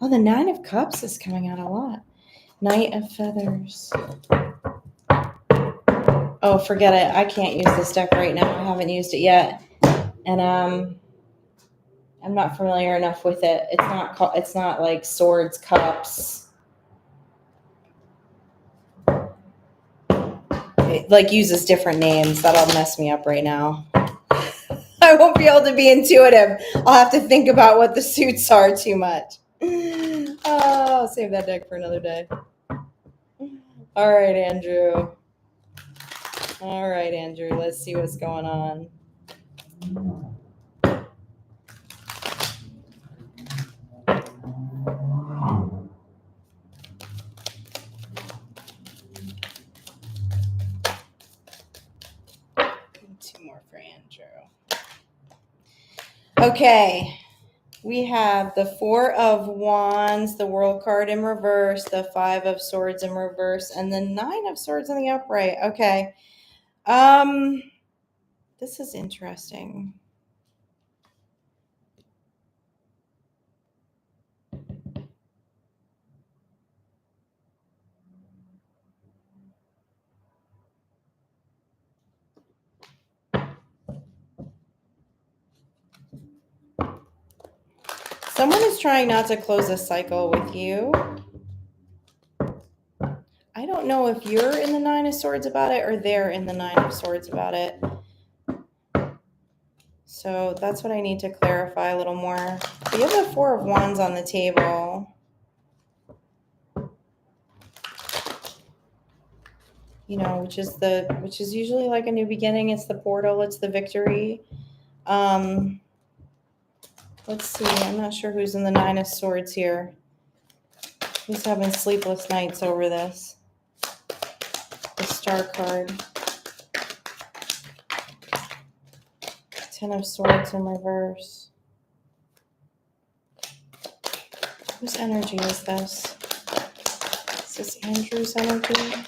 Oh, the 9 of Cups is coming out a lot. Knight of Feathers. Oh, forget it. I can't use this deck right now. I haven't used it yet. And I'm not familiar enough with it. It's not like Swords, Cups. It like uses different names. That'll mess me up right now. I won't be able to be intuitive. I'll have to think about what the suits are too much. Oh, I'll save that deck for another day. All right, Andrew. All right, Andrew. Let's see what's going on. Two more for Andrew. Okay. We have the Four of Wands, the World card in reverse, the Five of Swords in reverse, and the Nine of Swords in the upright. Okay. This is interesting. Someone is trying not to close a cycle with you. I don't know if you're in the Nine of Swords about it or they're in the Nine of Swords about it. So that's what I need to clarify a little more. But you have the Four of Wands on the table. You know, which is usually like a new beginning. It's the portal. It's the victory. Let's see. I'm not sure who's in the Nine of Swords here. Who's having sleepless nights over this? The Star card. Ten of Swords in reverse. Whose energy is this? Is this Andrew's energy?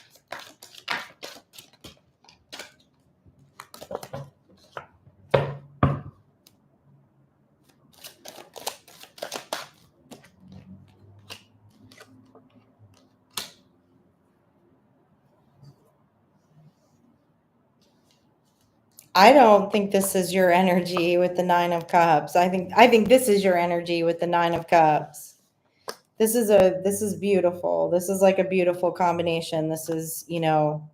I don't think this is your energy with the Nine of Cups. I think this is your energy with the Nine of Cups. This is beautiful. This is like a beautiful combination. This is, you know,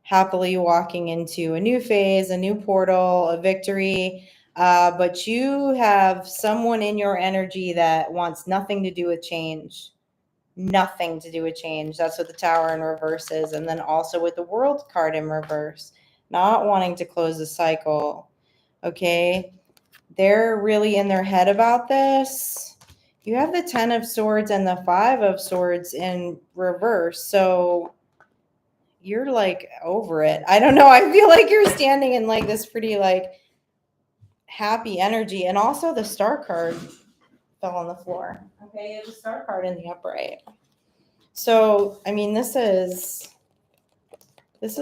happily walking into a new phase, a new portal, a victory. But you have someone in your energy that wants nothing to do with change. Nothing to do with change. That's what the Tower in reverse is. And then also with the World card in reverse, not wanting to close the cycle. Okay. They're really in their head about this. You have the Ten of Swords and the Five of Swords in reverse. So you're like over it. I don't know. I feel like you're standing in like this pretty like happy energy. And also the Star card fell on the floor. Okay. There's a Star card in the upright. So, I mean, this is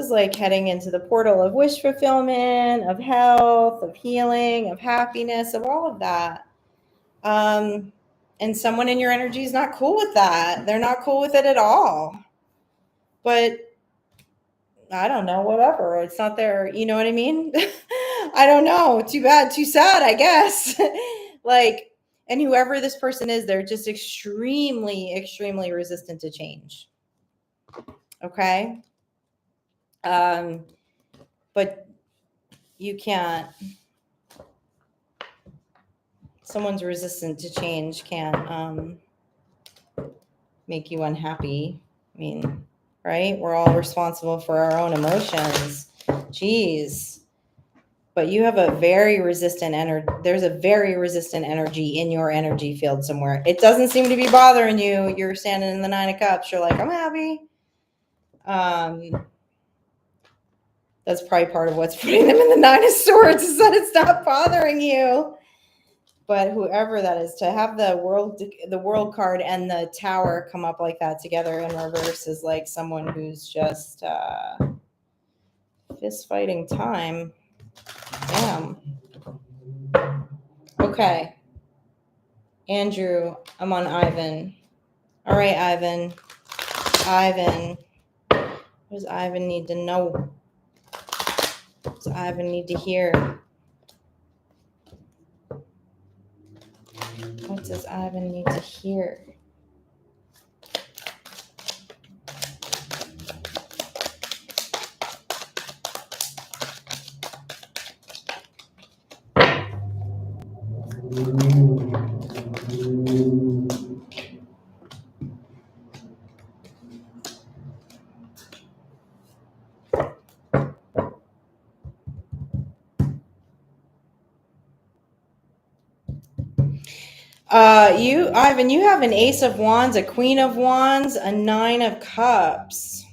like heading into the portal of wish fulfillment, of health, of healing, of happiness, of all of that. And someone in your energy is not cool with that. They're not cool with it at all. But I don't know, whatever. It's not their, you know what I mean? I don't know. Too bad, too sad, I guess. Like, and whoever this person is, they're just extremely, extremely resistant to change. Okay? But you can't, someone's resistant to change can't make you unhappy. I mean, right? We're all responsible for our own emotions. Jeez. But you have a very resistant energy. There's a very resistant energy in your energy field somewhere. It doesn't seem to be bothering you. You're standing in the Nine of Cups. You're like, I'm happy. That's probably part of what's putting them in the Nine of Swords is that it's not bothering you. But whoever that is, to have the world card and the Tower come up like that together in reverse is like someone who's just fist fighting time. Damn. Okay. Andrew, I'm on Ivan. All right, Ivan. Ivan. What does Ivan need to know? What does Ivan need to hear? What does Ivan need to hear? Ivan, you have an Ace of Wands, a Queen of Wands, a Nine of Cups.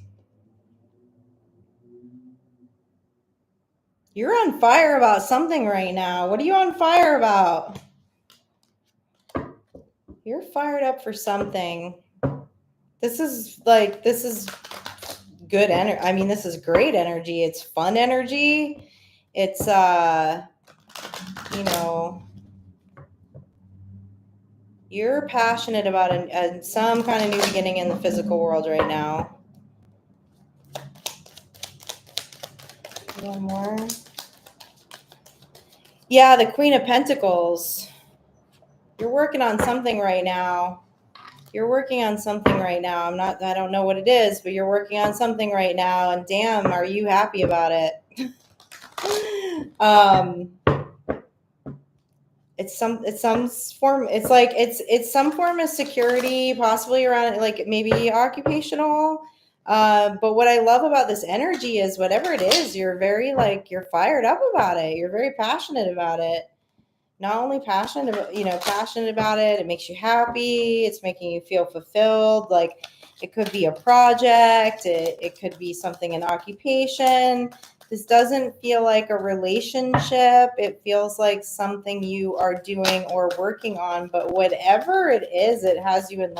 You're on fire about something right now. What are you on fire about? You're fired up for something. This is good energy. I mean, this is great energy. It's fun energy. It's, you're passionate about some kind of new beginning in the physical world right now. One more. Yeah, the Queen of Pentacles. You're working on something right now. You're working on something right now. I don't know what it is, but you're working on something right now. And damn, are you happy about it? It's some form of security, possibly around like maybe occupational. But what I love about this energy is whatever it is, you're very you're fired up about it. You're very passionate about it. Not only passionate about it, it makes you happy. It's making you feel fulfilled. Like it could be a project. It could be something in occupation. This doesn't feel like a relationship. It feels like something you are doing or working on, but whatever it is, it has you in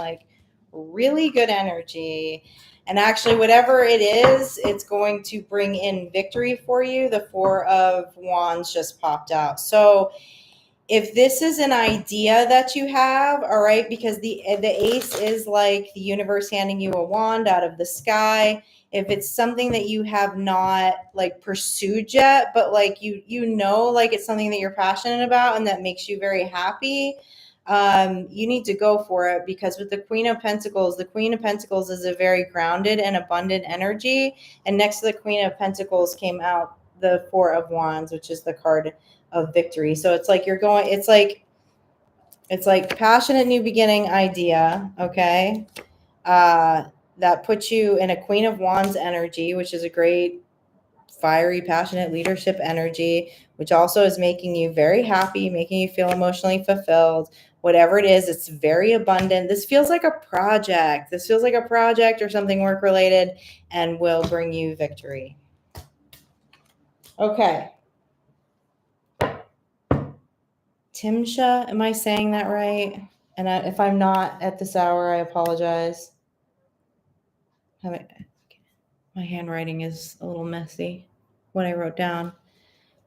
really good energy. And actually, whatever it is, it's going to bring in victory for you. The Four of Wands just popped out. So if this is an idea that you have, all right, because the ace is like the universe handing you a wand out of the sky. If it's something that you have not pursued yet, but it's something that you're passionate about and that makes you very happy, you need to go for it, because with the Queen of Pentacles is a very grounded and abundant energy. And next to the Queen of Pentacles came out the Four of Wands, which is the card of victory. So it's like it's like passionate new beginning idea, okay? That puts you in a Queen of Wands energy, which is a great fiery, passionate leadership energy, which also is making you very happy, making you feel emotionally fulfilled. Whatever it is, it's very abundant. This feels like a project. Or something work related and will bring you victory. Okay. Timsha, am I saying that right? And if I'm not at this hour, I apologize. My handwriting is a little messy, what I wrote down.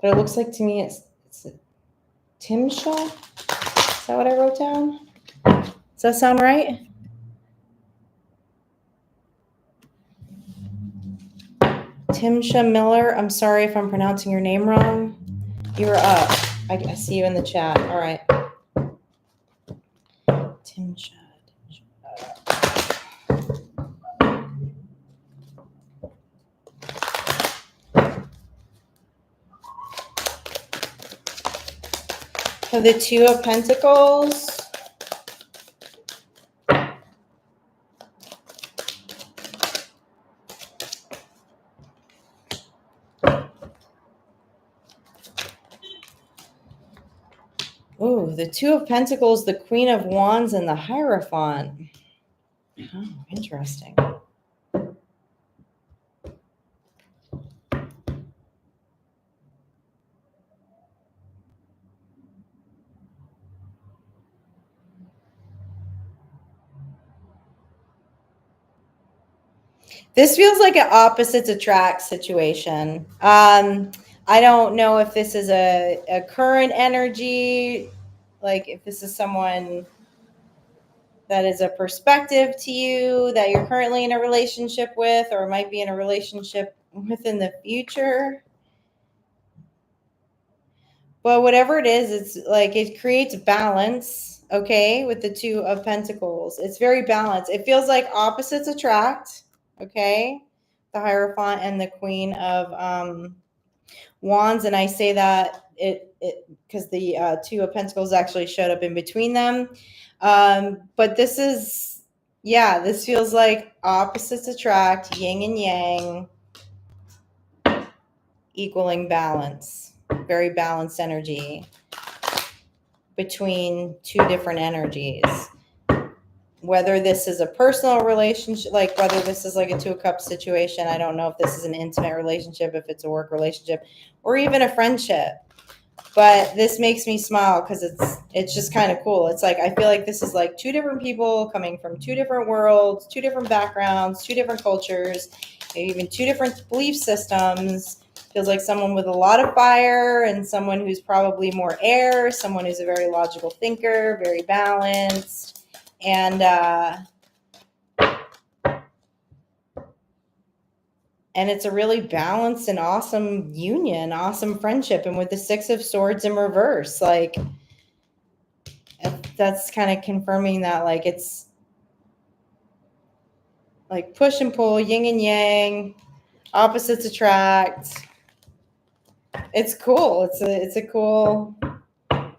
But it looks like to me it's Timsha. Is that what I wrote down? Does that sound right? Timsha Miller. I'm sorry if I'm pronouncing your name wrong. You're up. I see you in the chat. All right. Timsha. For the Two of Pentacles. Ooh, the Two of Pentacles, the Queen of Wands, and the Hierophant. Oh, interesting. This feels like an opposites attract situation. I don't know if this is a current energy, like if this is someone that is a perspective to you that you're currently in a relationship with, or might be in a relationship within the future. But whatever it is, it's like it creates balance, okay, with the Two of Pentacles. It's very balanced. It feels like opposites attract, okay, the Hierophant and the Queen of Wands. And I say that it because the Two of Pentacles actually showed up in between them. But this feels like opposites attract, yin and yang, equaling balance. Very balanced energy. between two different energies. Whether this is a personal relationship, like whether this is like a 2 of Cups situation. I don't know if this is an intimate relationship, if it's a work relationship, or even a friendship. But this makes me smile because it's just kind of cool. It's like I feel like this is like 2 different people coming from 2 different worlds, 2 different backgrounds, 2 different cultures, maybe even 2 different belief systems. Feels like someone with a lot of fire and someone who's probably more air, someone who's a very logical thinker, very balanced, and it's a really balanced and awesome union, awesome friendship. And with the 6 of Swords in reverse, like that's kind of confirming that like it's like push and pull, yin and yang, opposites attract. It's cool. It's a cool, I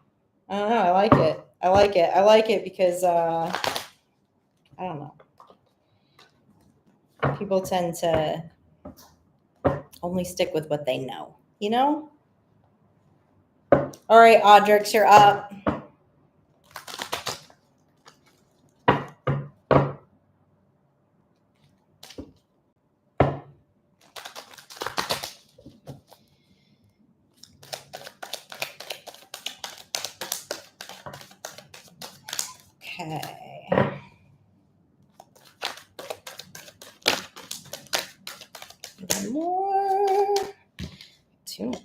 don't know, I like it. I like it because I don't know. People tend to only stick with what they know, you know? All right, Audrix, you're up. Okay. One more. 2 more.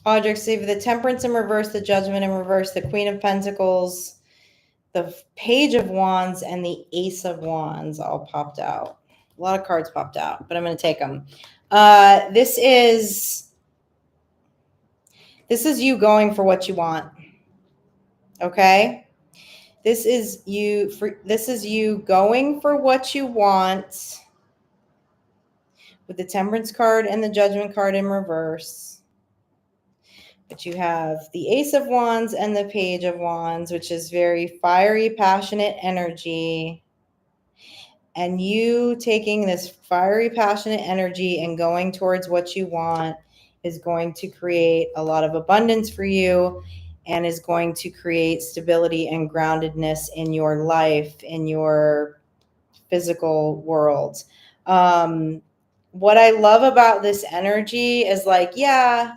Audrix, see the Temperance in reverse, the Judgment in reverse, the Queen of Pentacles, the Page of Wands, and the Ace of Wands all popped out. A lot of cards popped out, but I'm going to take them. This is you going for what you want. Okay? This is you going for what you want with the Temperance card and the Judgment card in reverse. But you have the Ace of Wands and the Page of Wands, which is very fiery, passionate energy. And you taking this fiery, passionate energy and going towards what you want is going to create a lot of abundance for you and is going to create stability and groundedness in your life, in your physical world. What I love about this energy is like, yeah,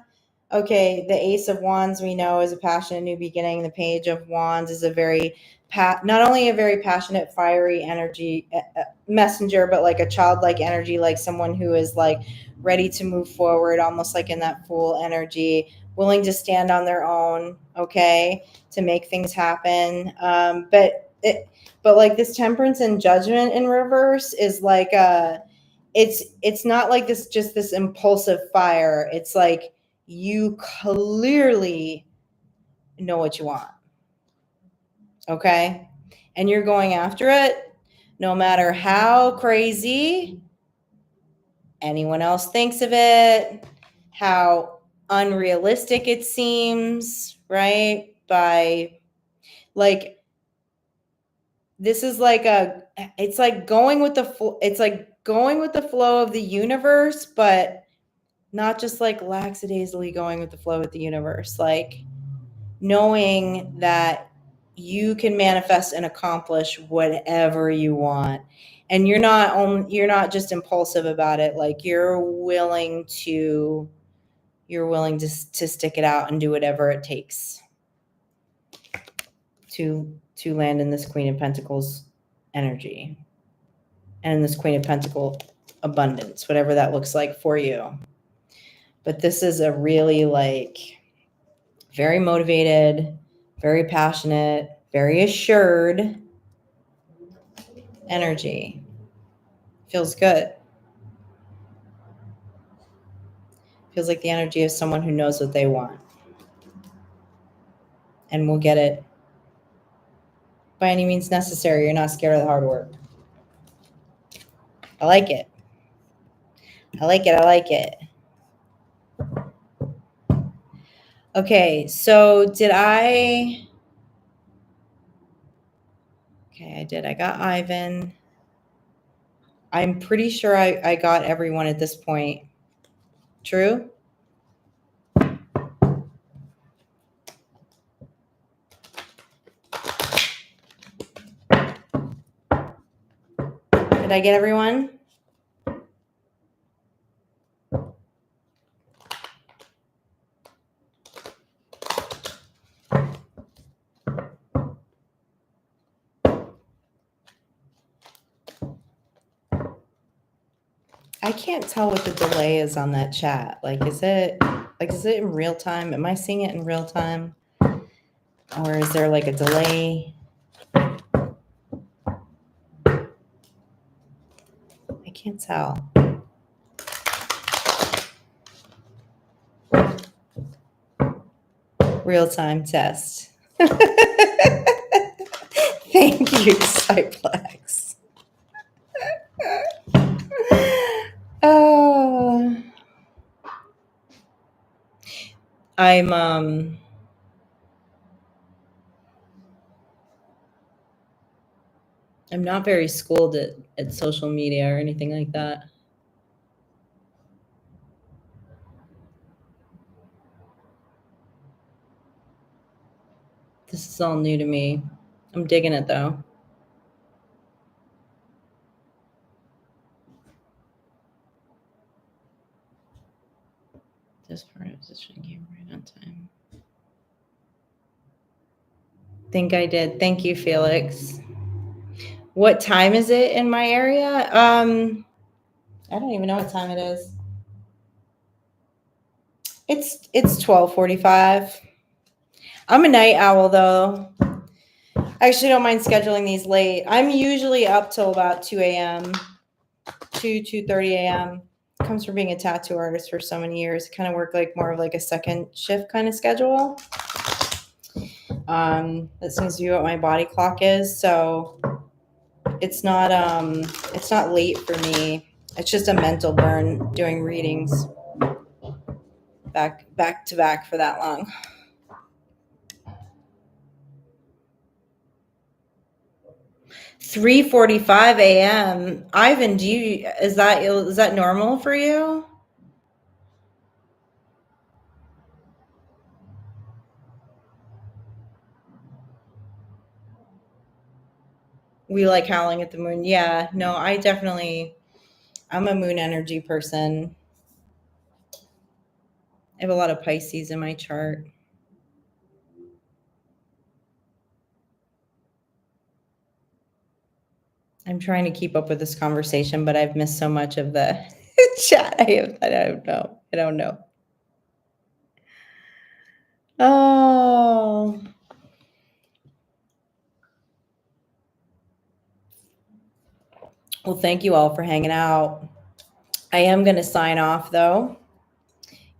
okay, the Ace of Wands we know is a passionate new beginning. The Page of Wands is a very not only a very passionate, fiery energy messenger, but like a childlike energy, like someone who is like ready to move forward, almost like in that Fool energy, willing to stand on their own, okay, to make things happen. But like this Temperance and Judgment in reverse is like it's not like this impulsive fire. It's like you clearly know what you want. Okay? And you're going after it no matter how crazy anyone else thinks of it, how unrealistic it seems, right? By like this is like it's like going with the flow of the universe, but not just like lackadaisically going with the flow of the universe, like knowing that you can manifest and accomplish whatever you want. And you're not just impulsive about it. Like you're willing to stick it out and do whatever it takes to land in this Queen of Pentacles energy and in this Queen of Pentacles abundance, whatever that looks like for you. But this is a really like very motivated, very passionate, very assured energy. Feels good. Feels like the energy of someone who knows what they want and will get it by any means necessary. You're not scared of the hard work. I like it. I like it. I like it. Okay, so did I Okay, I did. I got Ivan. I'm pretty sure I got everyone at this point. True? Did I get everyone? I can't tell what the delay is on that chat. Is it in real time? Am I seeing it in real time? Or is there a delay? I can't tell. Real-time test. Thank you, Cyplex. I'm not very schooled at social media or anything like that. This is all new to me. I'm digging it though. This part of position came right on time. Think I did. Thank you, Felix. What time is it in my area? I don't even know what time it is. It's 12:45. I'm a night owl though. I actually don't mind scheduling these late. I'm usually up till about 2 a.m. 2:30 a.m. Comes from being a tattoo artist for so many years. Kind of work more of a second shift kind of schedule. That seems to be what my body clock is. So it's not late for me. It's just a mental burn doing readings back to back for that long. $3:45 a.m. Ivan, is that normal for you? We like howling at the moon. Yeah, no, I'm a moon energy person. I have a lot of Pisces in my chart. I'm trying to keep up with this conversation, but I've missed so much of the chat. I don't know. Oh. Well, thank you all for hanging out. I am going to sign off though.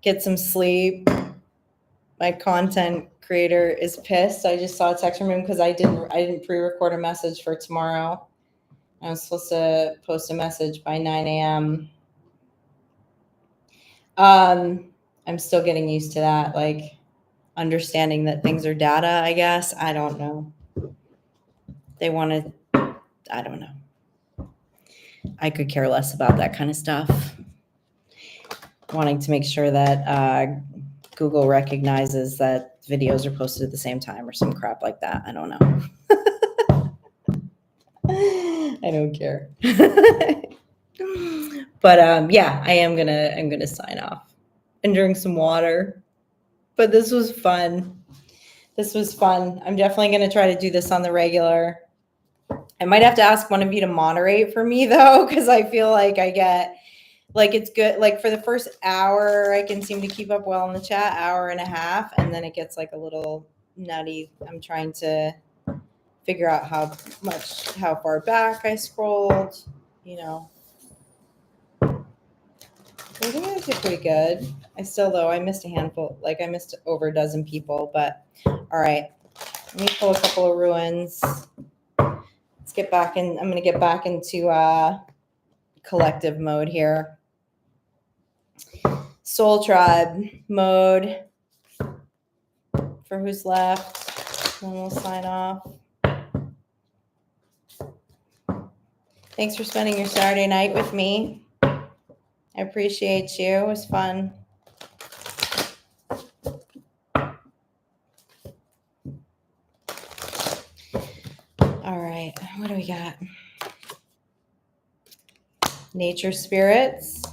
Get some sleep. My content creator is pissed. I just saw a text from him because I didn't pre-record a message for tomorrow. I was supposed to post a message by 9 a.m. I'm still getting used to that, understanding that things are data, I guess. I don't know. I don't know. I could care less about that kind of stuff. Wanting to make sure that Google recognizes that videos are posted at the same time or some crap like that. I don't know. I don't care. But yeah, I'm gonna sign off and drink some water. But this was fun. I'm definitely gonna try to do this on the regular. I might have to ask one of you to moderate for me though, because I feel like I get it's good. For the first hour, I can seem to keep up well in the chat, hour and a half, and then it gets a little nutty. I'm trying to figure out how far back I scrolled, I think I did pretty good. I missed a handful, I missed over a dozen people, but all right. Let me pull a couple of ruins. Let's get back in. I'm going to get back into collective mode here. Soul tribe mode for who's left. Then we'll sign off. Thanks for spending your Saturday night with me. I appreciate you. It was fun. All right, what do we got? Nature spirits,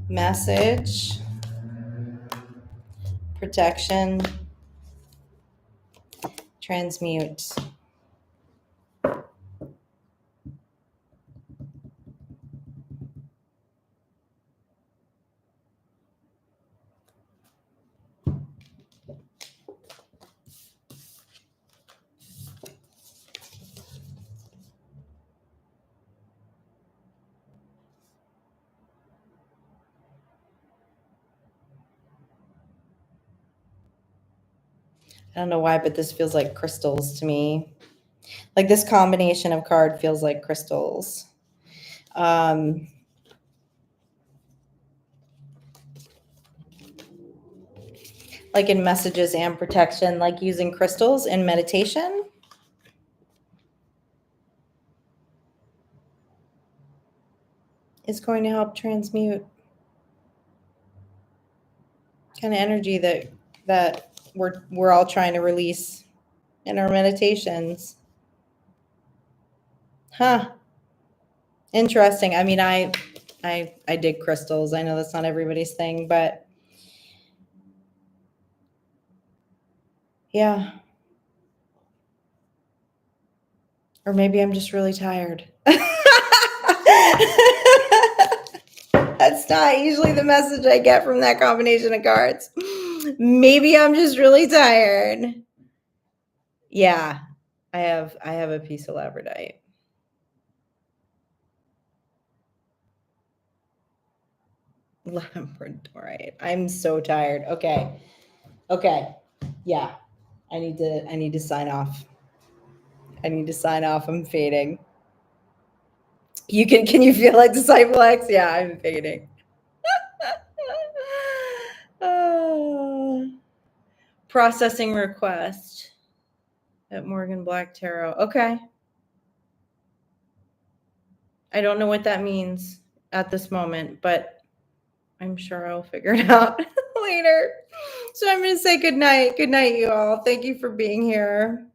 message, protection, transmute. I don't know why, but this feels like crystals to me. Like this combination of card feels like crystals. Like in messages and protection, like using crystals in meditation. Is going to help transmute kind of energy that we're all trying to release in our meditations. Huh. Interesting. I mean, I dig crystals. I know that's not everybody's thing, but yeah. Or maybe I'm just really tired. That's not usually the message I get from that combination of cards. Maybe I'm just really tired. Yeah, I have a piece of labradorite. Labradorite. I'm so tired. Okay. Yeah. I need to sign off. I'm fading. Can you feel like Disciple X? Yeah, I'm fading. Processing request at Morgan Black Tarot. Okay. I don't know what that means at this moment, but I'm sure I'll figure it out later. So I'm going to say good night. Good night, you all. Thank you for being here.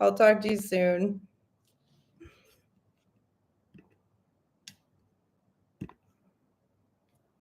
I'll talk to you soon.